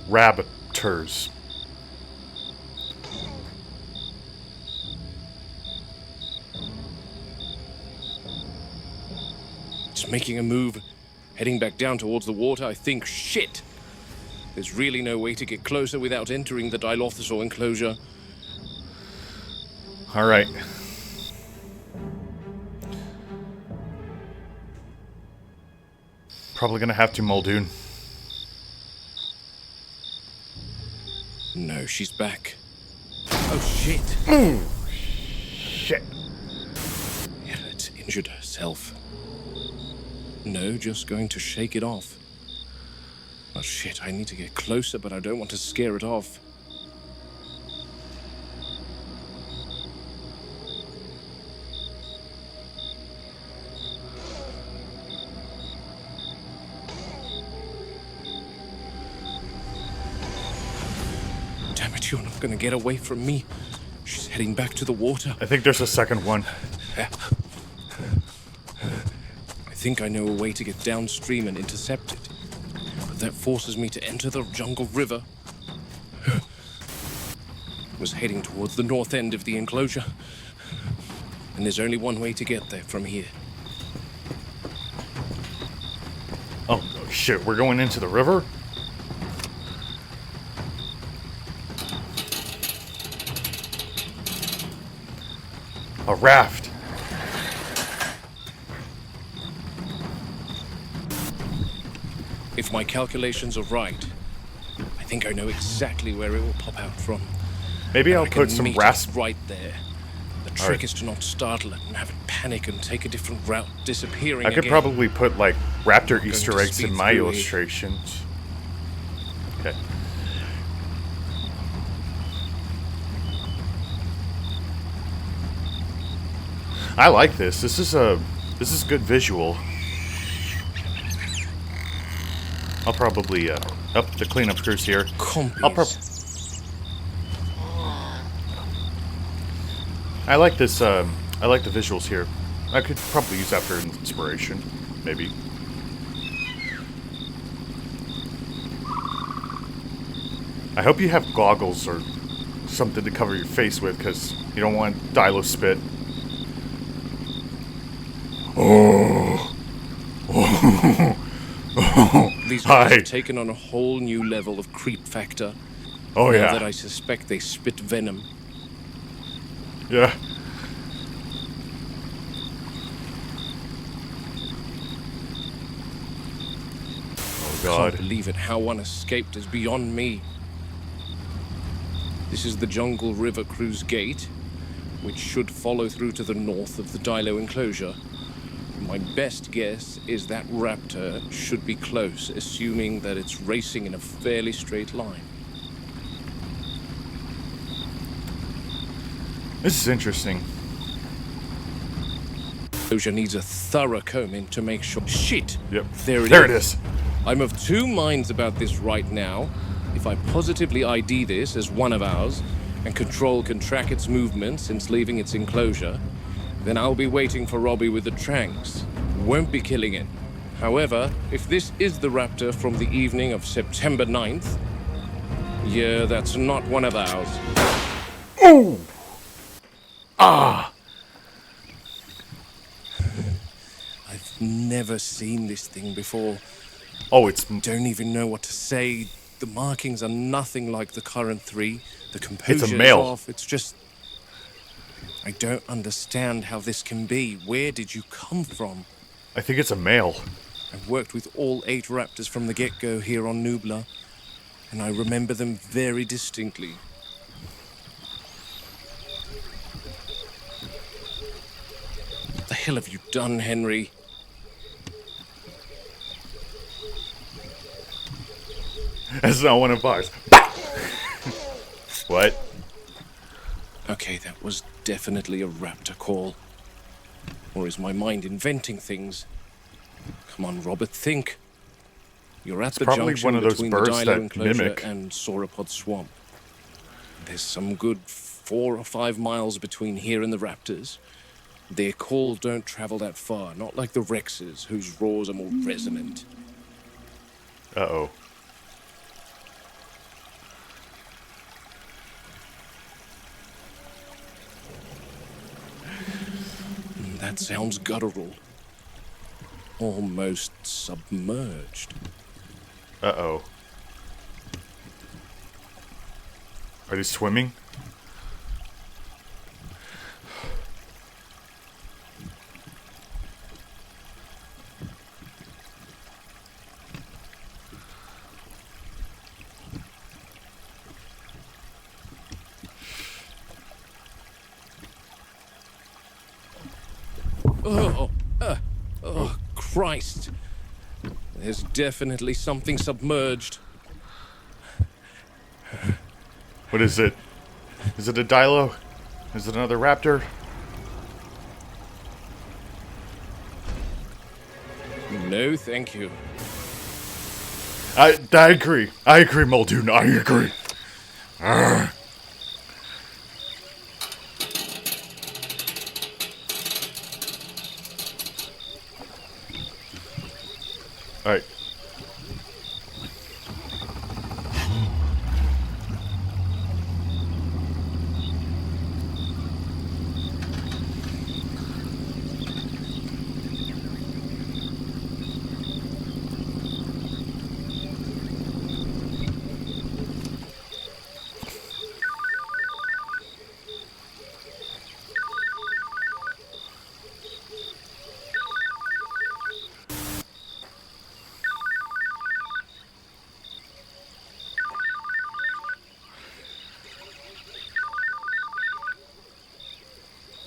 Rabbiters. It's making a move, heading back down towards the water. I think, shit! There's really no way to get closer without entering the Dilophosaur enclosure. All right. Probably gonna have to, Muldoon. No, she's back. Oh, shit! Shit. Yeah, it's injured herself. No, just going to shake it off. Oh, shit, I need to get closer, but I don't want to scare it off. Damn it, you're not gonna get away from me. She's heading back to the water. I think there's a second one. I think I know a way to get downstream and intercept it. But that forces me to enter the Jungle River. Was heading towards the north end of the enclosure. And there's only one way to get there from here. Oh, shit, we're going into the river? A raft. If my calculations are right, I think I know exactly where it will pop out from. Maybe And I'll I can put some meet rasp. it right there. The trick Alright. is to not startle it and have it panic and take a different route, disappearing I could again. probably put, like, raptor going Easter to eggs speed in my through it. illustrations. Okay. I like this. This is good visual. I'll probably up the cleanup crews here. Compies. I like this. I like the visuals here. I could probably use that for inspiration, maybe. I hope you have goggles or something to cover your face with, because you don't want Dilo spit. Oh. These Hi. guys have taken on a whole new level of creep factor. Oh now yeah. that I suspect they spit venom. Yeah. Oh Can't god. believe it. How one escaped is beyond me. This is the Jungle River Cruise Gate, which should follow through to the north of the Dilo enclosure. My best guess is that raptor should be close, assuming that it's racing in a fairly straight line. This is interesting. Enclosure needs a thorough combing to make sure. Shit! Yep. There it is. I'm of two minds about this right now. If I positively ID this as one of ours, and Control can track its movements since leaving its enclosure, then I'll be waiting for Robbie with the tranks. Won't be killing it. However, if this is the raptor from the evening of September 9th, yeah, that's not one of ours. Ooh! Ah! I've never seen this thing before. Oh, it's... Don't even know what to say. The markings are nothing like the current three. The composure is male. off. It's just... I don't understand how this can be. Where did you come from? I think it's a male. I've worked with all 8 raptors from the get-go here on Nubla, and I remember them very distinctly. What the hell have you done, Henry? That's not one of ours. What? Okay, that was definitely a raptor call. Or is my mind inventing things? Come on, Robert, think. You're at the probably junction one of those between birds the Dilo that enclosure mimic. and Sauropod Swamp. There's some good 4 or 5 miles between here and the raptors. Their calls don't travel that far, not like the Rexes, whose roars are more resonant. Uh-oh. That sounds guttural. Almost submerged. Uh-oh. Are they swimming? Oh, Christ. There's definitely something submerged. What is it? Is it a Dilo? Is it another raptor? No, thank you. I agree. I agree, Muldoon. I agree. Arrgh. All right.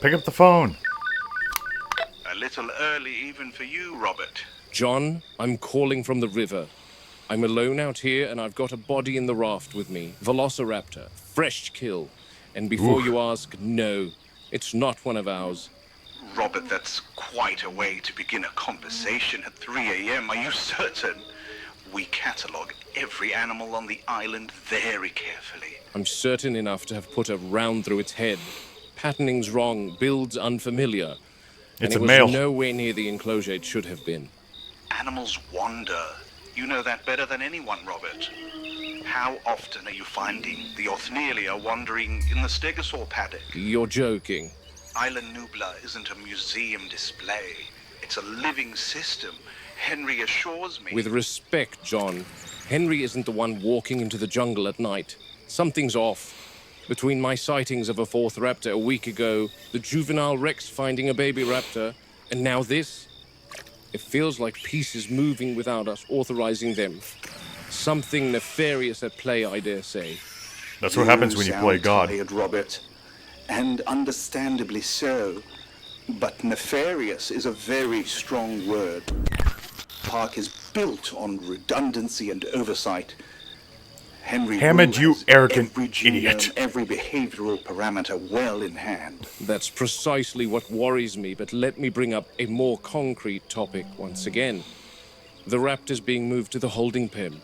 Pick up the phone. A little early even for you, Robert. John, I'm calling from the river. I'm alone out here, and I've got a body in the raft with me. Velociraptor. Fresh kill. And before you ask, no, it's not one of ours. Robert, that's quite a way to begin a conversation at 3 a.m. Are you certain? We catalogue every animal on the island very carefully. I'm certain enough to have put a round through its head. Patterning's wrong, build's unfamiliar. And It's it a was male. nowhere near the enclosure it should have been. Animals wander. You know that better than anyone, Robert. How often are you finding the Othnielia wandering in the stegosaur paddock? You're joking. Island Nubla isn't a museum display. It's a living system. Henry assures me. With respect, John, Henry isn't the one walking into the jungle at night. Something's off. Between my sightings of a 4th raptor a week ago, the juvenile Rex finding a baby raptor, and now this, it feels like pieces moving without us authorizing them. Something nefarious at play, I dare say. That's what happens when you play sound God. tired, Robert, and understandably so. But nefarious is a very strong word. Park is built on redundancy and oversight. Henry Hammond, Wu you has arrogant every genome, idiot. every behavioral parameter well in hand. That's precisely what worries me, but let me bring up a more concrete topic once again. The raptors being moved to the holding pen.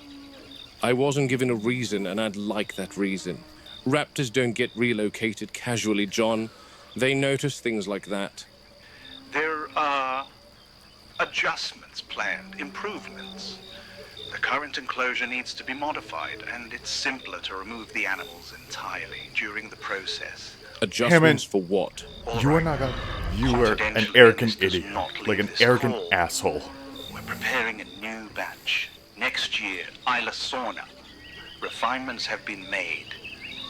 I wasn't given a reason, and I'd like that reason. Raptors don't get relocated casually, John. They notice things like that. There are adjustments planned, improvements. The current enclosure needs to be modified, and it's simpler to remove the animals entirely during the process. Adjustments for what? You are not a... You are an arrogant idiot. Like an arrogant asshole. We're preparing a new batch. Next year, Isla Sorna. Refinements have been made.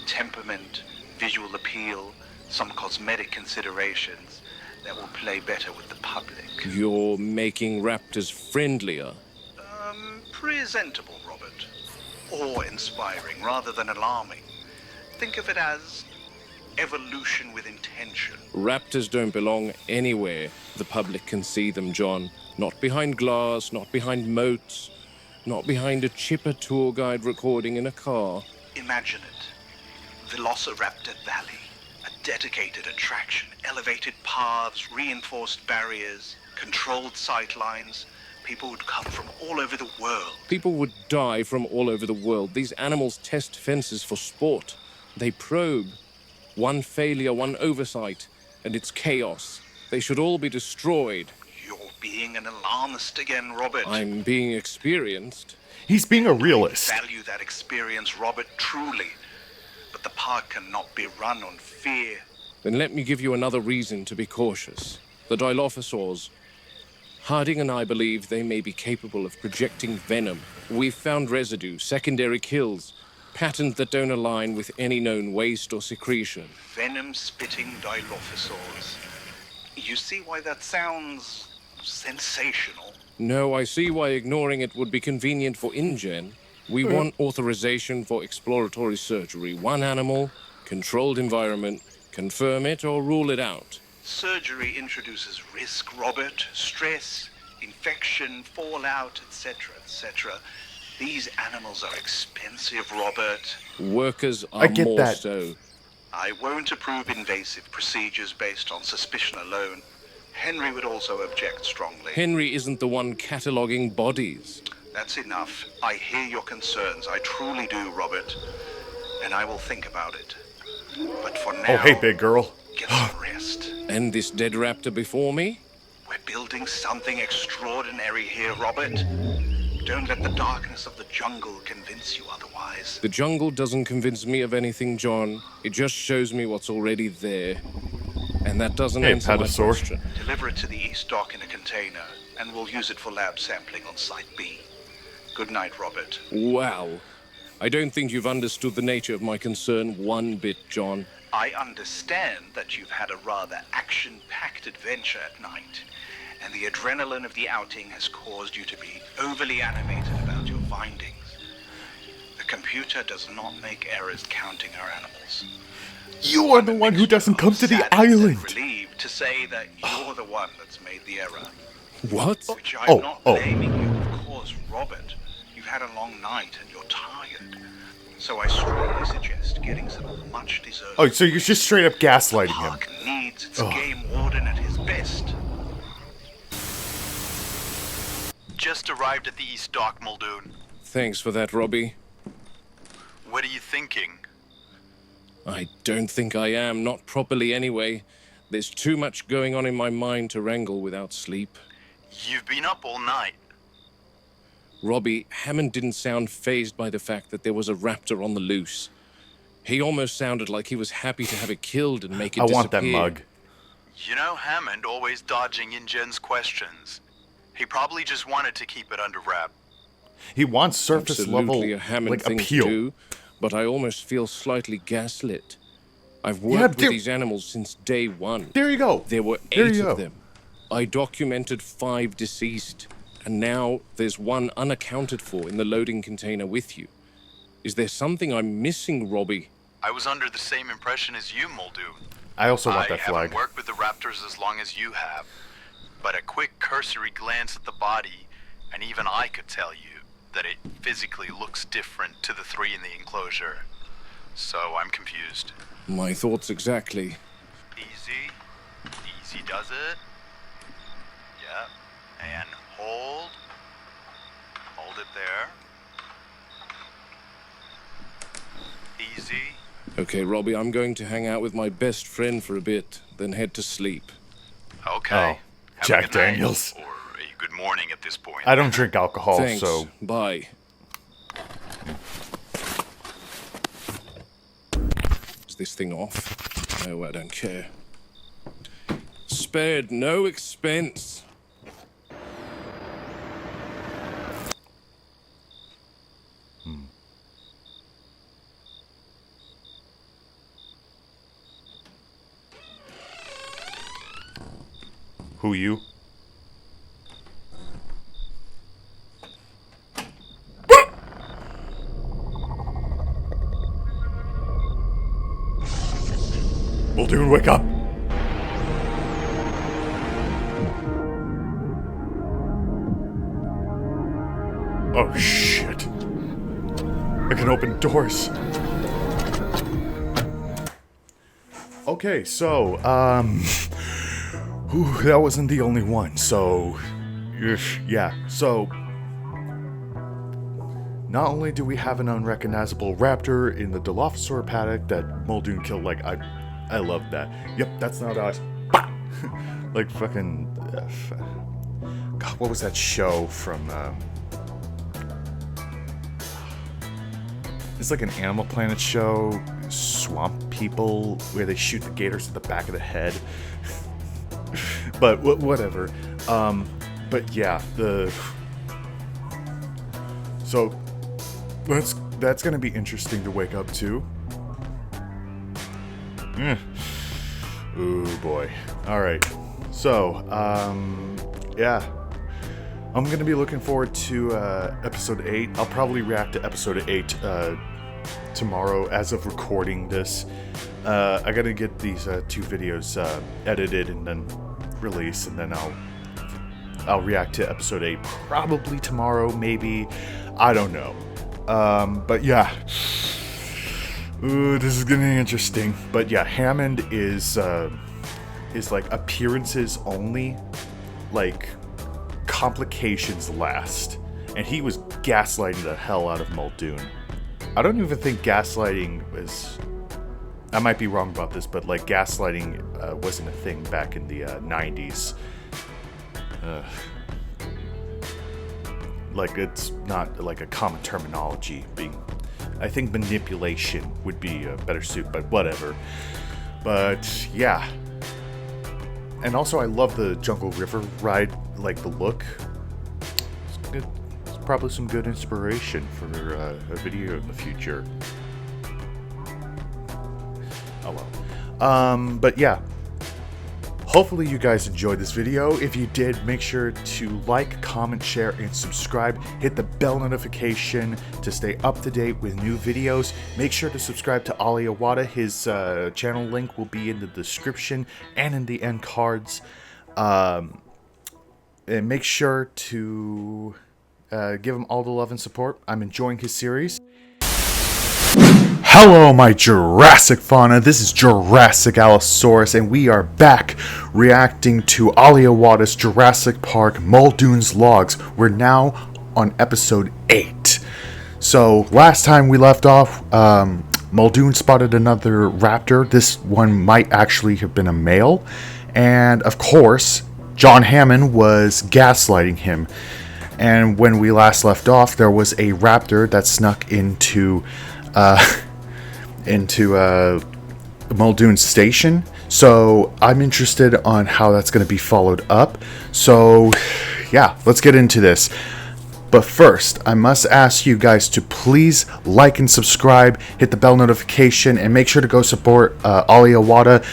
Temperament, visual appeal, some cosmetic considerations that will play better with the public. You're making raptors friendlier. Presentable, Robert. Awe-inspiring rather than alarming. Think of it as evolution with intention. Raptors don't belong anywhere the public can see them, John. Not behind glass, not behind moats, not behind a chipper tour guide recording in a car. Imagine it. Velociraptor Valley. A dedicated attraction. Elevated paths, reinforced barriers, controlled sightlines. People would come from all over the world. People would die from all over the world. These animals test fences for sport. They probe. One failure, one oversight, and it's chaos. They should all be destroyed. You're being an alarmist again, Robert. I'm being experienced. He's being a realist. I value that experience, Robert, truly. But the park cannot be run on fear. Then let me give you another reason to be cautious. The Dilophosaurs. Harding and I believe they may be capable of projecting venom. We've found residue, secondary kills, patterns that don't align with any known waste or secretion. Venom-spitting Dilophosaurs. You see why that sounds sensational? No, I see why ignoring it would be convenient for InGen. We want authorization for exploratory surgery. One animal, controlled environment, confirm it or rule it out. Surgery introduces risk, Robert. Stress, infection, fallout, etc., etc. These animals are expensive, Robert. Workers are I get more that. so. I won't approve invasive procedures based on suspicion alone. Henry would also object strongly. Henry isn't the one cataloging bodies. That's enough. I hear your concerns. I truly do, Robert. And I will think about it. But for now... Oh, hey, big girl. Get some rest. And this dead raptor before me? We're building something extraordinary here, Robert. Don't let the darkness of the jungle convince you otherwise. The jungle doesn't convince me of anything, John. It just shows me what's already there. And that doesn't answer my Patasaur. question. Deliver it to the east dock in a container, and we'll use it for lab sampling on Site B. Good night, Robert. Wow. I don't think you've understood the nature of my concern one bit, John. I understand that you've had a rather action-packed adventure at night, and the adrenaline of the outing has caused you to be overly animated about your findings. The computer does not make errors counting our animals. You are the one who doesn't come to the Saddened island. and relieved to say that you're the one that's made the error. What? Which I'm not blaming you, of course, Robert. You've had a long night and you're tired. So I strongly suggest getting some much-deserved... Oh, so you're just straight up gaslighting him. Park needs its game warden at his best. Just arrived at the East Dock, Muldoon. Thanks for that, Robbie. What are you thinking? I don't think I am, not properly anyway. There's too much going on in my mind to wrangle without sleep. You've been up all night. Robbie, Hammond didn't sound fazed by the fact that there was a raptor on the loose. He almost sounded like he was happy to have it killed and make it disappear. I want that mug. You know, Hammond always dodging InGen's questions. He probably just wanted to keep it under wrap. He wants surface Absolutely level a Hammond like thing appeal. to do, but I almost feel slightly gaslit. I've worked with these animals since day one. There you go. There were 8 of them. I documented 5 deceased, and now there's 1 unaccounted for in the loading container with you. Is there something I'm missing, Robbie? I was under the same impression as you, Muldoon. I also want that I flag. haven't worked with the raptors as long as you have, but a quick cursory glance at the body, and even I could tell you that it physically looks different to the three in the enclosure. So I'm confused. My thoughts exactly. Easy. Easy does it. Yep. And hold. Hold it there. Easy. Okay, Robbie, I'm going to hang out with my best friend for a bit, then head to sleep. Okay. Oh, Have a Jack good night, Daniels. or a good morning at this point. I don't drink alcohol, Thanks. so... Bye. Is this thing off? No, I don't care. Spared no expense. Who you? Muldoon, wake up! Oh shit. I can open doors. Okay, so, whew, that wasn't the only one, so, yeah, so, not only do we have an unrecognizable raptor in the Dilophosaur paddock that Muldoon killed, like, I love that. Yep, that's not us. Like, fucking, God, what was that show from, it's like an Animal Planet show, Swamp People, where they shoot the gators to the back of the head. But whatever. But yeah, so that's gonna be interesting to wake up to. Ooh boy. All right. So yeah, I'm gonna be looking forward to episode 8. I'll probably react to episode 8 tomorrow as of recording this. I gotta get these 2 videos edited and then released, and then I'll react to episode 8 probably tomorrow, maybe. I don't know. But yeah. Ooh, this is getting interesting. But yeah, Hammond is like appearances only, like complications last. And he was gaslighting the hell out of Muldoon. I don't even think gaslighting was... I might be wrong about this, but like gaslighting wasn't a thing back in the 90s. Like it's not like a common terminology. I think manipulation would be a better suit, but whatever. But yeah. And also I love the Jungle River ride, like the look. It's good. It's probably some good inspiration for a video in the future. Oh well. But yeah. Hopefully you guys enjoyed this video. If you did, make sure to like, comment, share, and subscribe. Hit the bell notification to stay up to date with new videos. Make sure to subscribe to Ali Awada. His channel link will be in the description and in the end cards. And make sure to give him all the love and support. I'm enjoying his series. Hello, my Jurassic fauna. This is Jurassic Allosaurus, and we are back reacting to Ali Awada's Jurassic Park Muldoon's Logs. We're now on episode 8. So, last time we left off, Muldoon spotted another raptor. This one might actually have been a male. And, of course, John Hammond was gaslighting him. And when we last left off, there was a raptor that snuck into Muldoon's station. So I'm interested on how that's going to be followed up. So yeah, let's get into this. But first, I must ask you guys to please like and subscribe, hit the bell notification, and make sure to go support Ali Awada.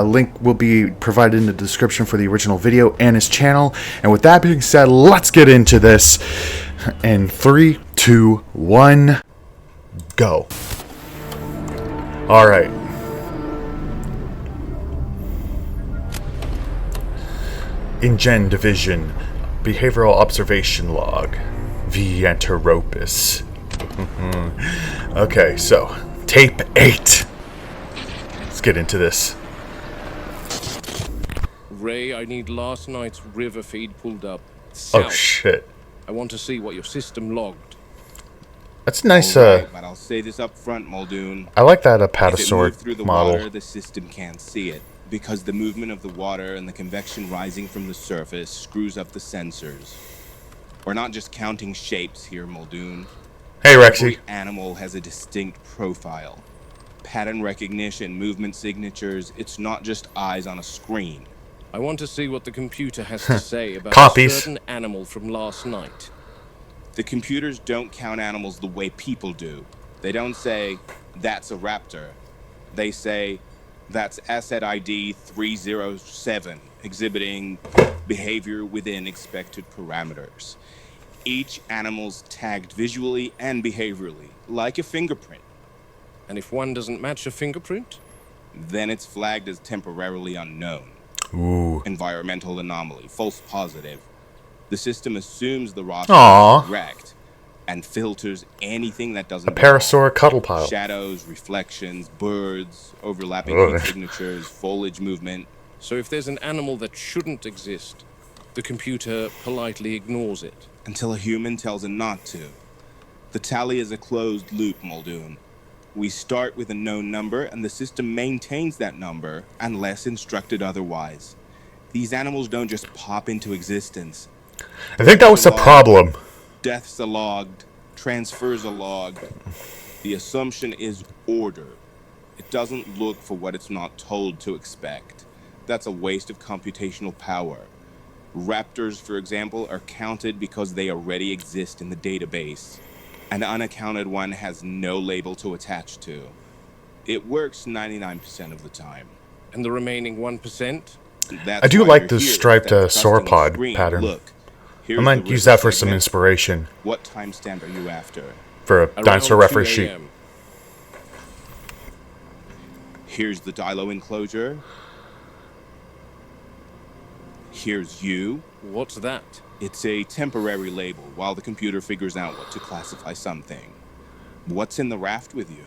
Link will be provided in the description for the original video and his channel. And with that being said, let's get into this. In 3, 2, 1... go. Alright. InGen Division. Behavioral Observation Log. V. Anteropus. Okay, so. Tape 8. Let's get into this. Ray, I need last night's river feed pulled up. Oh, South. shit. I want to see what your system logged. That's a nice, Right, but I'll say this up front, Muldoon. I like that If it apatosaur moved through the model. water, the system can't see it, because the movement of the water and the convection rising from the surface screws up the sensors. We're not just counting shapes here, Muldoon. Hey, Rexy. Every animal has a distinct profile. Pattern recognition, movement signatures, it's not just eyes on a screen. I want to see what the computer has to say about Copies. a certain animal from last night. The computers don't count animals the way people do. They don't say, that's a raptor. They say, that's asset ID 307, exhibiting behavior within expected parameters. Each animal's tagged visually and behaviorally, like a fingerprint. And if one doesn't match a fingerprint? Then it's flagged as temporarily unknown. Ooh. Environmental anomaly, false positive. The system assumes the roster Aww. is correct and filters anything that doesn't A parasaur cuddle pile. Shadows, reflections, birds, overlapping Ugh. heat signatures, foliage movement. So if there's an animal that shouldn't exist, the computer politely ignores it. Until a human tells it not to. The tally is a closed loop, Muldoon. We start with a known number, and the system maintains that number unless instructed otherwise. These animals don't just pop into existence. I think that was the problem. Deaths are logged, transfers are logged. The assumption is order. It doesn't look for what it's not told to expect. That's a waste of computational power. Raptors, for example, are counted because they already exist in the database. An unaccounted one has no label to attach to. It works 99% of the time. And the remaining 1%? That's I do why like you're the here, striped instead of trusting the sauropod screen. pattern. Look, I here's might the use river that for some segment. inspiration What timestamp are you after? for a Around dinosaur 2 reference sheet. a.m. Here's the Dilo enclosure. Here's you. What's that? It's a temporary label while the computer figures out what to classify something. What's in the raft with you?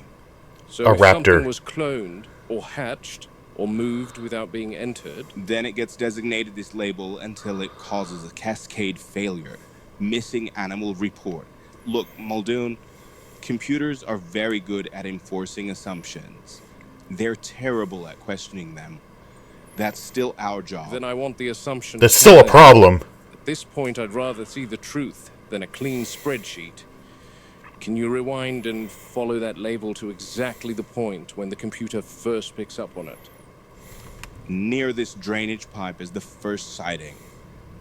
So A if raptor. something was cloned, or hatched, or moved without being entered, Then it gets designated this label until it causes a cascade failure. Missing animal report. Look, Muldoon, computers are very good at enforcing assumptions. They're terrible at questioning them. That's still our job. then I want the assumption. That's still a valid. problem. At this point, I'd rather see the truth than a clean spreadsheet. Can you rewind and follow that label to exactly the point when the computer first picks up on it? Near this drainage pipe is the first sighting.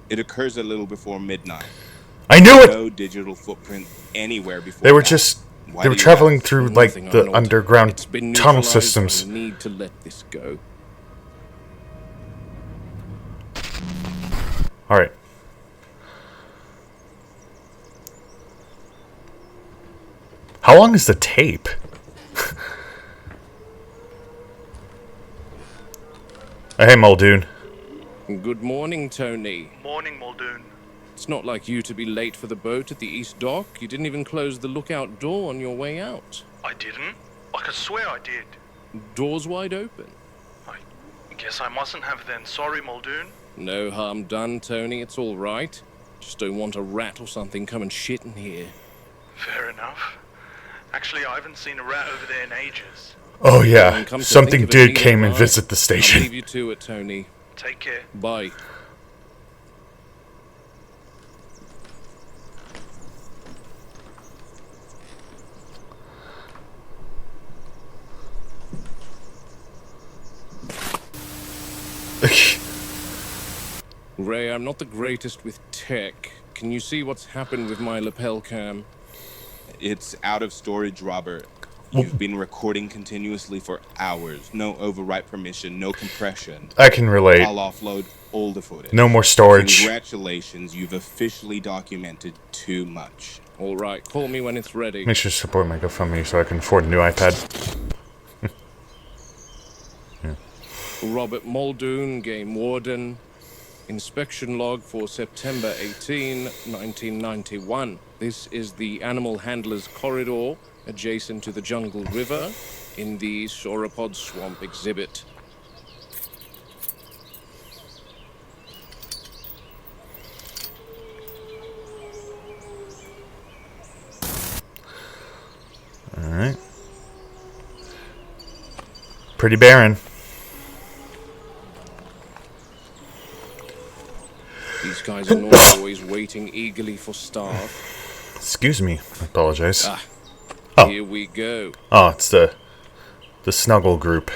It occurs a little before midnight. I knew it! No digital footprint anywhere before They were that. just... Why They were do you traveling ask? through, like, Nothing, the Arnold. underground It's been tunnel neutralized. systems. I need to let this go. Alright. How long is the tape? Hey, Muldoon. Good morning, Tony. Morning, Muldoon. It's not like you to be late for the boat at the East Dock. You didn't even close the lookout door on your way out. I didn't. I could swear I did. Doors wide open. I guess I mustn't have then. Sorry, Muldoon. No harm done, Tony. It's all right. Just don't want a rat or something coming shit in here. Fair enough. Actually, I haven't seen a rat over there in ages. Oh And yeah, come to something think of it, did neither came have and I. visit the I'll station. leave you to it, Tony. Take care. Bye. Ray, I'm not the greatest with tech. Can you see what's happened with my lapel cam? It's out of storage, Robert. You've been recording continuously for hours. No overwrite permission, no compression. I can relate. I'll offload all the footage. No more storage. Congratulations, you've officially documented too much. All right, call me when it's ready. Make sure to support my GoFundMe so I can afford a new iPad. Robert Muldoon, Game Warden. Inspection log for September 18, 1991. This is the Animal Handlers Corridor, adjacent to the Jungle River, in the Sauropod Swamp exhibit. Alright. Pretty barren. These guys are not always waiting eagerly for staff. Excuse me. I apologize. Here we go. Oh, it's the Snuggle group.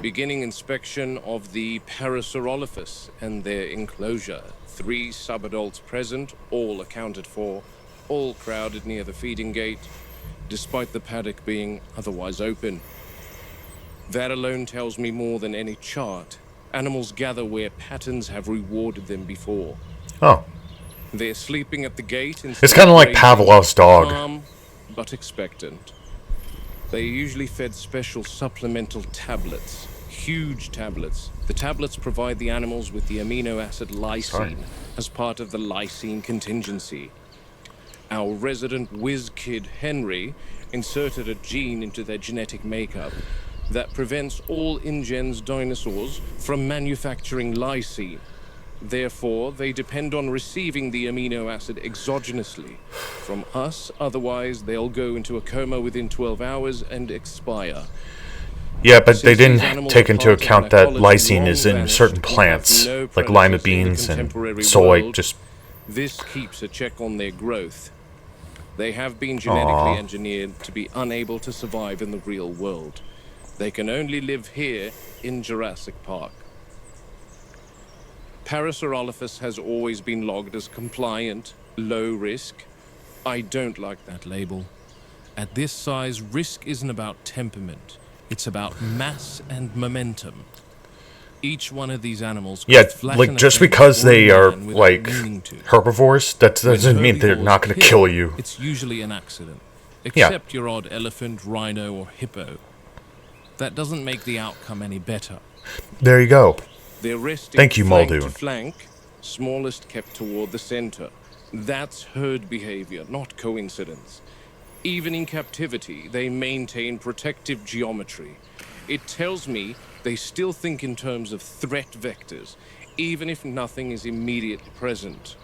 Beginning inspection of the Parasaurolophus and their enclosure. 3 subadults present, all accounted for, all crowded near the feeding gate, despite the paddock being otherwise open. That alone tells me more than any chart. Animals gather where patterns have rewarded them before. Oh. They're sleeping at the gate. It's kind of like Pavlov's dog. Calm, but expectant. They usually fed special supplemental tablets. Huge tablets. The tablets provide the animals with the amino acid lysine as part of the lysine contingency. Our resident whiz kid Henry inserted a gene into their genetic makeup that prevents all InGen's dinosaurs from manufacturing lysine. Therefore, they depend on receiving the amino acid exogenously from us, otherwise they'll go into a coma within 12 hours and expire. Yeah, but they didn't take into account that lysine is in certain plants, like lima beans and soy. This keeps a check on their growth. They have been genetically engineered to be unable to survive in the real world. They can only live here in Jurassic Park. Parasaurolophus has always been logged as compliant, low risk. I don't like that label. At this size, risk isn't about temperament. It's about mass and momentum. Each one of these animals... Yeah, like, just because they are, like, herbivores, that doesn't mean they're not going to kill you. It's usually an accident. Except your odd elephant, rhino, or hippo. That doesn't make the outcome any better. There you go. They're resting Thank you, flank Muldoon. to flank, smallest kept toward the center. That's herd behavior, not coincidence. Even in captivity, they maintain protective geometry. It tells me they still think in terms of threat vectors, even if nothing is immediately present.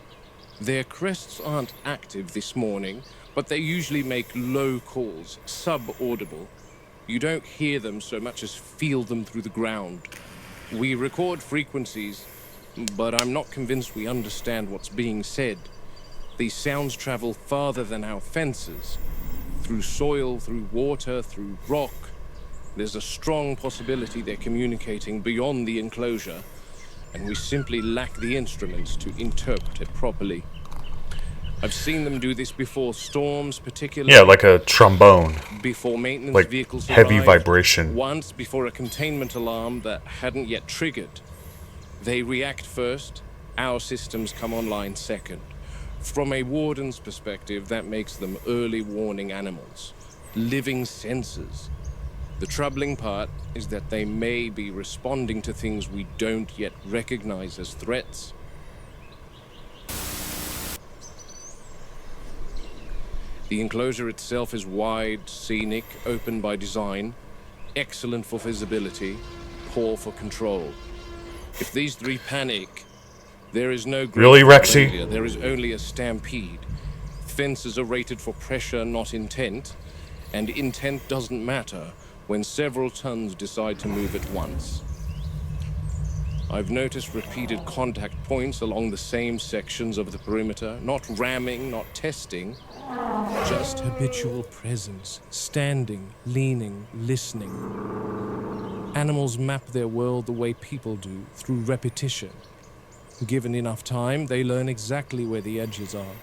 Their crests aren't active this morning, but they usually make low calls, sub-audible. You don't hear them so much as feel them through the ground. We record frequencies, but I'm not convinced we understand what's being said. These sounds travel farther than our fences. Through soil, through water, through rock. There's a strong possibility they're communicating beyond the enclosure, and we simply lack the instruments to interpret it properly. I've seen them do this before storms, particularly... Yeah, like a trombone. Before maintenance like vehicles heavy arrived, vibration. Once before a containment alarm that hadn't yet triggered. They react first, our systems come online second. From a warden's perspective, that makes them early warning animals. Living sensors. The troubling part is that they may be responding to things we don't yet recognize as threats. The enclosure itself is wide, scenic, open by design, excellent for visibility, poor for control. If these 3 panic, there is no Really, Rexy? failure. There is only a stampede. Fences are rated for pressure, not intent, and intent doesn't matter when several tons decide to move at once. I've noticed repeated contact points along the same sections of the perimeter, not ramming, not testing, just habitual presence, standing, leaning, listening. Animals map their world the way people do, through repetition. Given enough time, they learn exactly where the edges are.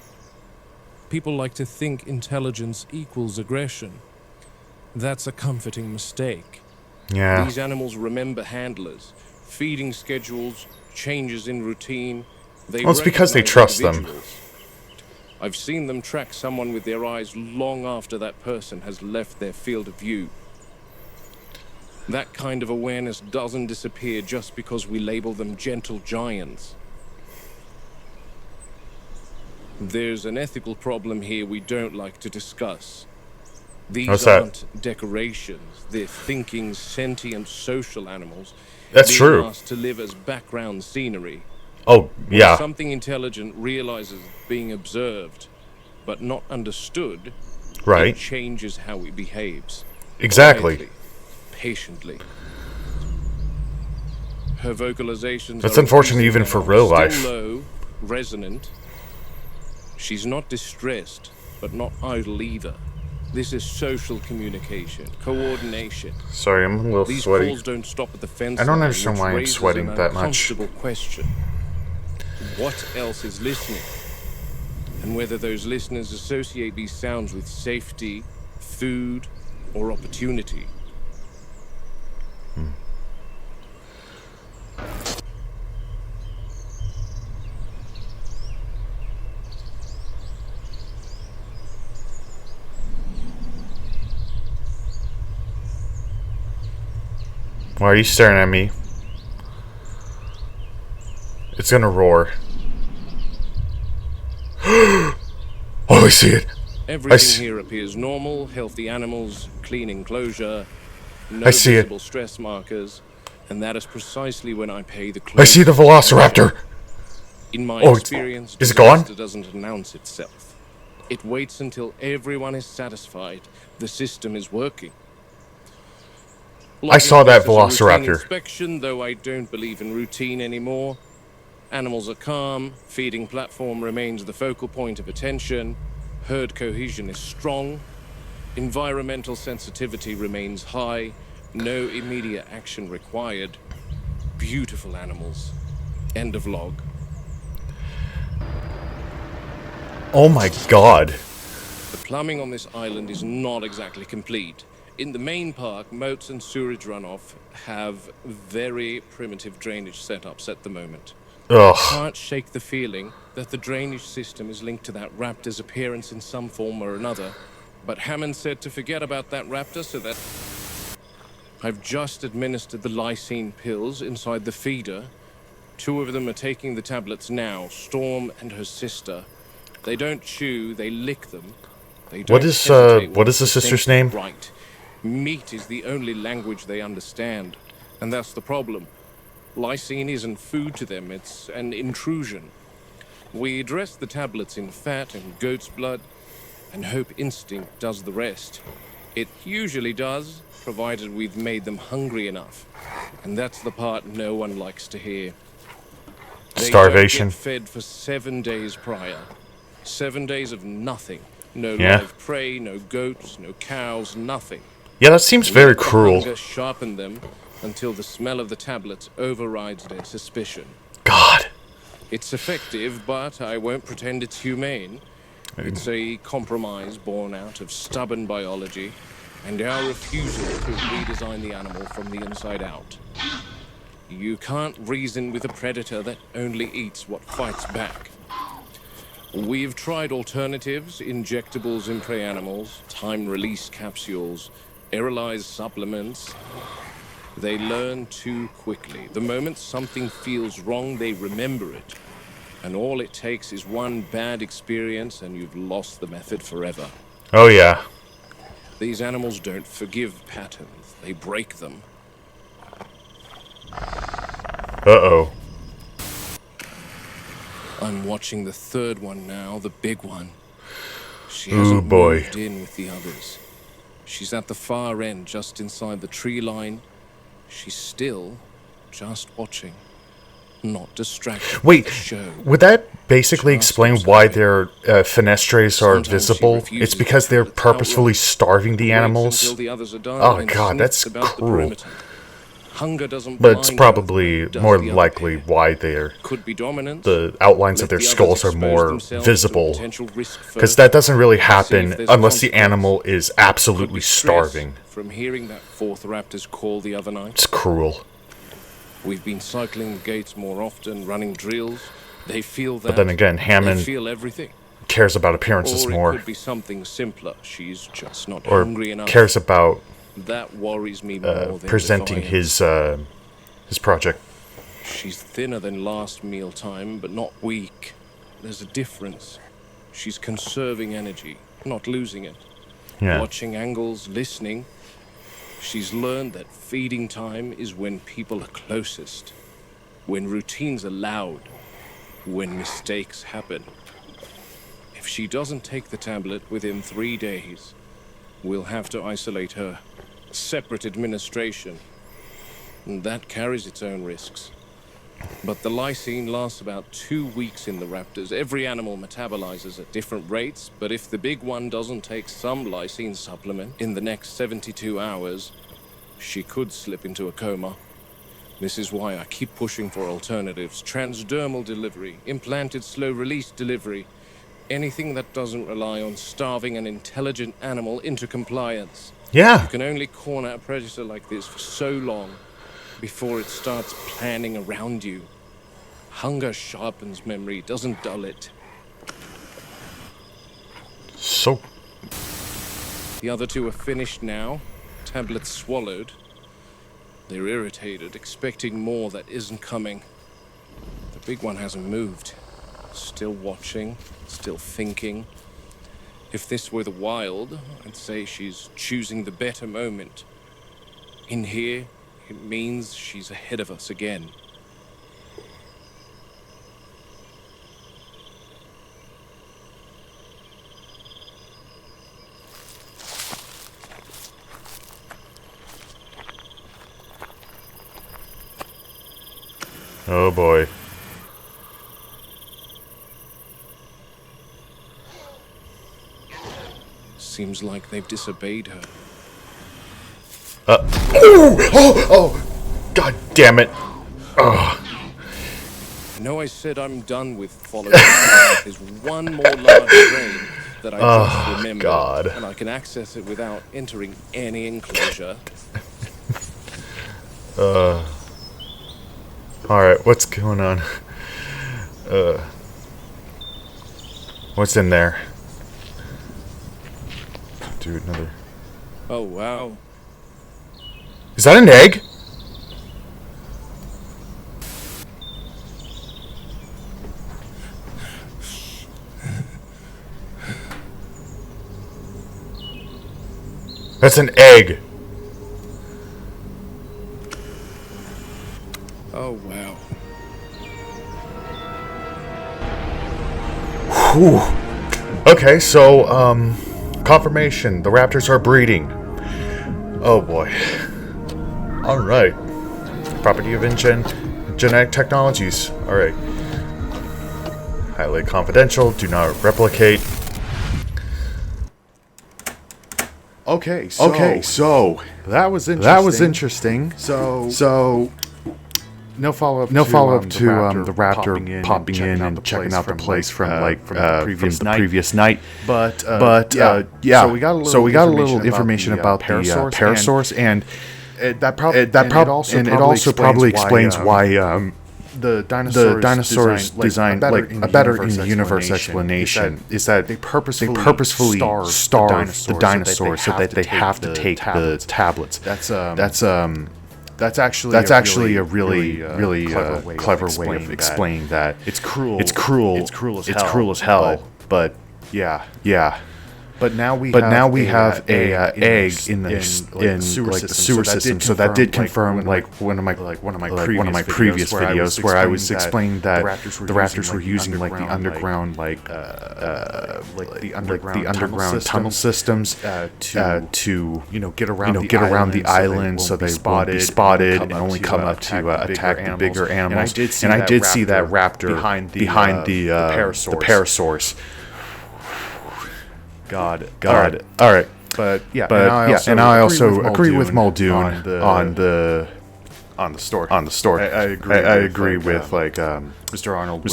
People like to think intelligence equals aggression. That's a comforting mistake. Yeah. These animals remember handlers, feeding schedules, changes in routine. Well, it's because they trust them. I've seen them track someone with their eyes long after that person has left their field of view. That kind of awareness doesn't disappear just because we label them gentle giants. There's an ethical problem here we don't like to discuss. These aren't decorations. They're thinking, sentient, social animals. That's true. Being asked to live as background scenery. Oh, yeah. When something intelligent realizes it's being observed, but not understood, right, it changes how it behaves. Exactly. Quietly, patiently. Her vocalizations That's are unfortunate even for real life. Still low, resonant. She's not distressed, but not idle either. This is social communication, coordination. Sorry, I'm a little These sweaty. calls don't stop at the fence. I don't line, understand which why I'm raises sweating an that much. uncomfortable question. What else is listening? And whether those listeners associate these sounds with safety, food, or opportunity. Why are you staring at me? It's gonna roar. Oh, I see it. Everything here appears normal, healthy animals, clean enclosure, no I see it. visible stress markers, and that is precisely when I pay the I see the Velociraptor. In my Oh, experience, is it gone? disaster doesn't announce itself. It waits until everyone is satisfied the system is working. I saw that Logging this as a routine Velociraptor. inspection, though I don't believe in routine anymore. Animals are calm, feeding platform remains the focal point of attention, herd cohesion is strong, environmental sensitivity remains high, no immediate action required. Beautiful animals. End of log. Oh my god. The plumbing on this island is not exactly complete. In the main park, moats and sewerage runoff have very primitive drainage setups at the moment. Ugh. Can't shake the feeling that the drainage system is linked to that raptor's appearance in some form or another. But Hammond said to forget about that raptor, so that... I've just administered the lysine pills inside the feeder. 2 of them are taking the tablets now, Storm and her sister. They don't chew, they lick them. They don't What is the sister's name? Right. Meat is the only language they understand. And that's the problem. Lysine isn't food to them, it's an intrusion. We dress the tablets in fat and goat's blood, and hope instinct does the rest. It usually does, provided we've made them hungry enough. And that's the part no one likes to hear. They Starvation. don't get fed for 7 days prior. 7 days of nothing. No Yeah. live prey, no goats, no cows, nothing. Yeah, that seems very Let the cruel. hunger sharpen them until the smell of the tablets overrides their suspicion. God. It's effective, but I won't pretend it's humane. It's a compromise born out of stubborn biology and our refusal to redesign the animal from the inside out. You can't reason with a predator that only eats what fights back. We've tried alternatives, injectables in prey animals, time-release capsules, aerolized supplements. They learn too quickly. The moment something feels wrong, they remember it. And all it takes is one bad experience and you've lost the method forever. Oh yeah. These animals don't forgive patterns, they break them. Uh-oh. I'm watching the third one now, the big one. She Ooh, hasn't boy. moved in with the others. She's at the far end, just inside the tree line. She's still just watching, not distracted. Wait, by the show. would that basically explain why their fenestres are visible? It's because they're purposefully starving the animals? Until the others are done Oh and god, that's sniffs about the cruel. perimeter. Hunger doesn't But it's blind probably her, does more the other likely pair. why they're... Could be dominance. The outlines of Let their the others skulls are expose more themselves to visible. potential risk Because first. that doesn't really See if happen there's unless the consequence. animal is Could be absolutely stress starving. from hearing that fourth raptor's call the other night. It's cruel. We've been cycling the gates more often, running drills. They feel that. But then again, They Hammond feel everything. cares about appearances Or more. it could be something simpler. She's just not Or hungry enough. cares about That worries me more than presenting defiance. his project. She's thinner than last mealtime, but not weak. There's a difference. She's conserving energy, not losing it. Yeah. Watching angles, listening. She's learned that feeding time is when people are closest, when routines are loud, when mistakes happen. If she doesn't take the tablet within 3 days, we'll have to isolate her. Separate administration. And that carries its own risks. But the lysine lasts about 2 weeks in the raptors. Every animal metabolizes at different rates, but if the big one doesn't take some lysine supplement in the next 72 hours, she could slip into a coma. This is why I keep pushing for alternatives. Transdermal delivery, implanted slow-release delivery, anything that doesn't rely on starving an intelligent animal into compliance. Yeah. You can only corner a predator like this for so long before it starts planning around you. Hunger sharpens memory, doesn't dull it. So... The other two are finished now, tablets swallowed. They're irritated, expecting more that isn't coming. The big one hasn't moved. Still watching, still thinking. If this were the wild, I'd say she's choosing the better moment. In here, it means she's ahead of us again. Oh boy. Seems like they've disobeyed her. Oh! God damn it! Oh. I know I said I'm done with following. There's one more large brain that I just remembered, God. and I can access it without entering any enclosure. Alright, what's going on? What's in there? Do another... Oh, wow. Is that an egg? That's an egg. Oh, wow. Whew. Okay, so, confirmation. The raptors are breeding. Oh, boy. Alright. Property of genetic technologies. Alright. Highly confidential. Do not replicate. Okay, so that was interesting. So no follow up. To the raptor popping in and checking out the place from the previous night. But yeah. So we got a little information about the parasaurs, and it also probably explains why the dinosaurs designed like a better in-universe explanation is that they purposefully starve the dinosaurs so that they have to take the tablets. That's actually a really clever way of explaining that. It's cruel as hell. But yeah. But now we have a egg in the sewer system. So that did confirm like one of my previous videos where I was explaining that the raptors were using like the underground underground tunnel systems to get around the island so they won't be spotted and only come up to attack the bigger animals. And I did see that raptor behind the parasaurs. God. All right. But and I also agree with Muldoon on the store. I agree with like Mr. Arnold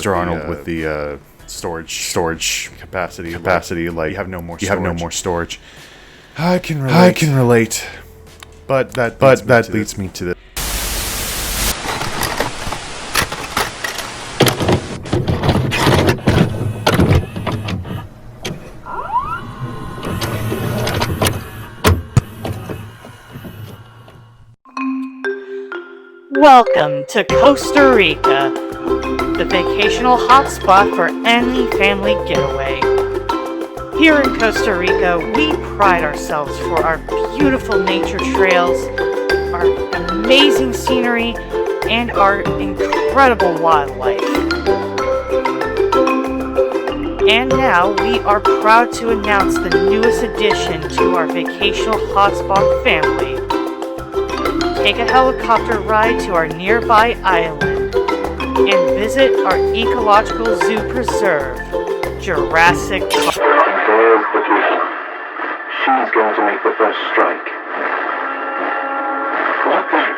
with the storage capacity. Like you have no more storage. I can relate. But that leads me to the Welcome to Costa Rica, the vacational hotspot for any family getaway. Here in Costa Rica, we pride ourselves for our beautiful nature trails, our amazing scenery, and our incredible wildlife. And now we are proud to announce the newest addition to our vacational hotspot family. Take a helicopter ride to our nearby island and visit our ecological zoo preserve, Jurassic Park. There's the keeper. She's going to make the first strike. What then?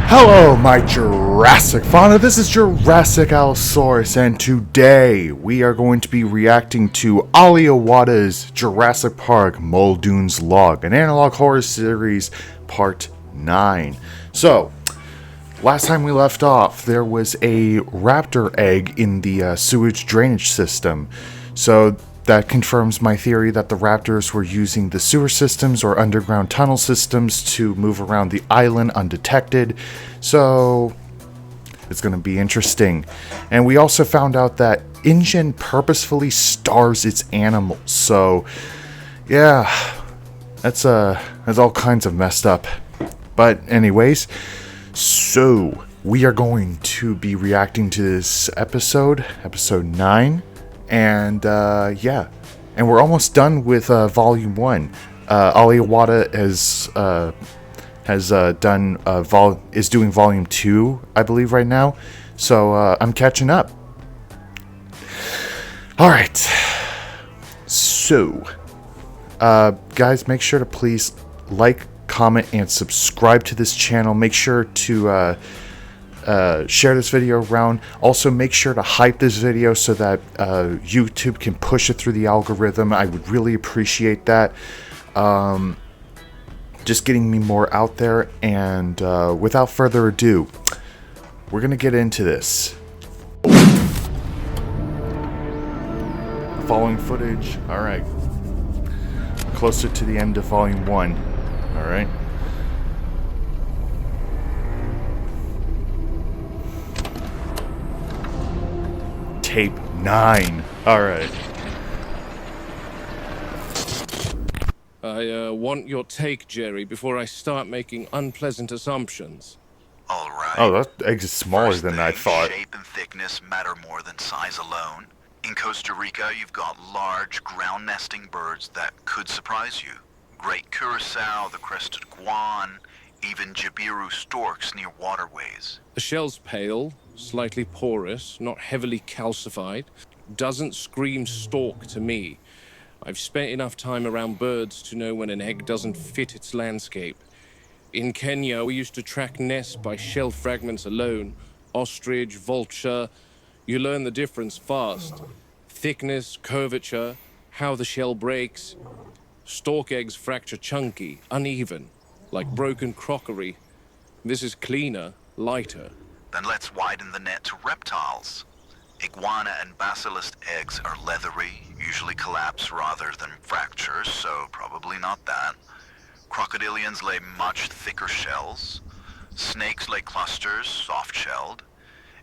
Hello, my Jurassic fauna. This is Jurassic Allosaurus, and today we are going to be reacting to Ali Awada's Jurassic Park Muldoon's Log, an analog horror series, part 9. So, last time we left off, there was a raptor egg in the sewage drainage system. So that confirms my theory that the raptors were using the sewer systems or underground tunnel systems to move around the island undetected. So it's going to be interesting. And we also found out that InGen purposefully stars its animals. So yeah, that's all kinds of messed up. But anyways, so we are going to be reacting to this episode 9. And yeah, and we're almost done with volume 1. Ali Awada is doing volume 2, I believe, right now. So I'm catching up. All right. So, guys, make sure to please like, comment, and subscribe to this channel. Make sure to share this video around. Also, make sure to hype this video so that YouTube can push it through the algorithm. I would really appreciate that. Just getting me more out there. And without further ado, we're gonna get into this. Following footage. All right. Closer to the end of volume 1. All right. Tape 9. Alright. I want your take, Jerry, before I start making unpleasant assumptions. Alright. Oh, that egg is smaller than I thought. Shape and thickness matter more than size alone. In Costa Rica, you've got large ground-nesting birds that could surprise you. Great curassow, the crested guan, even jabiru storks near waterways. The shell's pale, slightly porous, not heavily calcified. Doesn't scream stork to me. I've spent enough time around birds to know when an egg doesn't fit its landscape. In Kenya, we used to track nests by shell fragments alone. Ostrich, vulture. You learn the difference fast. Thickness, curvature, how the shell breaks. Stork eggs fracture chunky, uneven, like broken crockery. This is cleaner, lighter. Then let's widen the net to reptiles. Iguana and basilisk eggs are leathery, usually collapse rather than fracture, so probably not that. Crocodilians lay much thicker shells. Snakes lay clusters, soft-shelled.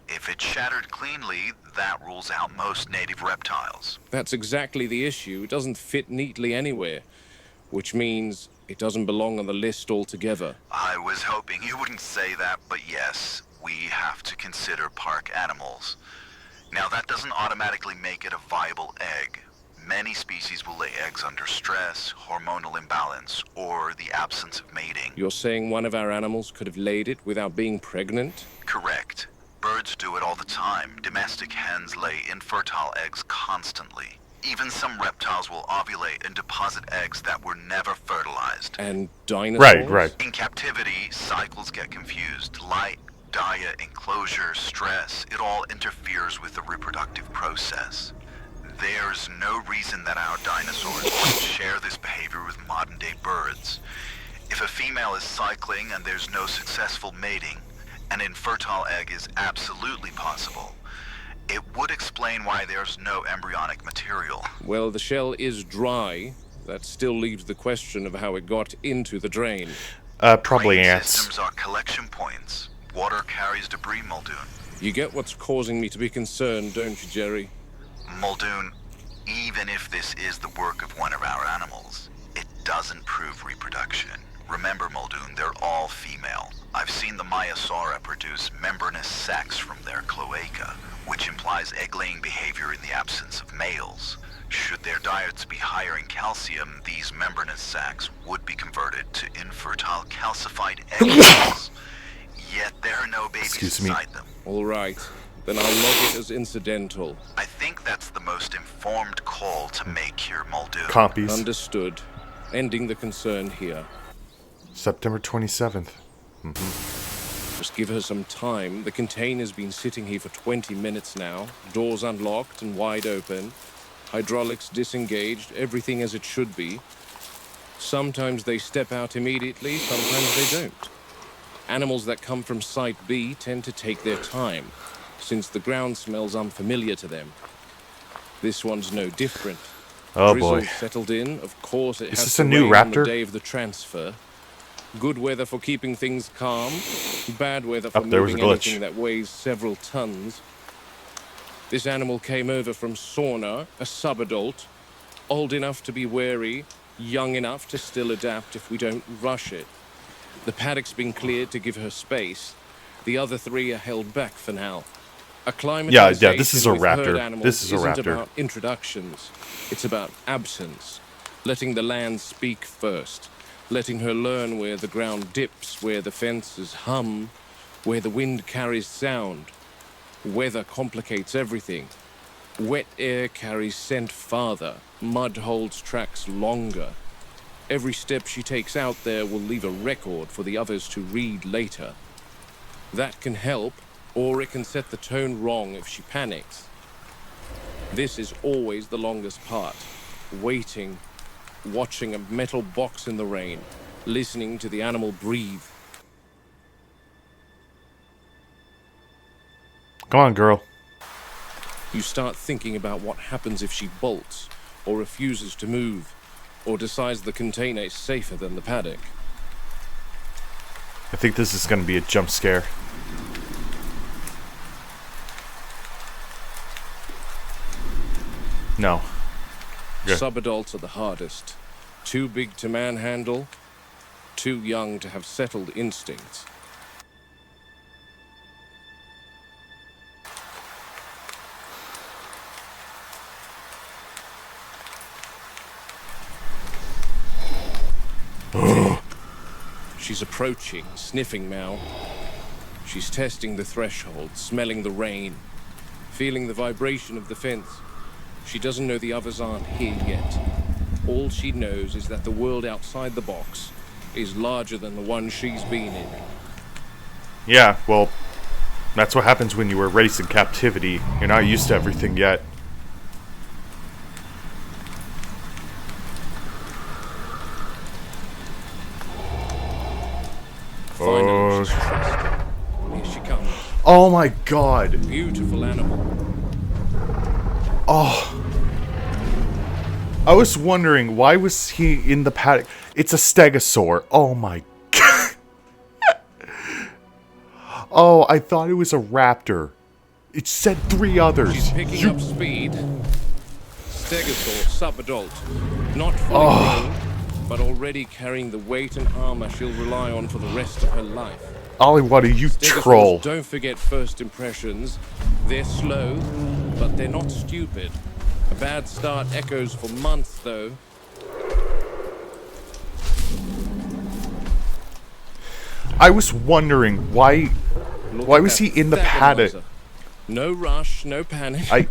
If it's shattered cleanly, that rules out most native reptiles. That's exactly the issue. It doesn't fit neatly anywhere, which means it doesn't belong on the list altogether. I was hoping you wouldn't say that, but yes, we have to consider park animals. Now, that doesn't automatically make it a viable egg. Many species will lay eggs under stress, hormonal imbalance, or the absence of mating. You're saying one of our animals could have laid it without being pregnant? Correct. Birds do it all the time. Domestic hens lay infertile eggs constantly. Even some reptiles will ovulate and deposit eggs that were never fertilized. And dinosaurs? Right. In captivity, cycles get confused. Light, diet, enclosure, stress, it all interferes with the reproductive process. There's no reason that our dinosaurs would share this behavior with modern-day birds. If a female is cycling and there's no successful mating, an infertile egg is absolutely possible. It would explain why there's no embryonic material. Well, the shell is dry. That still leaves the question of how it got into the drain. Probably Drain ants. systems are collection points. Water carries debris, Muldoon. You get what's causing me to be concerned, don't you, Jerry? Muldoon, even if this is the work of one of our animals, it doesn't prove reproduction. Remember, Muldoon, they're all female. I've seen the Maiasaura produce membranous sacs from their cloaca, which implies egg-laying behavior in the absence of males. Should their diets be higher in calcium, these membranous sacs would be converted to infertile calcified egg cells. Yet there are no babies inside them. All right. Then I'll log it as incidental. I think that's the most informed call to make here, Muldoon. Copies. Understood. Ending the concern here. September 27th. Just give her some time. The container's been sitting here for 20 minutes now. Doors unlocked and wide open. Hydraulics disengaged. Everything as it should be. Sometimes they step out immediately. Sometimes they don't. Animals that come from Site B tend to take their time, since the ground smells unfamiliar to them. This one's no different. Oh Drizzle boy. settled in. Of course, it Is has this to a new rain on raptor? the day of the transfer. Good weather for keeping things calm. Bad weather for there was a moving glitch. anything that weighs several tons. This animal came over from Sauna, a subadult, old enough to be wary, young enough to still adapt if we don't rush it. The paddock's been cleared to give her space. The other three are held back for now. Yeah, this is a Acclimatization with herd raptor. animals This is a isn't raptor. about introductions. It's about absence. Letting the land speak first. Letting her learn where the ground dips, where the fences hum, where the wind carries sound. Weather complicates everything. Wet air carries scent farther. Mud holds tracks longer. Every step she takes out there will leave a record for the others to read later. That can help, or it can set the tone wrong if she panics. This is always the longest part. Waiting, watching a metal box in the rain, listening to the animal breathe. Come on, girl. You start thinking about what happens if she bolts, or refuses to move, or decides the container is safer than the paddock. I think this is going to be a jump scare. No. Good. Subadults are the hardest. Too big to manhandle, too young to have settled instincts. She's approaching, sniffing now. She's testing the threshold, smelling the rain, feeling the vibration of the fence. She doesn't know the others aren't here yet. All she knows is that the world outside the box is larger than the one she's been in. Yeah, well, that's what happens when you were raised in captivity. You're not used to everything yet. Finally, she's trusted. Here she comes. Oh my god. Beautiful animal. Oh. I was wondering, why was he in the paddock? It's a stegosaur. Oh my god. Oh, I thought it was a raptor. It said 3 others. She's picking up speed. Stegosaur, subadult. Not fully grown, but already carrying the weight and armor she'll rely on for the rest of her life. Olliwater, you troll. Don't forget first impressions. They're slow, but they're not stupid. A bad start echoes for months, though. I was wondering, why was he in the paddock? No rush, no panic.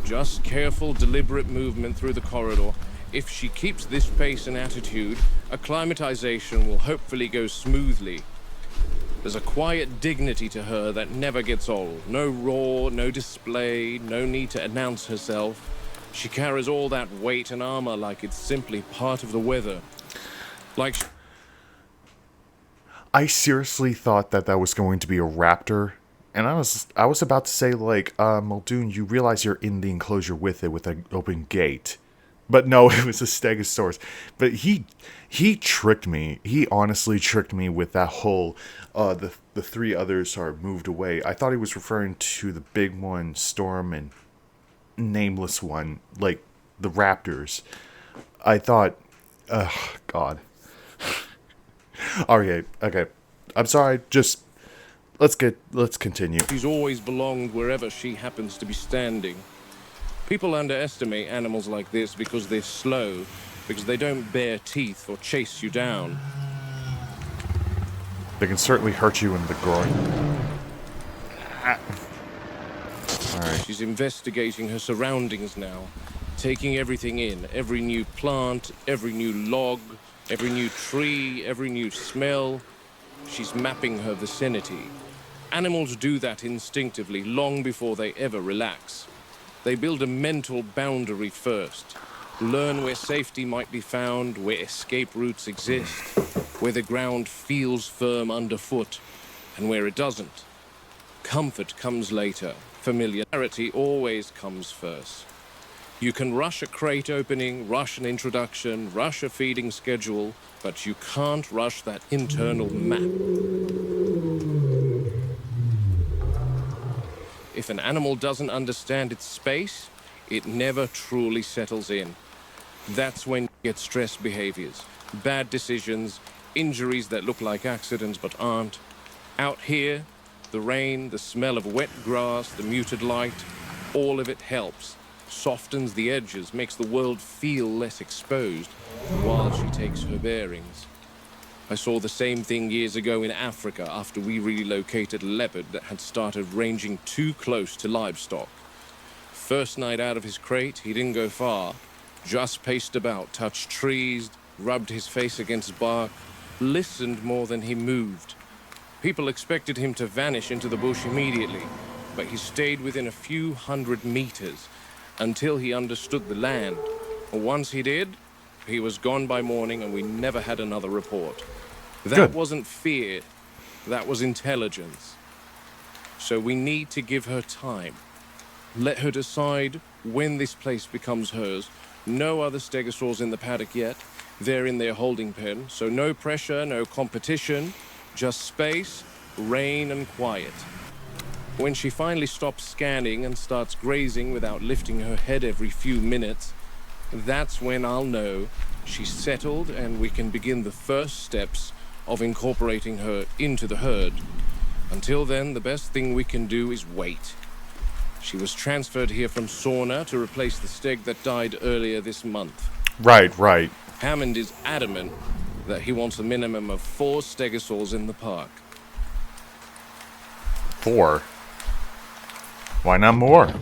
Just careful, deliberate movement through the corridor. If she keeps this pace and attitude, acclimatization will hopefully go smoothly. There's a quiet dignity to her that never gets old. No roar, no display, no need to announce herself. She carries all that weight and armor like it's simply part of the weather. I seriously thought that was going to be a raptor And I was about to say, like, Muldoon, you realize you're in the enclosure with an open gate. But no, it was a Stegosaurus. But he tricked me. He honestly tricked me with that whole, the three others are moved away. I thought he was referring to the big one, Storm, and nameless one, like the Raptors. I thought, God. Okay. I'm sorry, just... Let's continue. She's always belonged wherever she happens to be standing. People underestimate animals like this because they're slow, because they don't bare teeth or chase you down. They can certainly hurt you in the groin. Alright. She's investigating her surroundings now, taking everything in, every new plant, every new log, every new tree, every new smell. She's mapping her vicinity. Animals do that instinctively, long before they ever relax. They build a mental boundary first, learn where safety might be found, where escape routes exist, where the ground feels firm underfoot, and where it doesn't. Comfort comes later. Familiarity always comes first. You can rush a crate opening, rush an introduction, rush a feeding schedule, but you can't rush that internal map. If an animal doesn't understand its space, it never truly settles in. That's when you get stress behaviors, bad decisions, injuries that look like accidents but aren't. Out here, the rain, the smell of wet grass, the muted light, all of it helps, softens the edges, makes the world feel less exposed while she takes her bearings. I saw the same thing years ago in Africa after we relocated a leopard that had started ranging too close to livestock. First night out of his crate, he didn't go far, just paced about, touched trees, rubbed his face against bark, listened more than he moved. People expected him to vanish into the bush immediately, but he stayed within a few hundred meters until he understood the land. Once he did, he was gone by morning and we never had another report. That wasn't fear, that was intelligence. So we need to give her time. Let her decide when this place becomes hers. No other stegosaurs in the paddock yet. They're in their holding pen, so no pressure, no competition, just space, rain, and quiet. When she finally stops scanning and starts grazing without lifting her head every few minutes, that's when I'll know she's settled and we can begin the first steps of incorporating her into the herd. Until then, the best thing we can do is wait. She was transferred here from Sauna to replace the steg that died earlier this month. Right. Hammond is adamant that he wants a minimum of 4 stegosaurs in the park. 4? Why not more?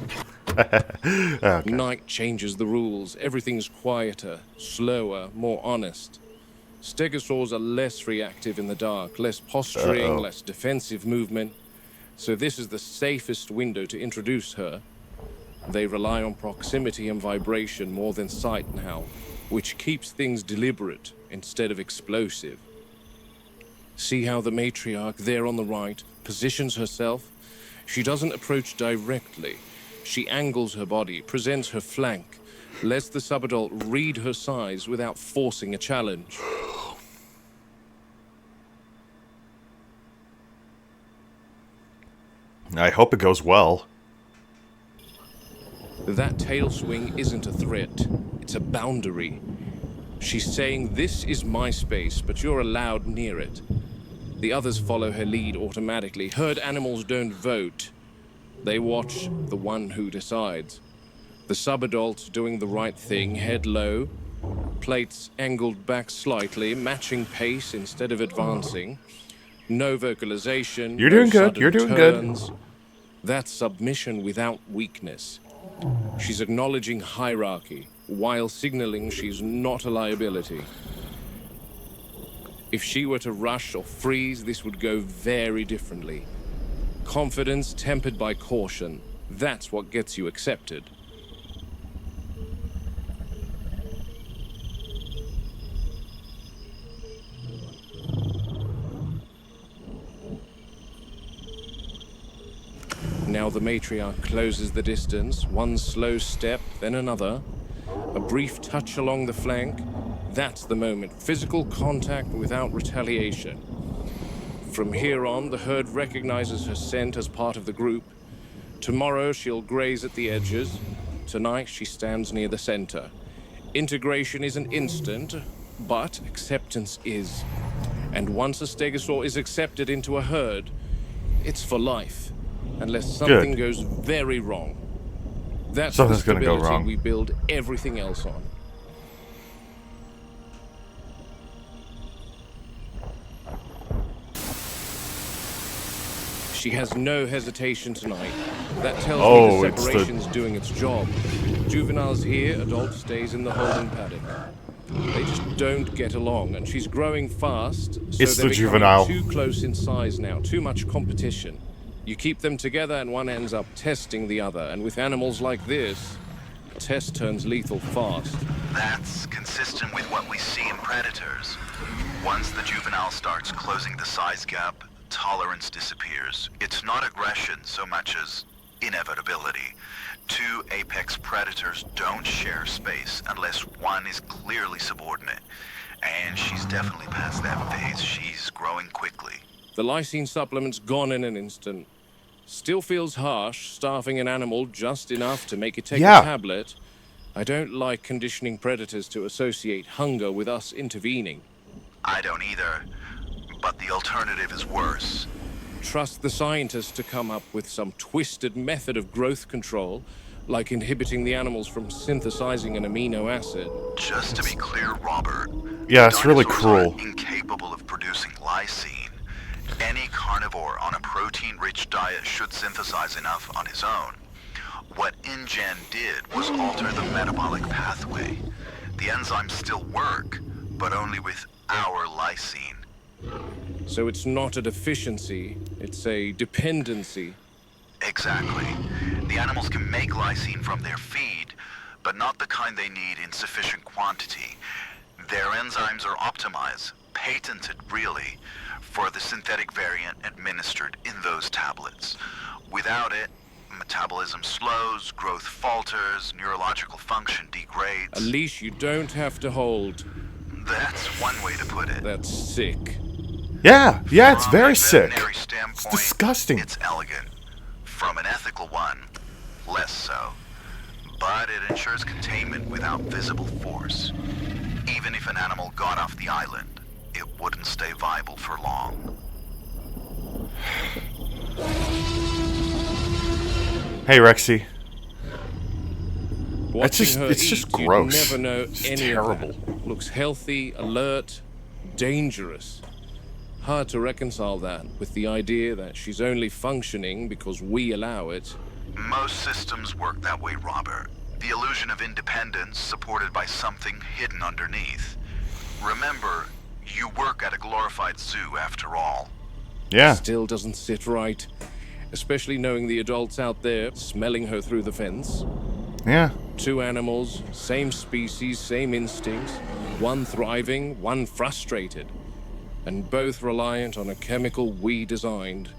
Okay. Night changes the rules. Everything's quieter, slower, more honest. Stegosaurs are less reactive in the dark, less posturing, less defensive movement. So this is the safest window to introduce her. They rely on proximity and vibration more than sight now, which keeps things deliberate instead of explosive. See how the matriarch there on the right positions herself? She doesn't approach directly. She angles her body, presents her flank, lets the subadult read her size without forcing a challenge. I hope it goes well. That tail swing isn't a threat. It's a boundary. She's saying, this is my space, but you're allowed near it. The others follow her lead automatically. Herd animals don't vote. They watch the one who decides. The subadult doing the right thing, head low, plates angled back slightly, matching pace instead of advancing. No vocalization. You're doing good. You're doing good. That's submission without weakness. She's acknowledging hierarchy while signaling she's not a liability. If she were to rush or freeze, this would go very differently. Confidence tempered by caution. That's what gets you accepted. Now the matriarch closes the distance, one slow step, then another. A brief touch along the flank. That's the moment. Physical contact without retaliation. From here on, the herd recognizes her scent as part of the group. Tomorrow, she'll graze at the edges. Tonight, she stands near the center. Integration isn't instant, but acceptance is. And once a stegosaur is accepted into a herd, it's for life, unless something goes very wrong. That's Something's the gonna go stability wrong. we build everything else on. She has no hesitation tonight. That tells me the separation's doing its job. Juveniles here, adult stays in the holding paddock. They just don't get along, and she's growing fast, so It's they're the juvenile. becoming too close in size now, too much competition. You keep them together and one ends up testing the other, and with animals like this, a test turns lethal fast. That's consistent with what we see in predators. Once the juvenile starts closing the size gap, tolerance disappears. It's not aggression so much as inevitability. Two apex predators don't share space unless one is clearly subordinate. And she's definitely past that phase. She's growing quickly. The lysine supplement's gone in an instant. Still feels harsh, starving an animal just enough to make it take a tablet. I don't like conditioning predators to associate hunger with us intervening. I don't either. But the alternative is worse. Trust the scientists to come up with some twisted method of growth control, like inhibiting the animals from synthesizing an amino acid. Just to be clear, Robert. Yeah, it's really dinosaurs cruel. Are incapable of producing lysine. Any carnivore on a protein-rich diet should synthesize enough on his own. What InGen did was alter the metabolic pathway. The enzymes still work, but only with our lysine. So it's not a deficiency, it's a dependency. Exactly. The animals can make lysine from their feed, but not the kind they need in sufficient quantity. Their enzymes are optimized, patented really, for the synthetic variant administered in those tablets. Without it, metabolism slows, growth falters, neurological function degrades. A leash you don't have to hold. That's one way to put it. That's sick. Yeah, it's very sick. From a veterinary standpoint, It's disgusting. It's elegant. From an ethical one, less so. But it ensures containment without visible force. Even if an animal got off the island, it wouldn't stay viable for long. Hey, Rexy. Watching her It's just eat, gross. You'd never know It's any terrible. of that. Looks healthy, alert, dangerous. Hard to reconcile that with the idea that she's only functioning because we allow it. Most systems work that way, Robert. The illusion of independence supported by something hidden underneath. Remember, you work at a glorified zoo after all. Yeah. Still doesn't sit right. Especially knowing the adults out there smelling her through the fence. Yeah. Two animals, same species, same instincts. One thriving, one frustrated. And both reliant on a chemical we designed.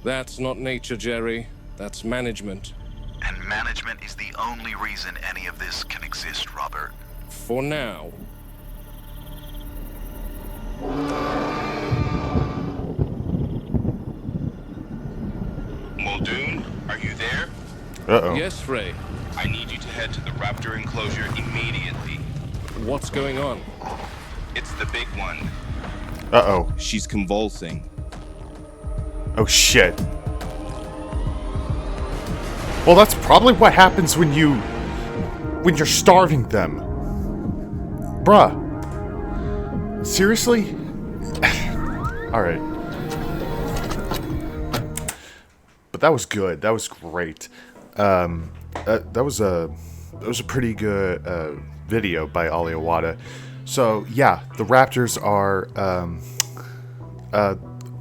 That's not nature, Jerry. That's management. And management is the only reason any of this can exist, Robert. For now. Muldoon, are you there? Uh-oh. Yes, Ray. I need you to head to the raptor enclosure immediately. What's going on? It's the big one. Uh-oh. She's convulsing. Oh, shit. Well, that's probably what happens when you're starving them. Bruh. Seriously? Alright. But that was good. That was great. That was a pretty good video by Ali Awada. So yeah, the raptors are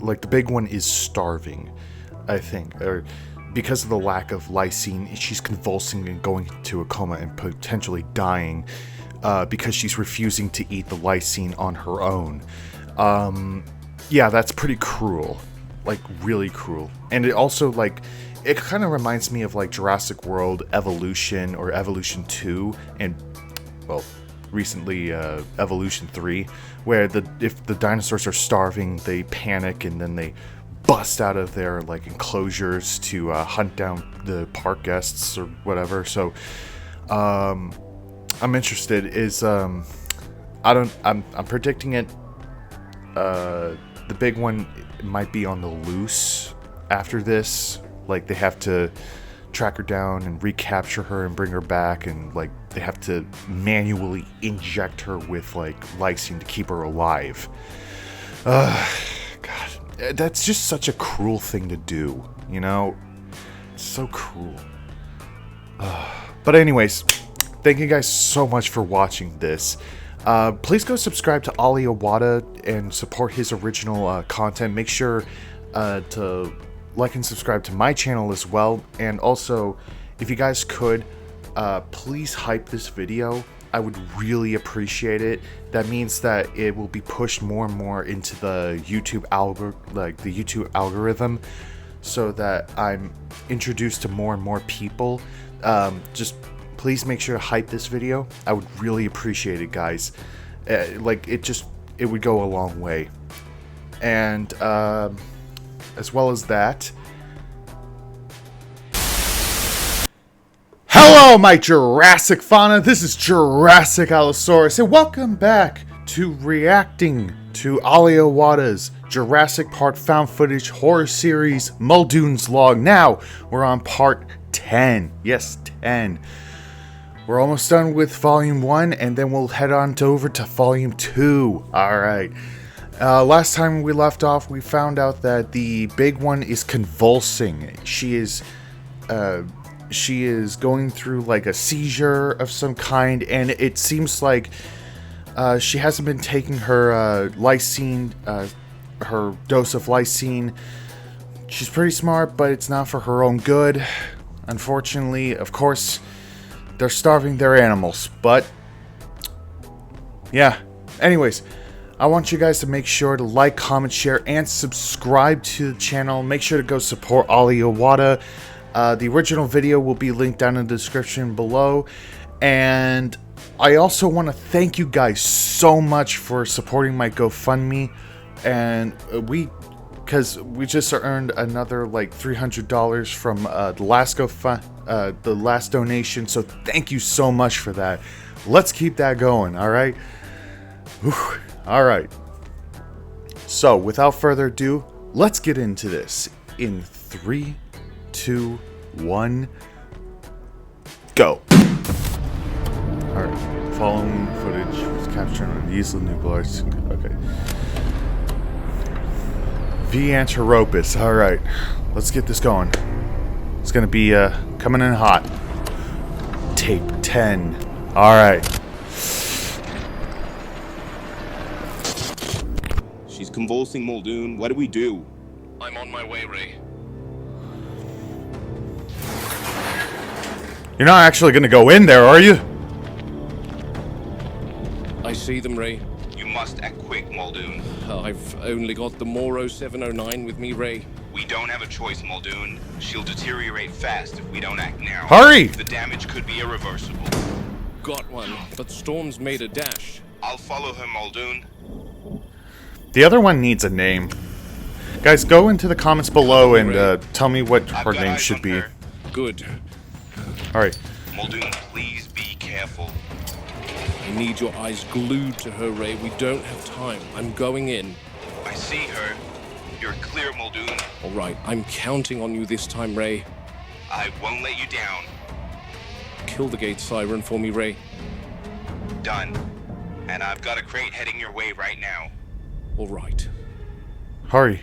like the big one is starving, I think, or because of the lack of lysine, she's convulsing and going into a coma and potentially dying because she's refusing to eat the lysine on her own. Yeah, that's pretty cruel. Like, really cruel. And it also, like, it kind of reminds me of like Jurassic World Evolution or Evolution 2 and, well, recently Evolution 3, where if the dinosaurs are starving, they panic and then they bust out of their like enclosures to hunt down the park guests or whatever. So I'm interested. I'm predicting it. The big one might be on the loose after this. Like, they have to track her down and recapture her and bring her back, and like they have to manually inject her with like lysine to keep her alive. God, that's just such a cruel thing to do, you know? It's so cruel. But anyways, thank you guys so much for watching this. Please go subscribe to Ali Awada and support his original content. Make sure to like and subscribe to my channel as well. And also, if you guys could, please hype this video. I would really appreciate it. That means that it will be pushed more and more into the YouTube algorithm, so that I'm introduced to more and more people. Just please make sure to hype this video. I would really appreciate it, guys. It would go a long way. And as well as that, hello, my Jurassic fauna. This is Jurassic Allosaurus, and welcome back to reacting to Ali Awada's Jurassic Park found footage horror series Muldoon's Log. Now we're on part 10. Yes, 10. We're almost done with volume 1, and then we'll head on over to volume 2. Alright. Last time we left off, we found out that the big one is convulsing. She is going through like a seizure of some kind, and it seems like she hasn't been taking her lysine, her dose of lysine. She's pretty smart, but it's not for her own good. Unfortunately, of course, they're starving their animals, but yeah. Anyways, I want you guys to make sure to like, comment, share, and subscribe to the channel. Make sure to go support Ali Awada. The original video will be linked down in the description below. And I also want to thank you guys so much for supporting my GoFundMe. And because we just earned another like $300 from the last donation. So thank you so much for that. Let's keep that going, alright? Alright. So, without further ado, let's get into this. In 3, 2, 1, go. Alright. Following footage was captured on the Isla Nublar. Okay. V. Anteropus. Alright. Let's get this going. It's gonna be coming in hot. Tape 10. Alright. She's convulsing, Muldoon. What do we do? I'm on my way, Ray. You're not actually gonna go in there, are you? I see them, Ray. You must act quick, Muldoon. I've only got the Moro 709 with me, Ray. We don't have a choice, Muldoon. She'll deteriorate fast if we don't act now. Hurry! The damage could be irreversible. Got one, but Storm's made a dash. I'll follow her, Muldoon. The other one needs a name. Guys, go into the comments below and tell me what her name should be. Good. Alright. Muldoon, please be careful. I need your eyes glued to her, Ray. We don't have time. I'm going in. I see her. You're clear, Muldoon. All right, I'm counting on you this time, Ray. I won't let you down. Kill the gate siren for me, Ray. Done. And I've got a crate heading your way right now. All right. Hurry.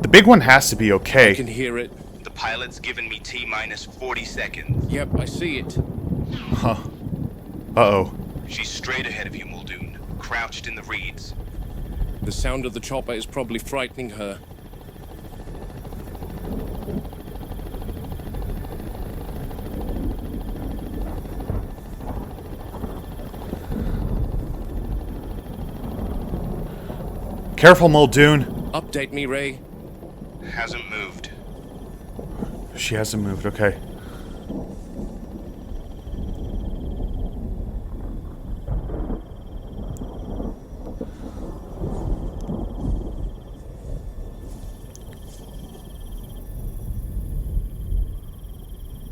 The big one has to be okay. I can hear it. The pilot's given me T-minus 40 seconds. Yep, I see it. Huh. Uh-oh. She's straight ahead of you, Muldoon. Crouched in the reeds. The sound of the chopper is probably frightening her. Careful, Muldoon. Update me, Ray. Hasn't moved. She hasn't moved, okay.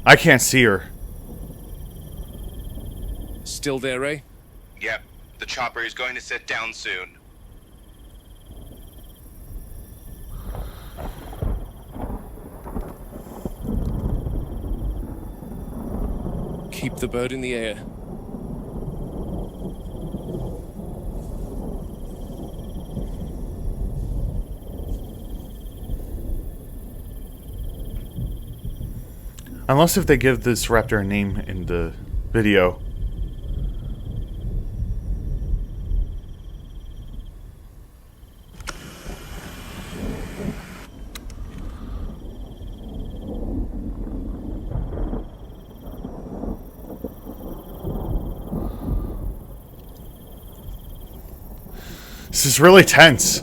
I can't see her. Still there, Ray? Yep, the chopper is going to sit down soon. Keep the bird in the air. Unless if they give this raptor a name in the video. This is really tense.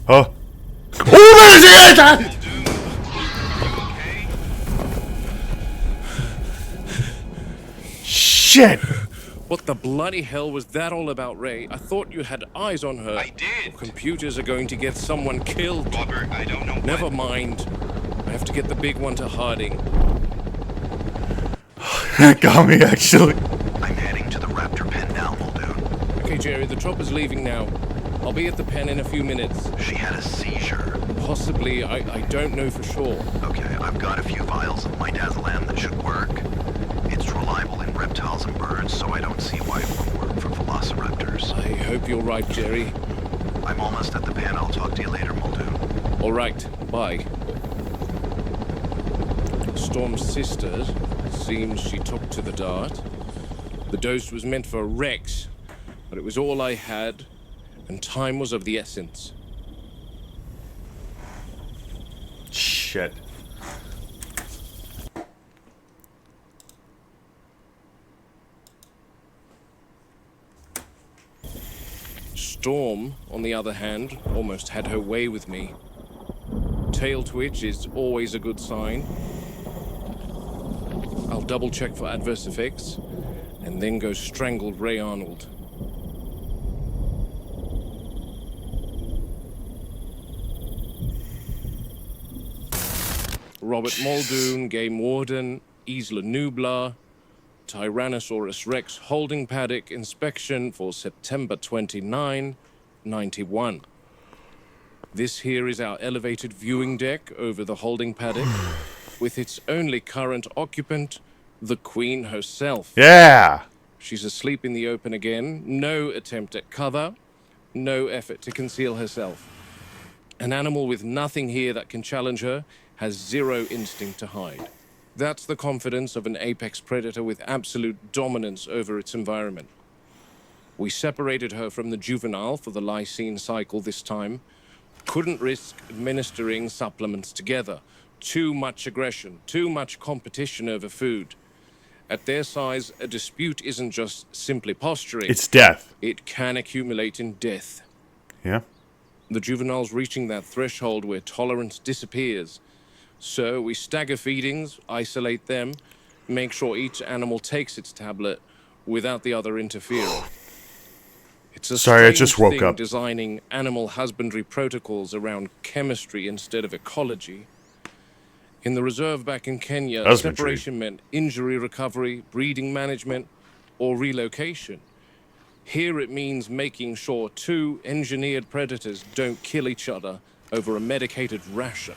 Oh. Oh, there's it! Shit! What the bloody hell was that all about, Ray? I thought you had eyes on her. I did. Computers are going to get someone killed. Robert, I don't know Never mind. I have to get the big one to Harding. That got me, actually. I'm heading to the raptor pen now, Muldoon. Okay, Jerry, the chopper's leaving now. I'll be at the pen in a few minutes. She had a seizure. Possibly. I don't know for sure. Okay, I've got a few vials of midazolam that should work. It's reliable in reptiles and birds, so I don't see why it won't work for velociraptors. I hope you're right, Jerry. I'm almost at the pen. I'll talk to you later, Muldoon. All right, bye. Storm's sister seems she took to the dart. The dose was meant for Rex, but it was all I had, and time was of the essence. Shit. Storm, on the other hand, almost had her way with me. Tail twitch is always a good sign. I'll double check for adverse effects, and then go strangle Ray Arnold. Robert Muldoon, Game Warden, Isla Nublar, Tyrannosaurus Rex holding paddock inspection for September 29, 91. This here is our elevated viewing deck over the holding paddock, with its only current occupant, the Queen herself. Yeah! She's asleep in the open again, no attempt at cover, no effort to conceal herself. An animal with nothing here that can challenge her has zero instinct to hide. That's the confidence of an apex predator with absolute dominance over its environment. We separated her from the juvenile for the lysine cycle this time. Couldn't risk administering supplements together. Too much aggression, too much competition over food. At their size, a dispute isn't just simply posturing. It's death. It can accumulate in death. Yeah? The juvenile's reaching that threshold where tolerance disappears. So we stagger feedings, isolate them, make sure each animal takes its tablet without the other interfering. It's a Sorry, I strange just woke thing up. designing animal husbandry protocols around chemistry instead of ecology. In the reserve back in Kenya, Husbandry. separation meant injury recovery, breeding management, or relocation. Here it means making sure two engineered predators don't kill each other over a medicated ration.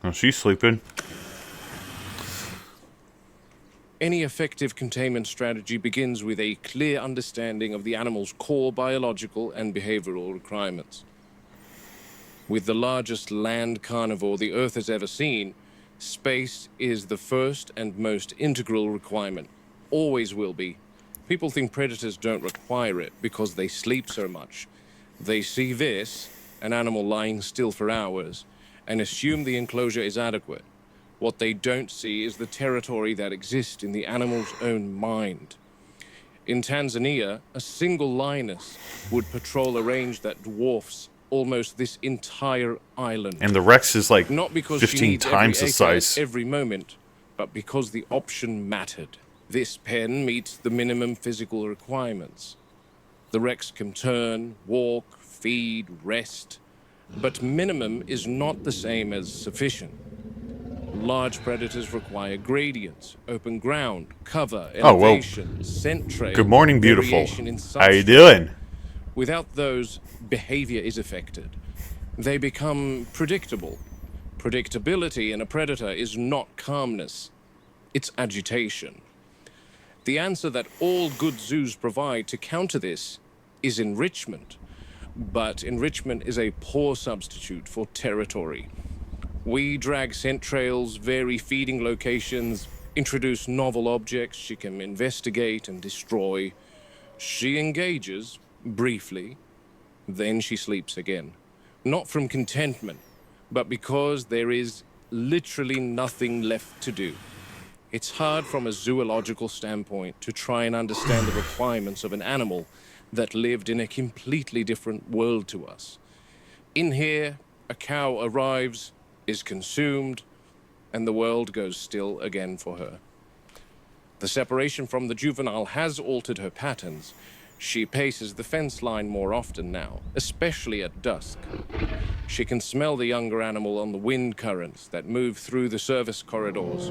Oh, she's sleeping. Any effective containment strategy begins with a clear understanding of the animal's core biological and behavioral requirements. With the largest land carnivore the Earth has ever seen, space is the first and most integral requirement. Always will be. People think predators don't require it because they sleep so much. They see this, an animal lying still for hours, and assume the enclosure is adequate. What they don't see is the territory that exists in the animal's own mind. In Tanzania, a single lioness would patrol a range that dwarfs almost this entire island. And the Rex is like Not because 15 times the size. every moment, but because the option mattered. This pen meets the minimum physical requirements. The Rex can turn, walk, feed, rest, but minimum is not the same as sufficient. Large predators require gradients, open ground, cover, elevation, scent trail. Good morning, beautiful. variation in How you substrate. doing? Without those, behavior is affected. They become predictable. Predictability in a predator is not calmness, it's agitation. The answer that all good zoos provide to counter this is enrichment. But enrichment is a poor substitute for territory. We drag scent trails, vary feeding locations, introduce novel objects she can investigate and destroy. She engages, briefly, then she sleeps again. Not from contentment, but because there is literally nothing left to do. It's hard from a zoological standpoint to try and understand the requirements of an animal that lived in a completely different world to us. In here, a cow arrives, is consumed, and the world goes still again for her. The separation from the juvenile has altered her patterns. She paces the fence line more often now, especially at dusk. She can smell the younger animal on the wind currents that move through the service corridors.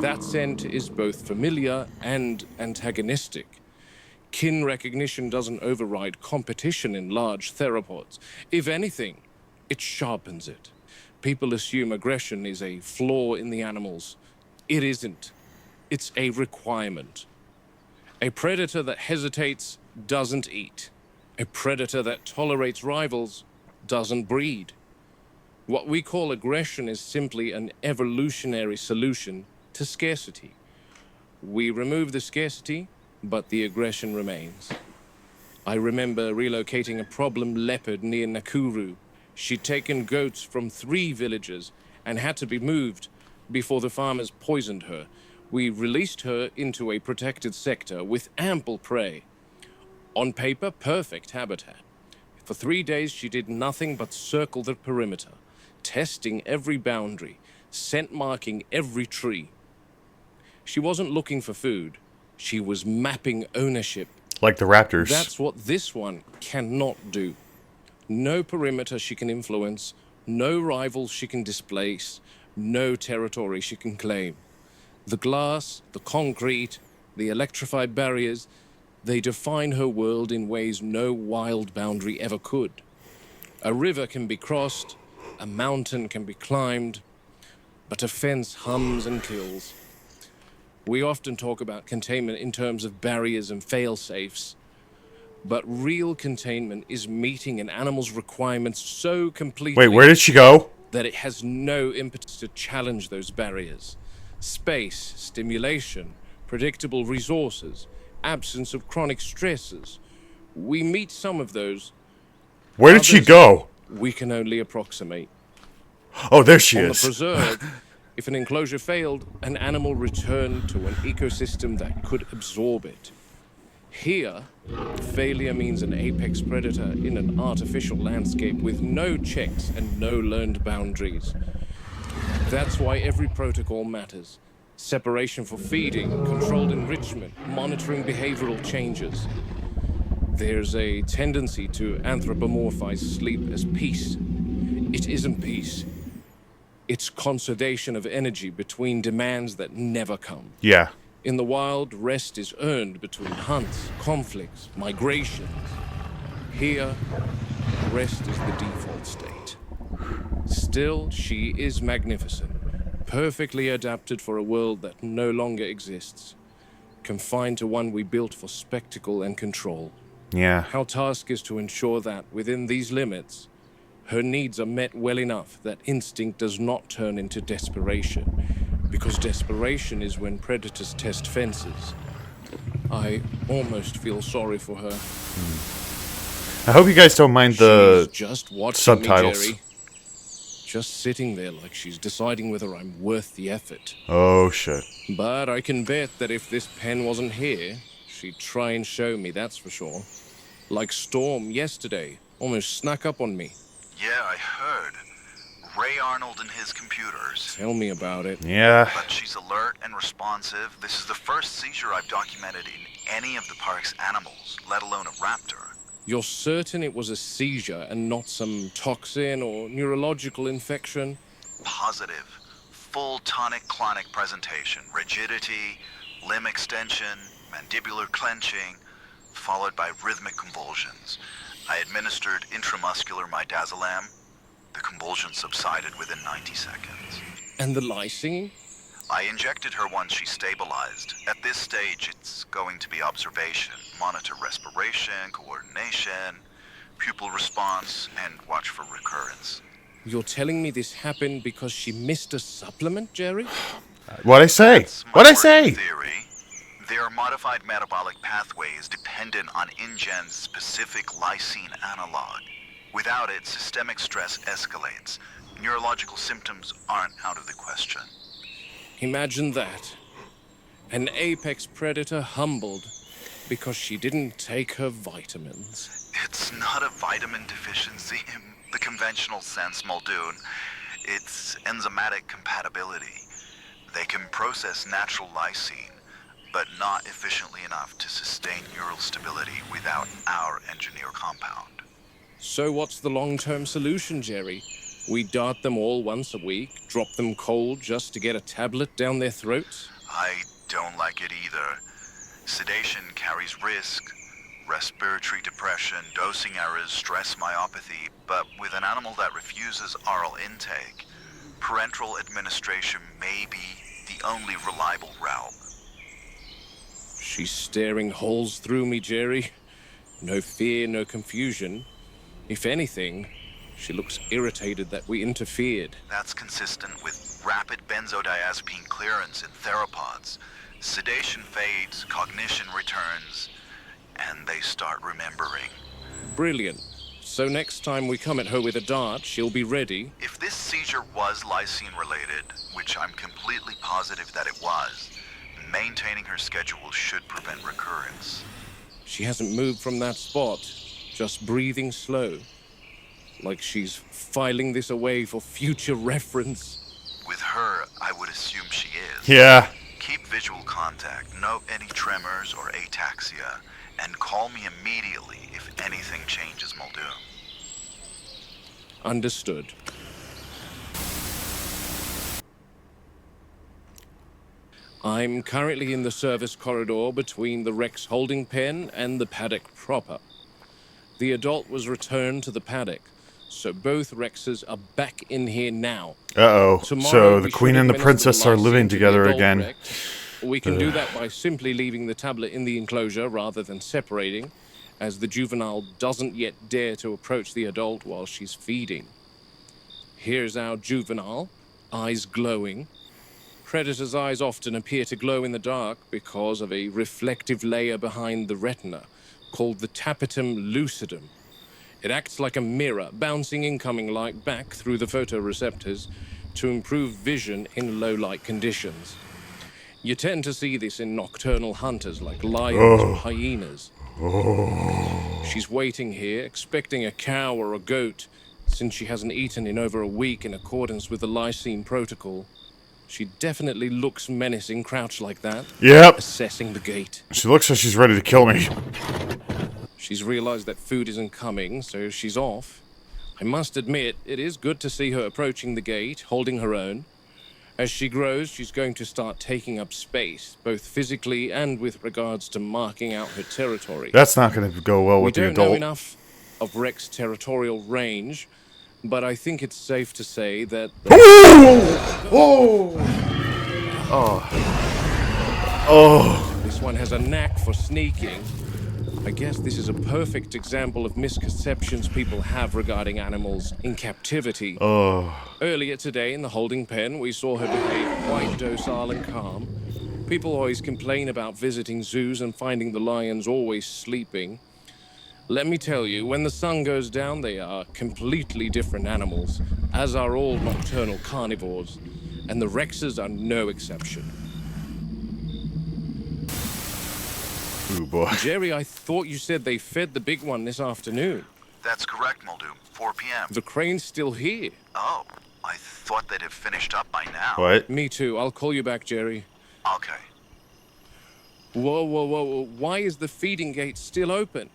That scent is both familiar and antagonistic. Kin recognition doesn't override competition in large theropods. If anything, it sharpens it. People assume aggression is a flaw in the animals. It isn't. It's a requirement. A predator that hesitates doesn't eat. A predator that tolerates rivals doesn't breed. What we call aggression is simply an evolutionary solution to scarcity. We remove the scarcity, but the aggression remains. I remember relocating a problem leopard near Nakuru. She'd taken goats from 3 villages and had to be moved before the farmers poisoned her. We released her into a protected sector with ample prey. On paper, perfect habitat. For 3 days, she did nothing but circle the perimeter, testing every boundary, scent marking every tree. She wasn't looking for food. She was mapping ownership. Like the raptors. That's what this one cannot do. No perimeter she can influence, no rivals she can displace, no territory she can claim. The glass, the concrete, the electrified barriers, they define her world in ways no wild boundary ever could. A river can be crossed, a mountain can be climbed, but a fence hums and kills. We often talk about containment in terms of barriers and fail-safes, but real containment is meeting an animal's requirements so completely... Wait, where did she go? ...that it has no impetus to challenge those barriers. Space, stimulation, predictable resources, absence of chronic stresses. We meet some of those. Where did she go? We can only approximate. Oh, there she On is. the preserve, if an enclosure failed, an animal returned to an ecosystem that could absorb it. Here, failure means an apex predator in an artificial landscape with no checks and no learned boundaries. That's why every protocol matters. Separation for feeding, controlled enrichment, monitoring behavioral changes. There's a tendency to anthropomorphize sleep as peace. It isn't peace. It's conservation of energy between demands that never come. Yeah. In the wild, rest is earned between hunts, conflicts, migrations. Here, rest is the default state. Still, she is magnificent, perfectly adapted for a world that no longer exists, confined to one we built for spectacle and control. Yeah. Our task is to ensure that, within these limits, Her needs are met well enough that instinct does not turn into desperation, because desperation is when predators test fences. I almost feel sorry for her. I hope you guys don't mind the She's just watching subtitles. me, Jerry. Just sitting there like she's deciding whether I'm worth the effort. Oh, shit. But I can bet that if this pen wasn't here, she'd try and show me, that's for sure. Like Storm yesterday, almost snuck up on me. Yeah, I heard. Ray Arnold and his computers. Tell me about it. Yeah. But she's alert and responsive. This is the first seizure I've documented in any of the park's animals, let alone a raptor. You're certain it was a seizure and not some toxin or neurological infection? Positive. Full tonic-clonic presentation. Rigidity, limb extension, mandibular clenching, followed by rhythmic convulsions. I administered intramuscular midazolam. The convulsions subsided within 90 seconds. And the lysine? I injected her once she stabilized. At this stage, it's going to be observation, monitor respiration, coordination, pupil response, and watch for recurrence. You're telling me this happened because she missed a supplement, Jerry? What'd I say? What'd I say? Theory. Their modified metabolic pathway is dependent on InGen's specific lysine analog. Without it, systemic stress escalates. Neurological symptoms aren't out of the question. Imagine that. An apex predator humbled because she didn't take her vitamins. It's not a vitamin deficiency in the conventional sense, Muldoon. It's enzymatic compatibility. They can process natural lysine, but not efficiently enough to sustain neural stability without our engineer compound. So what's the long-term solution, Jerry? We dart them all once a week, drop them cold just to get a tablet down their throats? I don't like it either. Sedation carries risk. Respiratory depression, dosing errors, stress myopathy, but with an animal that refuses oral intake, parenteral administration may be the only reliable route. She's staring holes through me, Jerry. No fear, no confusion. If anything, she looks irritated that we interfered. That's consistent with rapid benzodiazepine clearance in theropods. Sedation fades, cognition returns, and they start remembering. Brilliant. So next time we come at her with a dart, she'll be ready. If this seizure was lysine related, which I'm completely positive that it was, maintaining her schedule should prevent recurrence. She hasn't moved from that spot, just breathing slow. Like she's filing this away for future reference. With her, I would assume she is. Yeah. Keep visual contact, note any tremors or ataxia, and call me immediately if anything changes, Muldoon. Understood. I'm currently in the service corridor between the Rex holding pen and the paddock proper. The adult was returned to the paddock, so both Rexes are back in here now. Uh-oh. Tomorrow So the we queen should and the administer princess are lysine living to the together adult again. Rex. We can do that by simply leaving the tablet in the enclosure rather than separating, as the juvenile doesn't yet dare to approach the adult while she's feeding. Here's our juvenile, eyes glowing. Predators' eyes often appear to glow in the dark because of a reflective layer behind the retina, called the tapetum lucidum. It acts like a mirror, bouncing incoming light back through the photoreceptors to improve vision in low-light conditions. You tend to see this in nocturnal hunters like lions or hyenas. She's waiting here, expecting a cow or a goat, since she hasn't eaten in over a week in accordance with the lysine protocol. She definitely looks menacing, crouched like that. Yep. Assessing the gate. She looks like she's ready to kill me. She's realized that food isn't coming, so she's off. I must admit, it is good to see her approaching the gate, holding her own. As she grows, she's going to start taking up space, both physically and with regards to marking out her territory. That's not going to go well with the We don't know adult. enough of Rex territorial range, but I think it's safe to say that... This one has a knack for sneaking. I I guess this is a perfect example of misconceptions people have regarding animals in captivity. Earlier today in the holding pen, we saw her behave quite docile and calm. People always complain about visiting zoos and finding the lions always sleeping. Let me tell you, when the sun goes down, they are completely different animals, as are all nocturnal carnivores, and the Rexes are no exception. Ooh, boy. Jerry, I thought you said they fed the big one this afternoon. That's correct, Muldoon. 4 p.m. The crane's still here. Oh, I thought they'd have finished up by now. What? Me too. I'll call you back, Jerry. Okay. Whoa, whoa, whoa. Why is the feeding gate still open?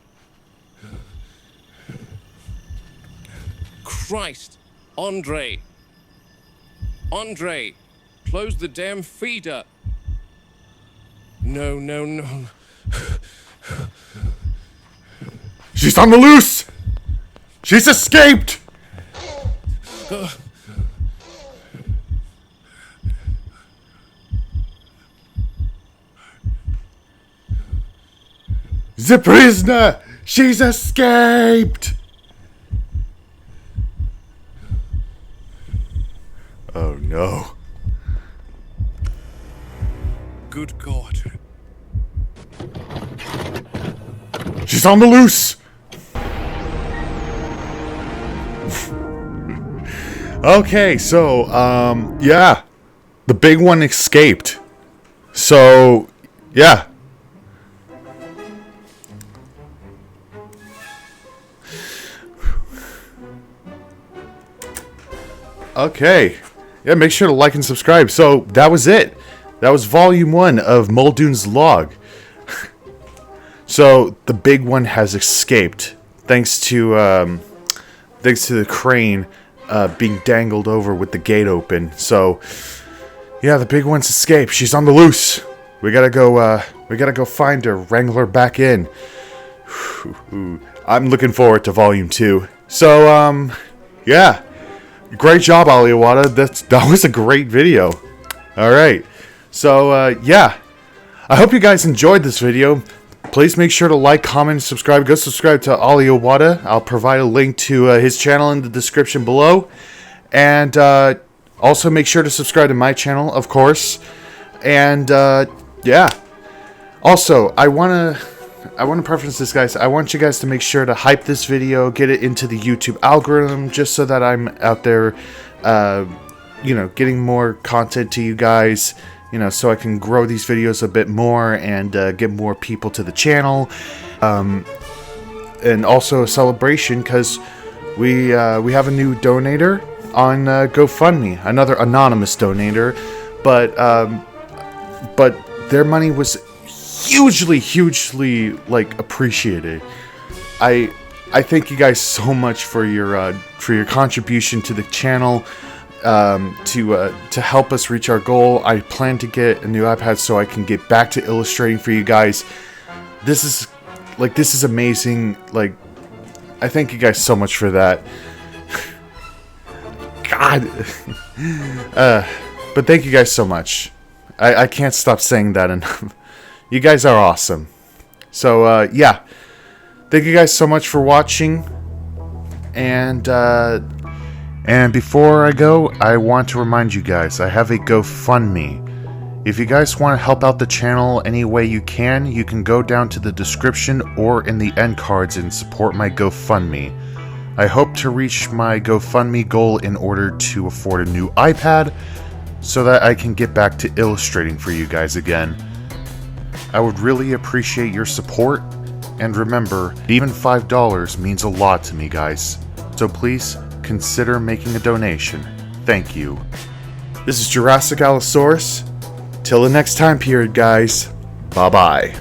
Christ! Andre! Andre! Close the damn feeder! No, no, no. She's on the loose! She's escaped! The prisoner! She's escaped! Oh no. Good God. She's on the loose! Okay, so, yeah. The big one escaped. So, yeah. Okay. Yeah, make sure to like and subscribe. So, that was it. That was volume 1 of Muldoon's log. So, the big one has escaped. Thanks to the crane being dangled over with the gate open. So, yeah, the big one's escaped. She's on the loose. We gotta go find her, wrangle her back in. I'm looking forward to volume 2. So, yeah. Great job, Awada. That was a great video. Alright. So, yeah. I hope you guys enjoyed this video. Please make sure to like, comment, and subscribe. Go subscribe to Awada. I'll provide a link to his channel in the description below. And also make sure to subscribe to my channel, of course. And, yeah. Also, I want to preference this, guys. I want you guys to make sure to hype this video, get it into the YouTube algorithm, just so that I'm out there, you know, getting more content to you guys, you know, so I can grow these videos a bit more and get more people to the channel. And also a celebration, because we have a new donator on GoFundMe, another anonymous donator, but their money was hugely like appreciated. I thank you guys so much for your contribution to the channel, to help us reach our goal. I plan to get a new iPad so I can get back to illustrating for you guys. This is amazing. Like, I thank you guys so much for that. God. But thank you guys so much. I can't stop saying that enough. You guys are awesome. So, yeah. Thank you guys so much for watching. And before I go, I want to remind you guys, I have a GoFundMe. If you guys want to help out the channel any way you can go down to the description or in the end cards and support my GoFundMe. I hope to reach my GoFundMe goal in order to afford a new iPad, so that I can get back to illustrating for you guys again. I would really appreciate your support, and remember, even $5 means a lot to me, guys. So please consider making a donation. Thank you. This is Jurassic Allosaurus. Till the next time period, guys. Bye-bye.